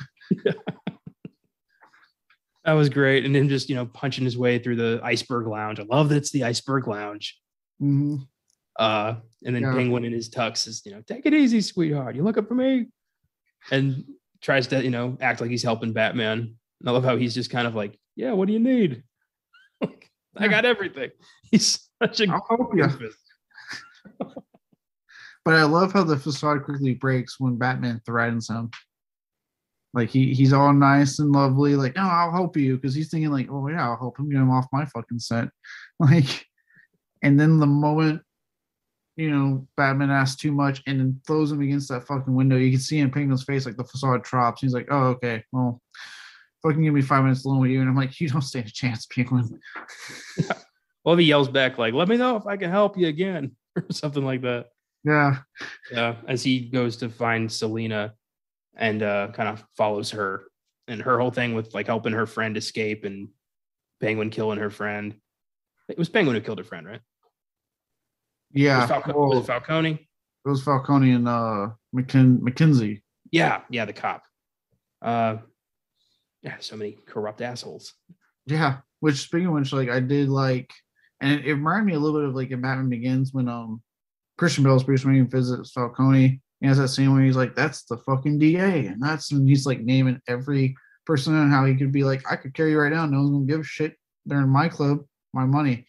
That was great, and then just punching his way through the iceberg lounge. I love that it's the iceberg lounge. Mm-hmm. And then Penguin in his tux is take it easy, sweetheart. You look up for me, and tries to act like he's helping Batman. And I love how he's just kind of like, yeah, what do you need? I got everything. He's such a I'll help you. But I love how the facade quickly breaks when Batman threatens him. Like he's all nice and lovely, like, no, I'll help you, because he's thinking like, oh yeah, I'll help him get him off my fucking set. Like, and then the moment Batman asks too much and then throws him against that fucking window, you can see in Penguin's face like the facade drops. He's like, oh, okay, well, fucking give me 5 minutes alone with you. And I'm like, you don't stand a chance, Penguin. Yeah. Well, he yells back like, let me know if I can help you again, or something like that. Yeah. As he goes to find Selina and kind of follows her, and her whole thing with like helping her friend escape and Penguin killing her friend. It was Penguin who killed her friend, right? Yeah. Was it Falcone? It was Falcone and McKenzie. Yeah, the cop. So many corrupt assholes. Yeah. Which, speaking of which, like I did like, and it reminded me a little bit of like in Batman Begins when Christian Bale's Bruce Wayne visits Falcone. He has that scene where he's like, that's the fucking DA. And he's like naming every person and how he could be like, I could carry you right now. No one's gonna give a shit. They're in my club, my money.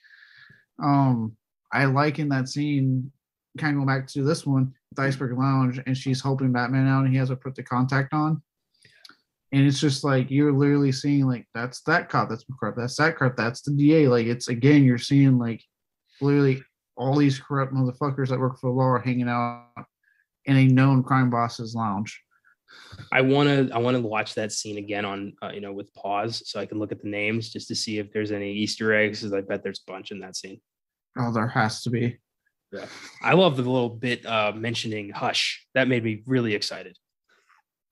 I like in that scene, kind of go back to this one, the Iceberg Lounge, and she's helping Batman out and he has her put the contact on. And it's just like, you're literally seeing like, that's that cop, that's corrupt, that's that cop, that's the DA. Like, it's, again, you're seeing like literally all these corrupt motherfuckers that work for the law are hanging out in a known crime boss's lounge. I want to watch that scene again on with pause so I can look at the names just to see if there's any Easter eggs, because I bet there's a bunch in that scene. Oh, there has to be. Yeah, I love the little bit mentioning Hush. That made me really excited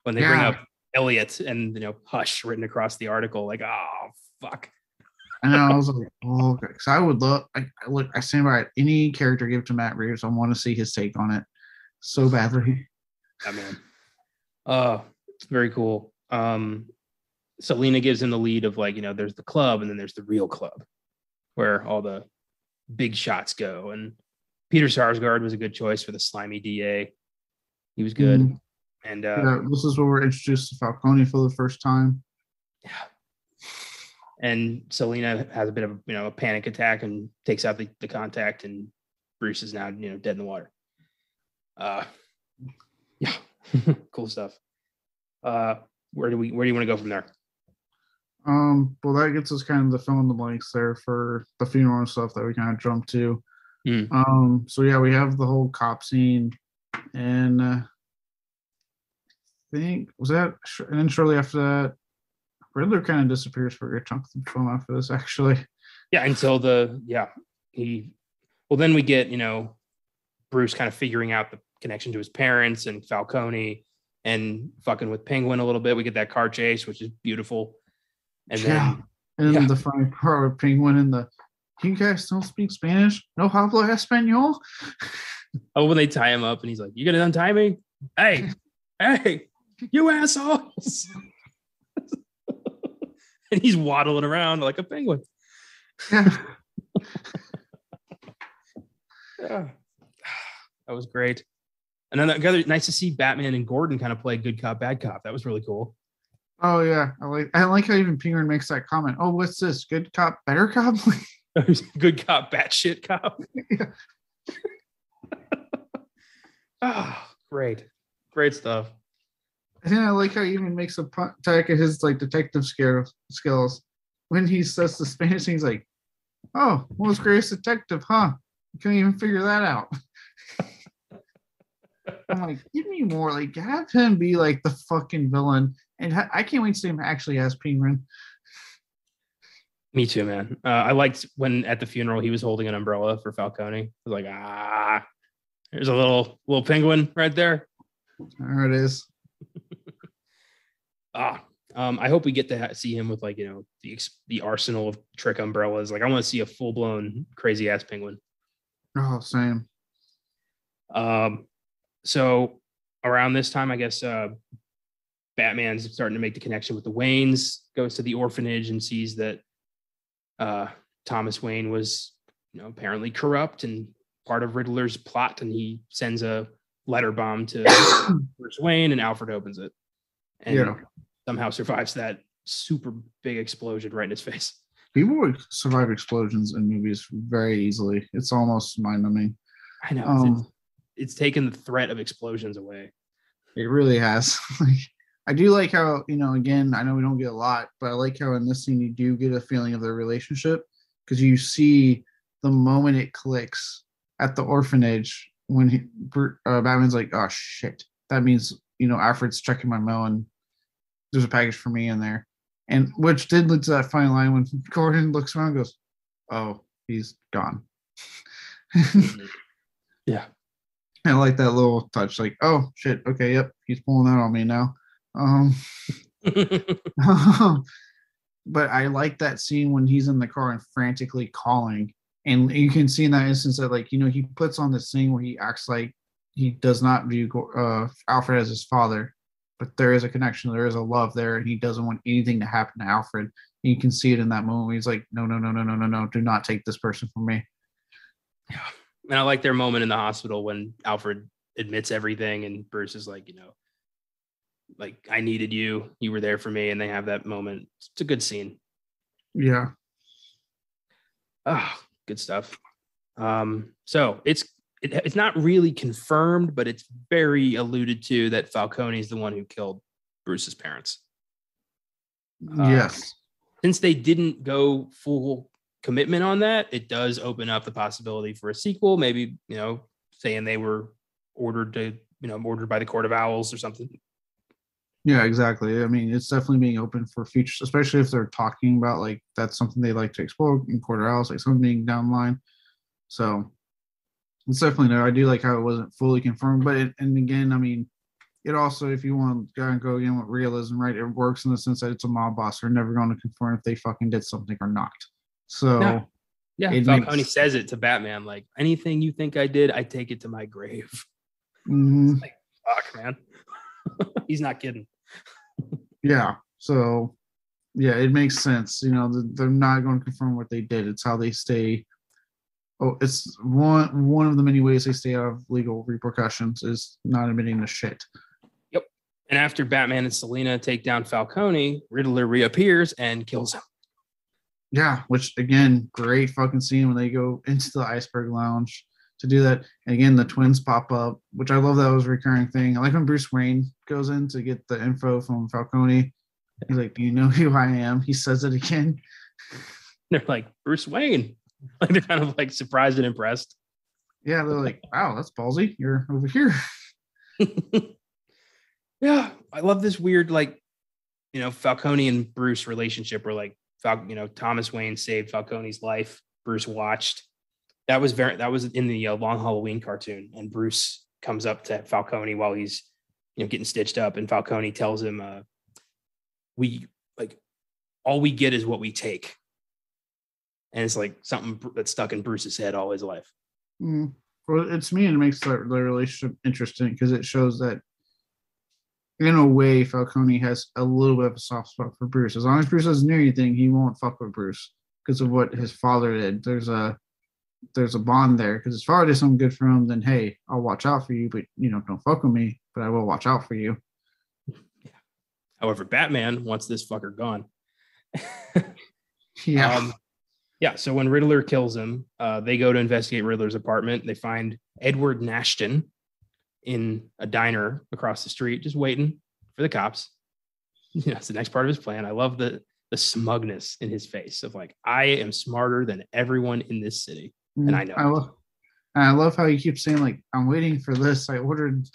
when they bring up Elliot and Hush written across the article. Like, oh fuck. And I was like, oh, okay. Because I would love. I stand by any character give to Matt Reeves. I want to see his take on it so badly. Yeah, man. Very cool. Selina gives him the lead of like, there's the club and then there's the real club where all the big shots go. And Peter Sarsgaard was a good choice for the slimy DA. He was good. Mm-hmm. And this is where we're introduced to Falcone for the first time. Yeah. And Selina has a bit of a panic attack and takes out the contact, and Bruce is now dead in the water. Yeah. Cool stuff. Where do you want to go from there? Well, that gets us kind of the fill in the blanks there for the funeral and stuff that we kind of jumped to. So yeah, we have the whole cop scene, and I think and then shortly after that, Riddler kind of disappears for a chunk of the film after this, actually. Yeah, until then we get Bruce kind of figuring out the connection to his parents and Falcone and fucking with Penguin a little bit. We get that car chase, which is beautiful. And then the funny part with Penguin and you guys don't speak Spanish? No hablo español? Oh, when they tie him up and he's like, you gonna untie me? Hey, you assholes. And he's waddling around like a penguin. Yeah. Yeah. That was great. And then nice to see Batman and Gordon kind of play good cop, bad cop. That was really cool. Oh yeah. I like how even Penguin makes that comment. Oh, what's this? Good cop, better cop? Good cop, batshit cop. Yeah. Great stuff. And I like how he even makes a attack at his like detective skills when he says the Spanish thing. He's like, "Oh, most greatest detective, huh? You couldn't even figure that out." I'm like, give me more. Like, have him be like the fucking villain. And I can't wait to see him actually as Penguin. Me too, man. I liked when at the funeral he was holding an umbrella for Falcone. I was like, there's a little penguin right there. There it is. I hope we get to see him with like the arsenal of trick umbrellas. Like I want to see a full blown crazy ass penguin. Oh, same. So around this time, I guess Batman's starting to make the connection with the Waynes. Goes to the orphanage and sees that Thomas Wayne was apparently corrupt and part of Riddler's plot, and he sends a letter bomb to Bruce Wayne, and Alfred opens it and somehow survives that super big explosion right in his face. People survive explosions in movies very easily. It's almost mind-numbing. I know. It's taken the threat of explosions away. It really has. I do like how, again, I know we don't get a lot, but I like how in this scene you do get a feeling of their relationship, because you see the moment it clicks at the orphanage when Batman's like, oh shit, that means Alfred's checking my mail and there's a package for me in there, and which did lead to that fine line when Gordon looks around and goes, oh, he's gone. Yeah, I like that little touch, like, oh shit, okay, yep, he's pulling that on me now. But I like that scene when he's in the car and frantically calling, and you can see in that instance that he puts on this thing where he acts like he does not view Alfred as his father, but there is a connection, there is a love there, and he doesn't want anything to happen to Alfred. And you can see it in that moment where he's like, no, do not take this person from me. Yeah. And I like their moment in the hospital when Alfred admits everything and Bruce is like, like, I needed you. You were there for me. And they have that moment. It's a good scene. Yeah. Oh, good stuff. So it's not really confirmed, but it's very alluded to that Falcone is the one who killed Bruce's parents. Yes. Since they didn't go full commitment on that, it does open up the possibility for a sequel. Maybe, saying they were ordered by the Court of Owls or something. Yeah, exactly. I mean, it's definitely being open for future, especially if they're talking about like that's something they like to explore in Court of Owls, like something being down the line. So it's definitely there. I do like how it wasn't fully confirmed, but and again, I mean, it also, if you want to go again with realism, right? It works in the sense that it's a mob boss. They're never going to confirm if they fucking did something or not. So yeah, Falcone says it to Batman, like, anything you think I did, I take it to my grave. Mm-hmm. Like, fuck, man. He's not kidding. Yeah. So yeah, it makes sense. They're not going to confirm what they did. It's how they stay. Oh, it's one of the many ways they stay out of legal repercussions is not admitting the shit. Yep. And after Batman and Selina take down Falcone, Riddler reappears and kills him. Yeah, which again, great fucking scene when they go into the Iceberg Lounge to do that. And again, the twins pop up, which I love that was a recurring thing. I like when Bruce Wayne goes in to get the info from Falcone. He's like, do you know who I am? He says it again. They're like, Bruce Wayne. Like, they're kind of like surprised and impressed. Yeah, they're like, wow, that's ballsy. You're over here. Yeah, I love this weird, Falcone and Bruce relationship where Thomas Wayne saved Falcone's life. Bruce watched. That was in the Long Halloween cartoon, and Bruce comes up to Falcone while he's getting stitched up, and Falcone tells him, all we get is what we take. And it's like something that's stuck in Bruce's head all his life. Mm. Well, it's me, and it makes the relationship interesting because it shows that in a way Falcone has a little bit of a soft spot for Bruce. As long as Bruce doesn't do anything, he won't fuck with Bruce because of what his father did. There's a bond there because his father did something good for him. Then hey, I'll watch out for you, but don't fuck with me, but I will watch out for you. Yeah. However, Batman wants this fucker gone. Yeah. Yeah, so when Riddler kills him, they go to investigate Riddler's apartment. They find Edward Nashton in a diner across the street, just waiting for the cops. It's the next part of his plan. I love the smugness in his face of like, I am smarter than everyone in this city, and I know. And I love how he keeps saying, like, I'm waiting for this. I ordered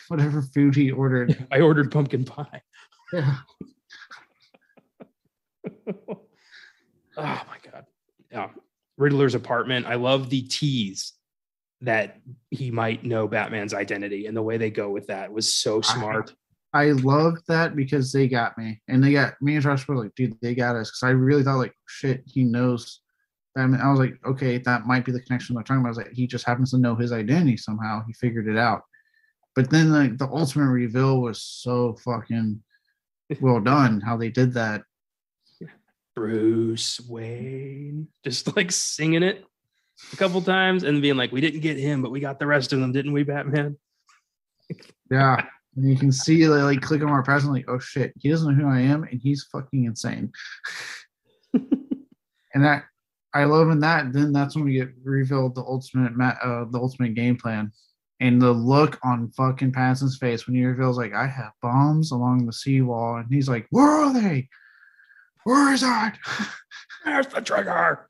whatever food he ordered. I ordered pumpkin pie. Yeah. Oh my God. Yeah. Riddler's apartment. I love the tease that he might know Batman's identity, and the way they go with that was so smart. I love that because they got me. And they got me and Josh were like, dude, they got us. Because I really thought, like, shit, he knows Batman. I was like, okay, that might be the connection they're talking about. I was like, he just happens to know his identity somehow. He figured it out. But then, like, the ultimate reveal was so fucking well done, how they did that. Bruce Wayne, just like singing it a couple times and being like, we didn't get him, but we got the rest of them, didn't we, Batman? Yeah. And you can see, like, click on our president, like, oh shit, he doesn't know who I am, and he's fucking insane. And that, I love in that. Then that's when we get revealed the ultimate game plan, and the look on fucking Pattinson's face when he reveals, like, I have bombs along the seawall, and he's like, where are they? Where is that? There's the trigger.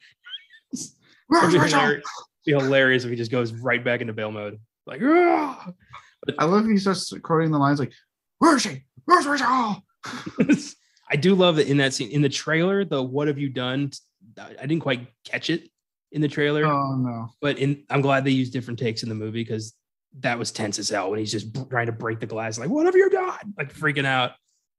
Where's It'd Rachel? be hilarious if he just goes right back into bail mode. Like, ah! I love he starts quoting the lines like, where is she? Where's Rachel? I do love that in that scene, in the trailer, the what have you done? I didn't quite catch it in the trailer. Oh no. But I'm glad they used different takes in the movie, because that was tense as hell when he's just trying to break the glass, like, what have you done? Like, freaking out.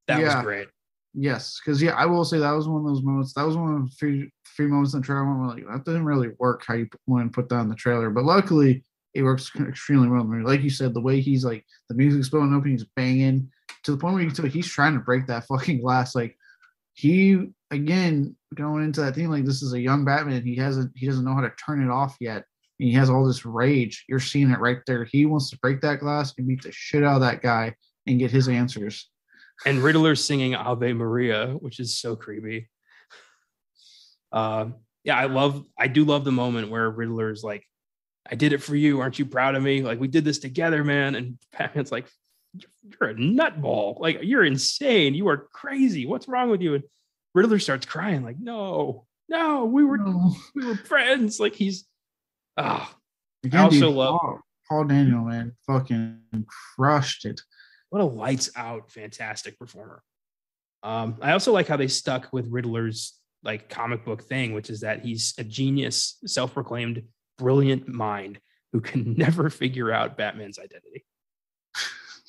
That was great. Yes, because I will say that was one of those moments. That was one of the few moments in the trailer where like, that didn't really work how you want to put that in the trailer. But luckily, it works extremely well. I mean, like you said, the way he's like, the music's blowing up and he's banging to the point where you can tell he's trying to break that fucking glass. Like, he, again, going into that thing, like, this is a young Batman. He doesn't know how to turn it off yet. And he has all this rage. You're seeing it right there. He wants to break that glass and beat the shit out of that guy and get his answers. And Riddler singing Ave Maria, which is so creepy. Yeah, I do love the moment where Riddler's like, I did it for you. Aren't you proud of me? Like, we did this together, man. And Batman's like, you're a nutball. Like, you're insane. You are crazy. What's wrong with you? And Riddler starts crying like, no, we were friends. Like, he's, I also love Paul Daniel, man, fucking crushed it. What a lights out, fantastic performer. I also like how they stuck with Riddler's like comic book thing, which is that he's a genius, self-proclaimed brilliant mind who can never figure out Batman's identity.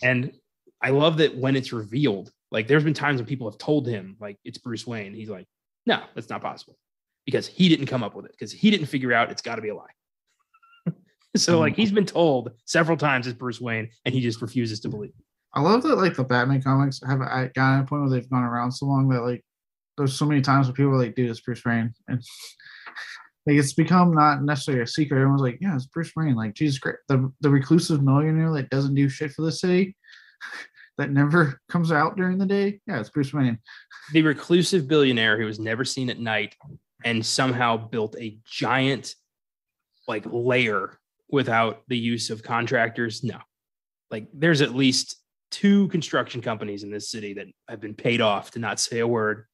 And I love that when it's revealed, like, there's been times when people have told him like it's Bruce Wayne. He's like, no, that's not possible, because he didn't come up with it, because he didn't figure out it's got to be a lie. So like, he's been told several times it's Bruce Wayne, and he just refuses to believe it. I love that, like, the Batman comics have gotten to a point where they've gone around so long that, like, there's so many times where people are like, dude, it's Bruce Wayne. And like, it's become not necessarily a secret. Everyone's like, yeah, it's Bruce Wayne. Like, Jesus Christ. The reclusive millionaire that doesn't do shit for the city, that never comes out during the day. Yeah, it's Bruce Wayne. The reclusive billionaire who was never seen at night and somehow built a giant, like, lair without the use of contractors. No. Like, there's at least 2 construction companies in this city that have been paid off to not say a word.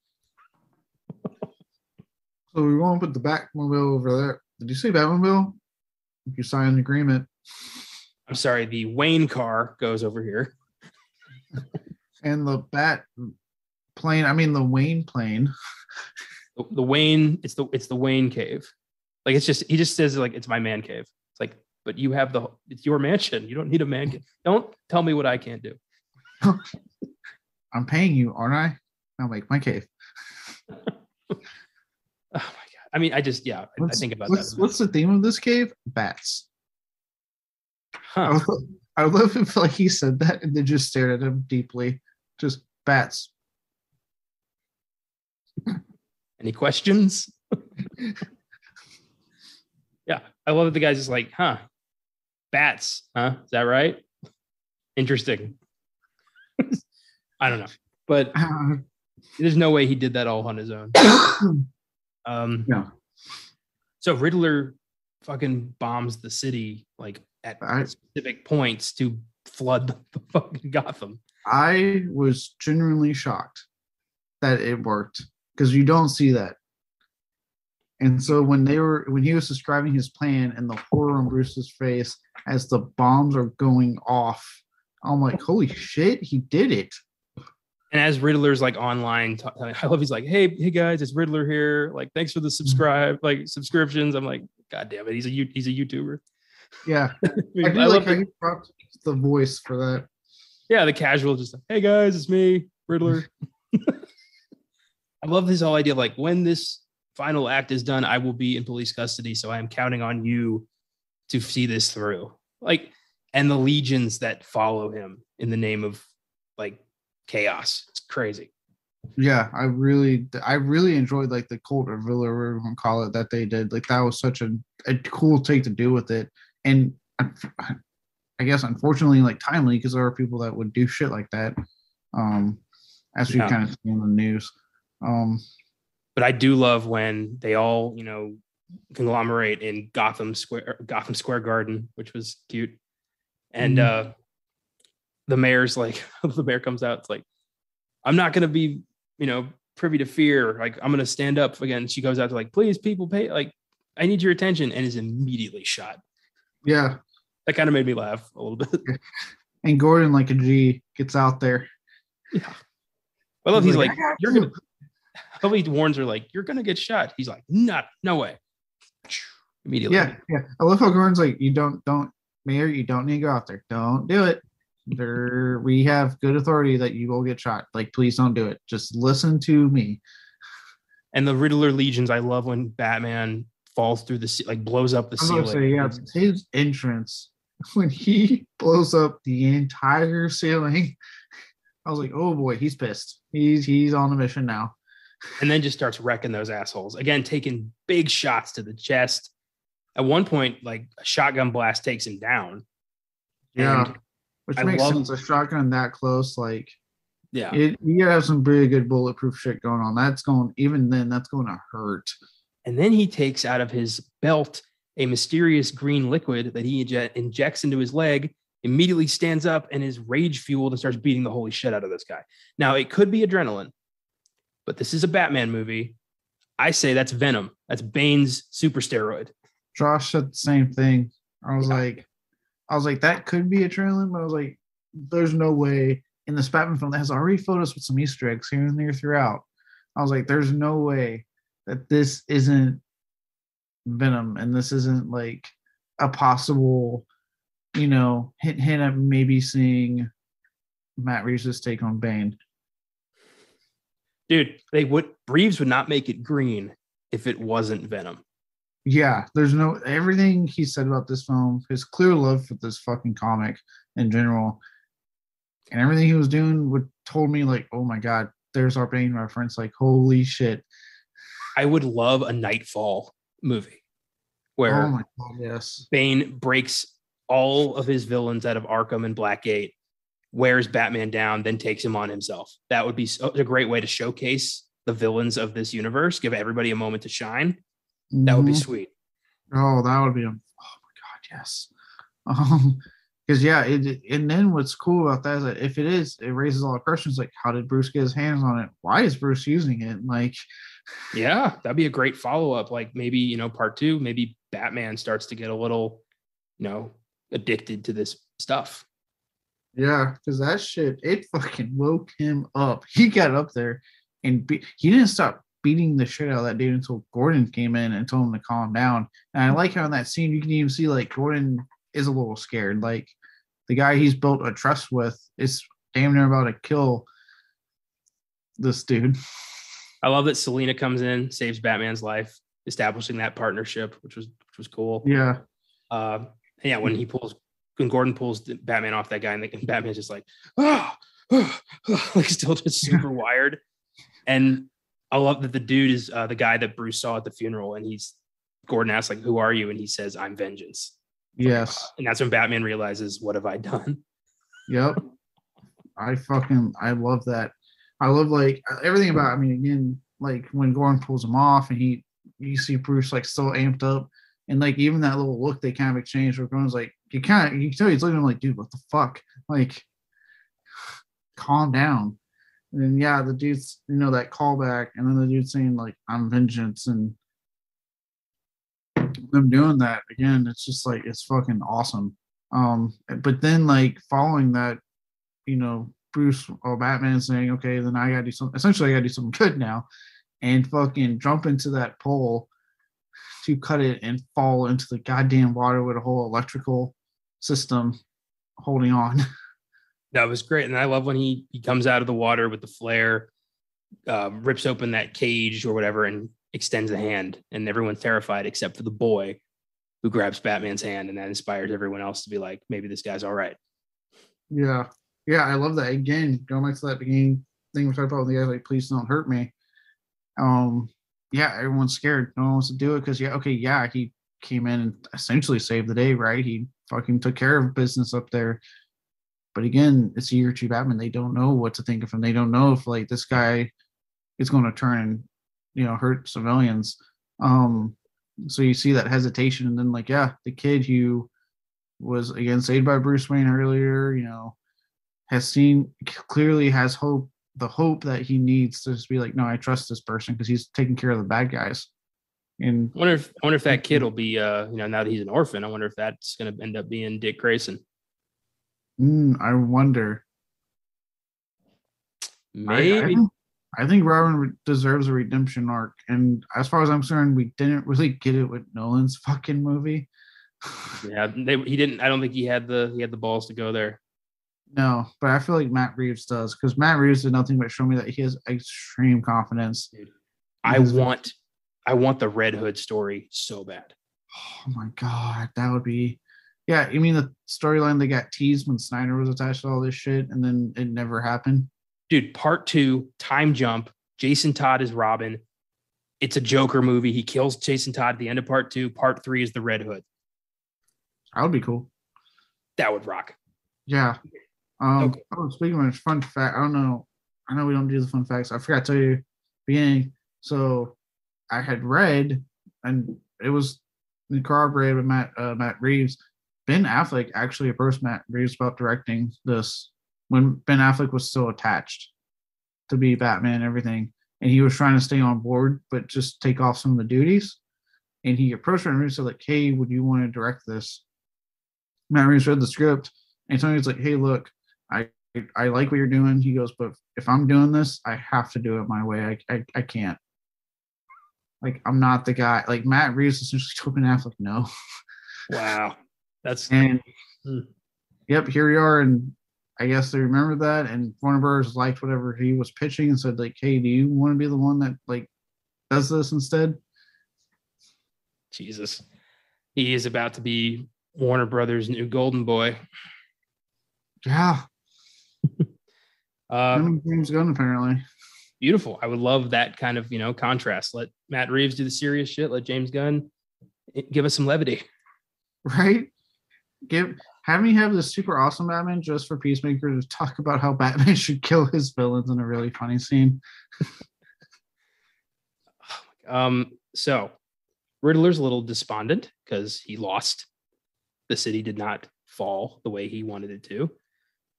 So we won't put the Batmobile over there. Did you say Batmobile? You signed an agreement. I'm sorry, the Wayne car goes over here. And the Bat plane, I mean the Wayne plane. The Wayne, it's the Wayne cave. Like, it's just, he just says like, it's my man cave. It's like, but you have it's your mansion. You don't need a man cave. Don't tell me what I can't do. I'm paying you, aren't I? I'll make my cave. Oh my God. I mean, I think about that. What's the theme of this cave? Bats. Huh. I would love if, like, he said that and then just stared at him deeply. Just bats. Any questions? Yeah. I love that the guy's just like, bats, huh? Is that right? Interesting. I don't know, but there's no way he did that all on his own. Yeah. So Riddler fucking bombs the city like at specific points to flood the fucking Gotham. I was genuinely shocked that it worked, because you don't see that. And so when he was describing his plan and the horror on Bruce's face as the bombs are going off, I'm like, holy shit, he did it. And as Riddler's like online, I love he's like, hey guys, it's Riddler here. Like, thanks for the subscriptions. I'm like, God damn it, he's a YouTuber. Yeah, I, I mean, do I like love how he brought the voice for that. yeah, the casual, just like, hey guys, it's me, Riddler. I love this whole idea of like when this final act is done, I will be in police custody. So I am counting on you to see this through. Like, and the legions that follow him in the name of like chaos. It's crazy. Yeah, I really enjoyed like the cult of Villa, whatever you want to call it, that they did. Like that was such a cool take to do with it. And I guess unfortunately like timely because there are people that would do shit like that. Um as we Yeah. kind of see in the news. Um But I do love when they all, conglomerate in Gotham Square Garden, which was cute. And the mayor's like, the mayor comes out, it's like, I'm not gonna be, privy to fear. Like, I'm gonna stand up again. She goes out to like, please, people pay, like, I need your attention, and is immediately shot. yeah. That kind of made me laugh a little bit. And Gordon, like a G, gets out there. Yeah. I love he's like, I got you're you." gonna he warns her, like, you're gonna get shot. He's like, no way. Immediately. Yeah. I love how Gordon's like, you don't, Mayor, you don't need to go out there. Don't do it. We have good authority that you will get shot. Like, please don't do it. Just listen to me. And the Riddler legions, I love when Batman falls through like blows up the I'm going ceiling. to say, yeah, his entrance when he blows up the entire ceiling. I was like, oh boy, he's pissed. He's on a mission now. And then just starts wrecking those assholes. Again, taking big shots to the chest. At one point, like a shotgun blast takes him down. Yeah. And Which I makes love- sense. A shotgun that close, like, yeah. you gotta have some pretty good bulletproof shit going on. That's going, even then, that's going to hurt. And then he takes out of his belt a mysterious green liquid that he injects into his leg, immediately stands up and is rage fueled and starts beating the holy shit out of this guy. Now, it could be adrenaline, but this is a Batman movie. I say that's Venom. That's Bane's super steroid. Josh said the same thing. I was like, that could be adrenaline, but I was like, there's no way in this Batman film that has already filled us with some Easter eggs here and there throughout. I was like, there's no way that this isn't Venom and this isn't like a possible, hint at maybe seeing Matt Reeves' take on Bane. Dude, Reeves would not make it green if it wasn't Venom. Yeah, there's no, everything he said about this film, his clear love for this fucking comic in general, and everything he was doing told me like, oh my god, there's our Bane reference. Like, holy shit. I would love a Nightfall movie where Oh my god, yes. Bane breaks all of his villains out of Arkham and Blackgate, wears Batman down, then takes him on himself. That would be a great way to showcase the villains of this universe, give everybody a moment to shine. That would be sweet. Oh, that would be oh my god, yes. Because and then what's cool about that is that if it raises a lot of questions like, how did Bruce get his hands on it? Why is Bruce using it? Like, yeah, that'd be a great follow-up. Like maybe, part 2, maybe Batman starts to get a little, addicted to this stuff. Yeah, because that shit, it fucking woke him up. He got up there and he didn't stop beating the shit out of that dude until Gordon came in and told him to calm down. And I like how in that scene you can even see like Gordon is a little scared. Like the guy he's built a trust with is damn near about to kill this dude. I love that Selina comes in, saves Batman's life, establishing that partnership, which was cool. Yeah. Yeah, when Gordon pulls Batman off that guy, and Batman's just like, like still just super wired. And I love that the dude is the guy that Bruce saw at the funeral, and Gordon asks like, "Who are you?" And he says, "I'm Vengeance." Yes. And that's when Batman realizes, "What have I done?" Yep. I love that. I love like everything about. I mean, again, like when Gordon pulls him off, and you see Bruce like still amped up, and like even that little look they kind of exchange where Gordon's like, you can tell he's looking at him like, dude, what the fuck? Like, calm down. And then, yeah, the dude's, that callback, and then the dude saying, like, I'm Vengeance. And them doing that again, it's just like it's fucking awesome. But then like following that, Bruce or Batman saying, okay, then I gotta do something. Essentially, I gotta do something good now, and fucking jump into that pole to cut it and fall into the goddamn water with a whole electrical system holding on. That was great. And I love when he comes out of the water with the flare, rips open that cage or whatever and extends a hand. And everyone's terrified except for the boy who grabs Batman's hand. And that inspires everyone else to be like, maybe this guy's all right. Yeah. Yeah, I love that. Again, going back to that beginning thing we talked about with the guy, like, please don't hurt me. Yeah, everyone's scared. No one wants to do it because, he came in and essentially saved the day, right? He fucking took care of business up there. But again, it's a year two Batman. They don't know what to think of him. They don't know if like this guy is going to turn and hurt civilians. So you see that hesitation, and then like the kid who was again saved by Bruce Wayne earlier, clearly has hope, the hope that he needs to just be like, no, I trust this person because he's taking care of the bad guys. And I wonder if that kid will be now that he's an orphan. I wonder if that's going to end up being Dick Grayson. I wonder. Maybe. I think Robin deserves a redemption arc, and as far as I'm concerned, we didn't really get it with Nolan's fucking movie. Yeah, he didn't. I don't think he had the balls to go there. No, but I feel like Matt Reeves does, because Matt Reeves did nothing but show me that he has extreme confidence. Dude, I want the Red Hood story so bad. Oh my god, that would be. Yeah, you mean the storyline they got teased when Snyder was attached to all this shit, and then it never happened? Dude, part 2, time jump. Jason Todd is Robin. It's a Joker movie. He kills Jason Todd at the end of part 2. Part 3 is the Red Hood. That would be cool. That would rock. Yeah. Okay. Oh, speaking of fun fact, I don't know. I know we don't do the fun facts. I forgot to tell you beginning. So I had read, and it was corroborated with Matt Reeves. Ben Affleck actually approached Matt Reeves about directing this when Ben Affleck was still attached to be Batman and everything. And he was trying to stay on board, but just take off some of the duties. And he approached Matt Reeves and said, like, hey, would you want to direct this? Matt Reeves read the script, and Tony was like, hey, look, I like what you're doing. He goes, but if I'm doing this, I have to do it my way. I can't. Like, I'm not the guy. Like, Matt Reeves essentially told Ben Affleck, no. Wow. Yep, here we are. And I guess they remember that. And Warner Bros. Liked whatever he was pitching and said, like, hey, do you want to be the one that, like, does this instead? Jesus. He is about to be Warner Brothers' new golden boy. Yeah. James Gunn, apparently. Beautiful. I would love that kind of, contrast. Let Matt Reeves do the serious shit. Let James Gunn give us some levity. Right? Have me have this super awesome Batman just for Peacemaker to talk about how Batman should kill his villains in a really funny scene. So Riddler's a little despondent because he lost. The city did not fall the way he wanted it to.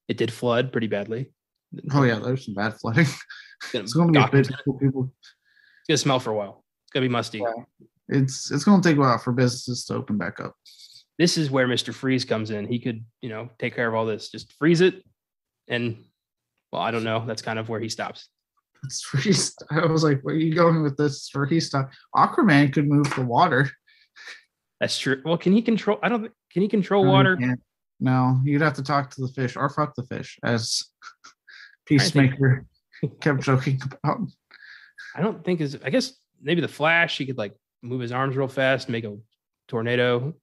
It did flood pretty badly. Oh yeah, there's some bad flooding. It's going to be a bit for people. It's gonna smell for a while. It's gonna be musty. Yeah. It's going to take a while for businesses to open back up. This is where Mr. Freeze comes in. He could, take care of all this. Just freeze it, and I don't know. That's kind of where he stops. It's freeze. I was like, where are you going with this? Where he stopped? Aquaman could move the water. That's true. Well, can he control? Can he control water? No, you'd have to talk to the fish or fuck the fish, as Peacemaker kept joking about. I don't think I guess maybe the Flash, he could like move his arms real fast, make a tornado.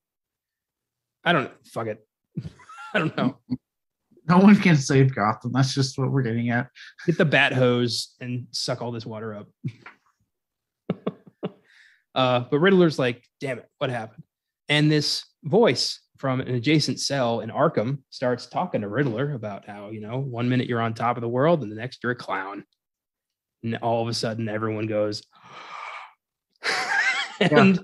I don't fuck it. I don't know. No one can save Gotham. That's just what we're getting at. Get the bat hose and suck all this water up. But Riddler's like, damn it, what happened? And this voice from an adjacent cell in Arkham starts talking to Riddler about how, 1 minute you're on top of the world and the next you're a clown. And all of a sudden everyone goes, and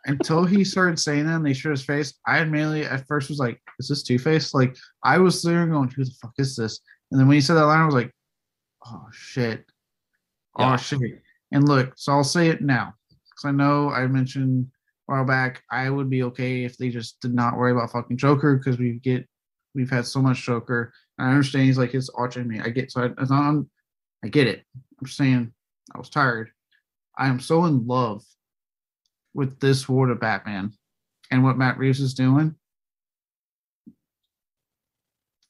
until he started saying that and they showed his face, I immediately at first was like, is this Two-Face? Like, I was there going, who the fuck is this? And then when he said that line, I was like, oh shit. Yeah. Oh shit. And look, so I'll say it now. Because I know I mentioned a while back, I would be okay if they just did not worry about fucking Joker because we've had so much Joker. And I understand he's like his arch enemy. I get so I get it. I'm just saying I was tired. I am so in love with this world of Batman and what Matt Reeves is doing.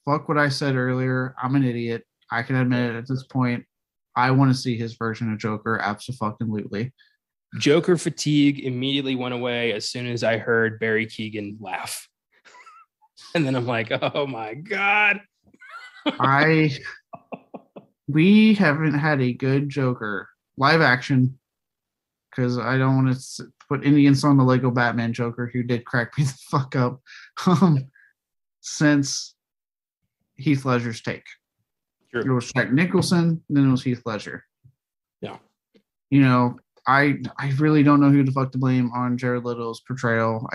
Fuck what I said earlier. I'm an idiot. I can admit it at this point. I want to see his version of Joker. Absolutely. Joker fatigue immediately went away as soon as I heard Barry Keoghan laugh. And then I'm like, oh my God. We haven't had a good Joker live action because I don't want to put Indians on the Lego Batman Joker who did crack me the fuck up since Heath Ledger's take. True. It was Jack Nicholson, then it was Heath Ledger. Yeah. You know, I really don't know who the fuck to blame on Jared Leto's portrayal.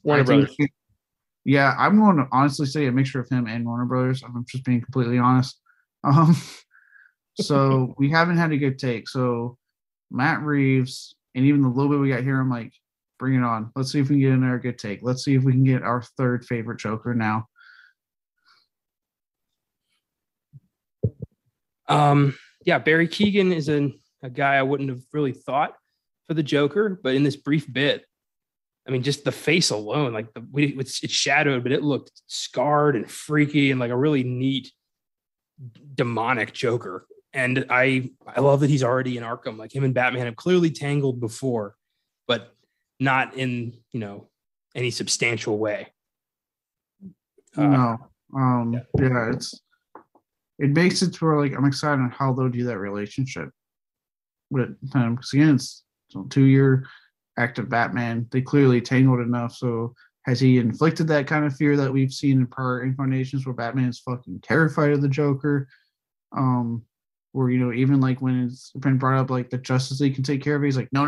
Warner Brothers. Yeah, I'm going to honestly say a mixture of him and Warner Brothers. I'm just being completely honest. So we haven't had a good take. So Matt Reeves, and even the little bit we got here, I'm like, bring it on. Let's see if we can get in there a good take. Let's see if we can get our third favorite Joker now. Yeah, Barry Keoghan is a guy I wouldn't have really thought for the Joker, but in this brief bit, I mean, just the face alone, like it's shadowed, but it looked scarred and freaky and like a really neat demonic Joker. And I love that he's already in Arkham. Like him and Batman have clearly tangled before, but not in, any substantial way. Yeah, it makes it to where like I'm excited on how they'll do that relationship with him. Because again, it's 2-year active Batman. They clearly tangled enough. So has he inflicted that kind of fear that we've seen in prior incarnations where Batman is fucking terrified of the Joker? Where even like when it's been brought up like the Justice League can take care of it, he's like, no,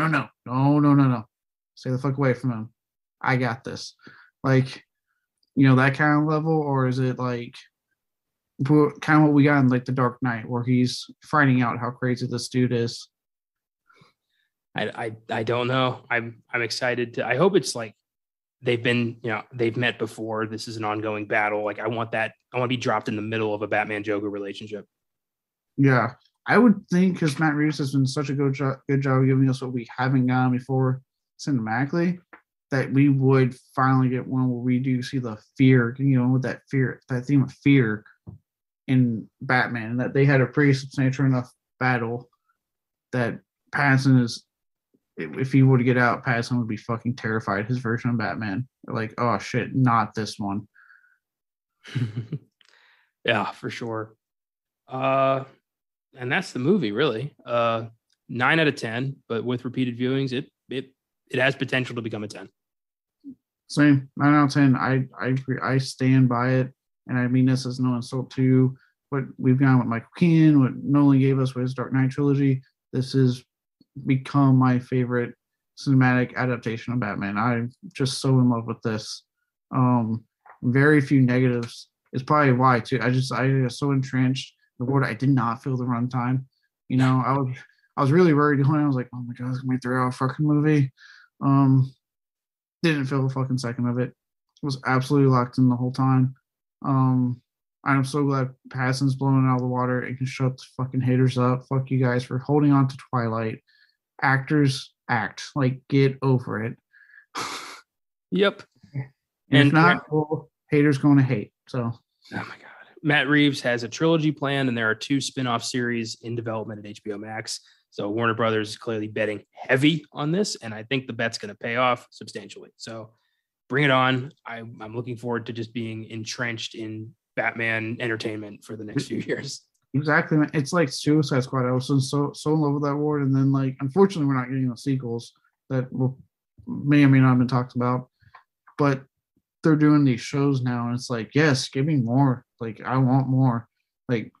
stay the fuck away from him. I got this. Like, that kind of level, or is it like kind of what we got in like the Dark Knight, where he's finding out how crazy this dude is? I don't know. I'm excited I hope it's like they've met before. This is an ongoing battle. Like I want to be dropped in the middle of a Batman Joker relationship. Yeah, I would think because Matt Reeves has been such a good job giving us what we haven't gotten before cinematically, that we would finally get one where we do see the fear, with that theme of fear in Batman, and that they had a pretty substantial enough battle that Pattinson is, if he were to get out, Pattinson would be fucking terrified. His version of Batman, like, oh shit, not this one. Yeah, for sure. And that's the movie, really. 9 out of 10, but with repeated viewings, it has potential to become a 10. Same, 9 out of 10. I stand by it, and I mean this as no insult to what we've got with Michael Keaton, what Nolan gave us with his Dark Knight trilogy. This has become my favorite cinematic adaptation of Batman. I'm just so in love with this. Very few negatives. It's probably why too. I was so entrenched. The word I did not feel the runtime. I was really worried when I was like, oh my god, it's gonna be a 3-hour fucking movie. Didn't feel a fucking second of it. Was absolutely locked in the whole time. I'm so glad Pattinson's blowing out of the water and can shut the fucking haters up. Fuck you guys for holding on to Twilight. Actors act, like, get over it. Yep. And if not, well, haters going to hate. So, oh my god. Matt Reeves has a trilogy planned, and there are 2 spin-off series in development at HBO Max. So Warner Brothers is clearly betting heavy on this, and I think the bet's going to pay off substantially. So bring it on. I'm looking forward to just being entrenched in Batman entertainment for the next few years. Exactly. It's like Suicide Squad. I was so in love with that word, and then like unfortunately we're not getting the sequels that may or may not have been talked about, but they're doing these shows now, and it's like, yes, give me more. Like I want more. Like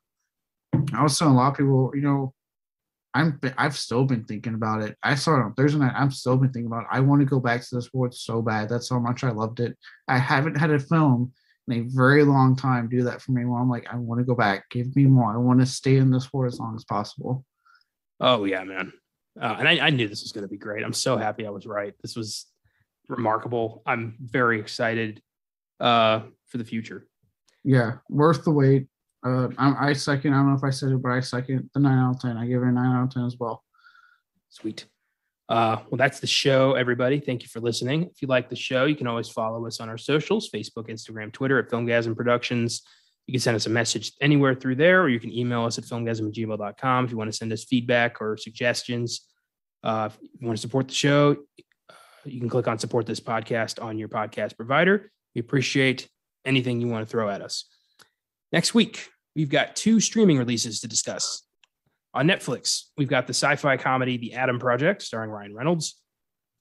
I was telling a lot of people, I've still been thinking about it. I saw it on Thursday night. I've still been thinking about it. I want to go back to this sport so bad. That's how much I loved it. I haven't had a film in a very long time do that for me where I'm like, I want to go back. Give me more. I want to stay in this sport as long as possible. Oh yeah, man. And I knew this was going to be great. I'm so happy I was right. This was remarkable. I'm very excited for the future. Yeah, worth the wait. I second. I don't know if I said it, but I second the 9 out of 10. I give it a 9 out of 10 as well. Sweet. Well, that's the show, everybody. Thank you for listening. If you like the show, you can always follow us on our socials, Facebook, Instagram, Twitter at Filmgasm Productions. You can send us a message anywhere through there, or you can email us at filmgasm@gmail.com if you want to send us feedback or suggestions. If you want to support the show, you can click on support this podcast on your podcast provider. We appreciate anything you want to throw at us. Next week, we've got 2 streaming releases to discuss. On Netflix, we've got the sci-fi comedy The Adam Project, starring Ryan Reynolds.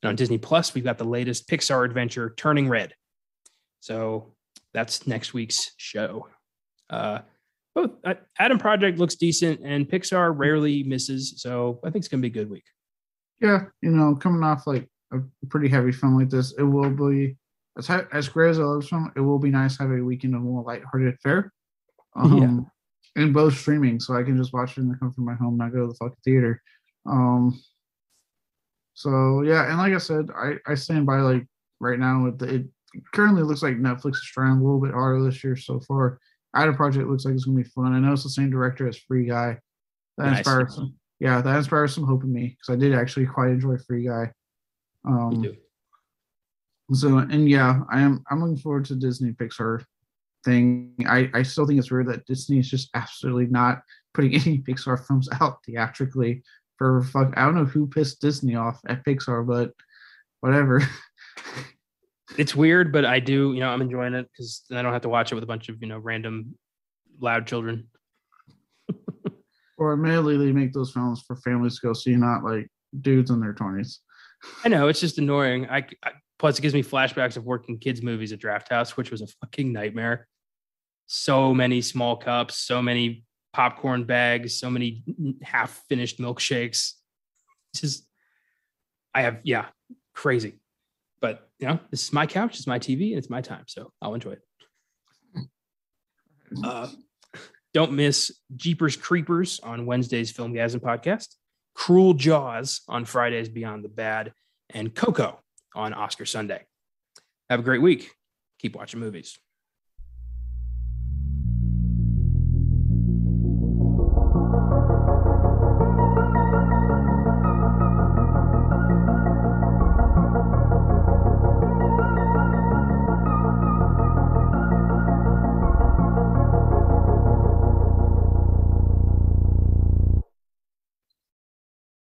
And on Disney Plus, we've got the latest Pixar adventure, Turning Red. So that's next week's show. Adam Project looks decent, and Pixar rarely misses. So I think it's going to be a good week. Yeah, coming off like a pretty heavy film like this, it will be as great as I love this film. It will be nice to have a weekend of more lighthearted fare. In both streaming, so I can just watch it in the comfort of my home, not go to the fucking theater. So yeah, and like I said, I stand by like right now. It currently looks like Netflix is trying a little bit harder this year so far. Adam Project looks like it's gonna be fun. I know it's the same director as Free Guy. That inspires some hope in me because I did actually quite enjoy Free Guy. Me too. So and yeah, I'm looking forward to Disney Pixar thing. I still think it's weird that Disney is just absolutely not putting any Pixar films out theatrically. I don't know who pissed Disney off at Pixar, but whatever. It's weird, but I do, I'm enjoying it because I don't have to watch it with a bunch of, random loud children. Or admittedly, they make those films for families to go see, not like dudes in their 20s. I know, it's just annoying. Plus, it gives me flashbacks of working kids' movies at Draft House, which was a fucking nightmare. So many small cups, so many popcorn bags, so many half-finished milkshakes. Crazy. But, this is my couch, it's my TV, and it's my time, so I'll enjoy it. Don't miss Jeepers Creepers on Wednesday's Filmgasm podcast, Cruel Jaws on Fridays Beyond the Bad, and Coco on Oscar Sunday. Have a great week. Keep watching movies.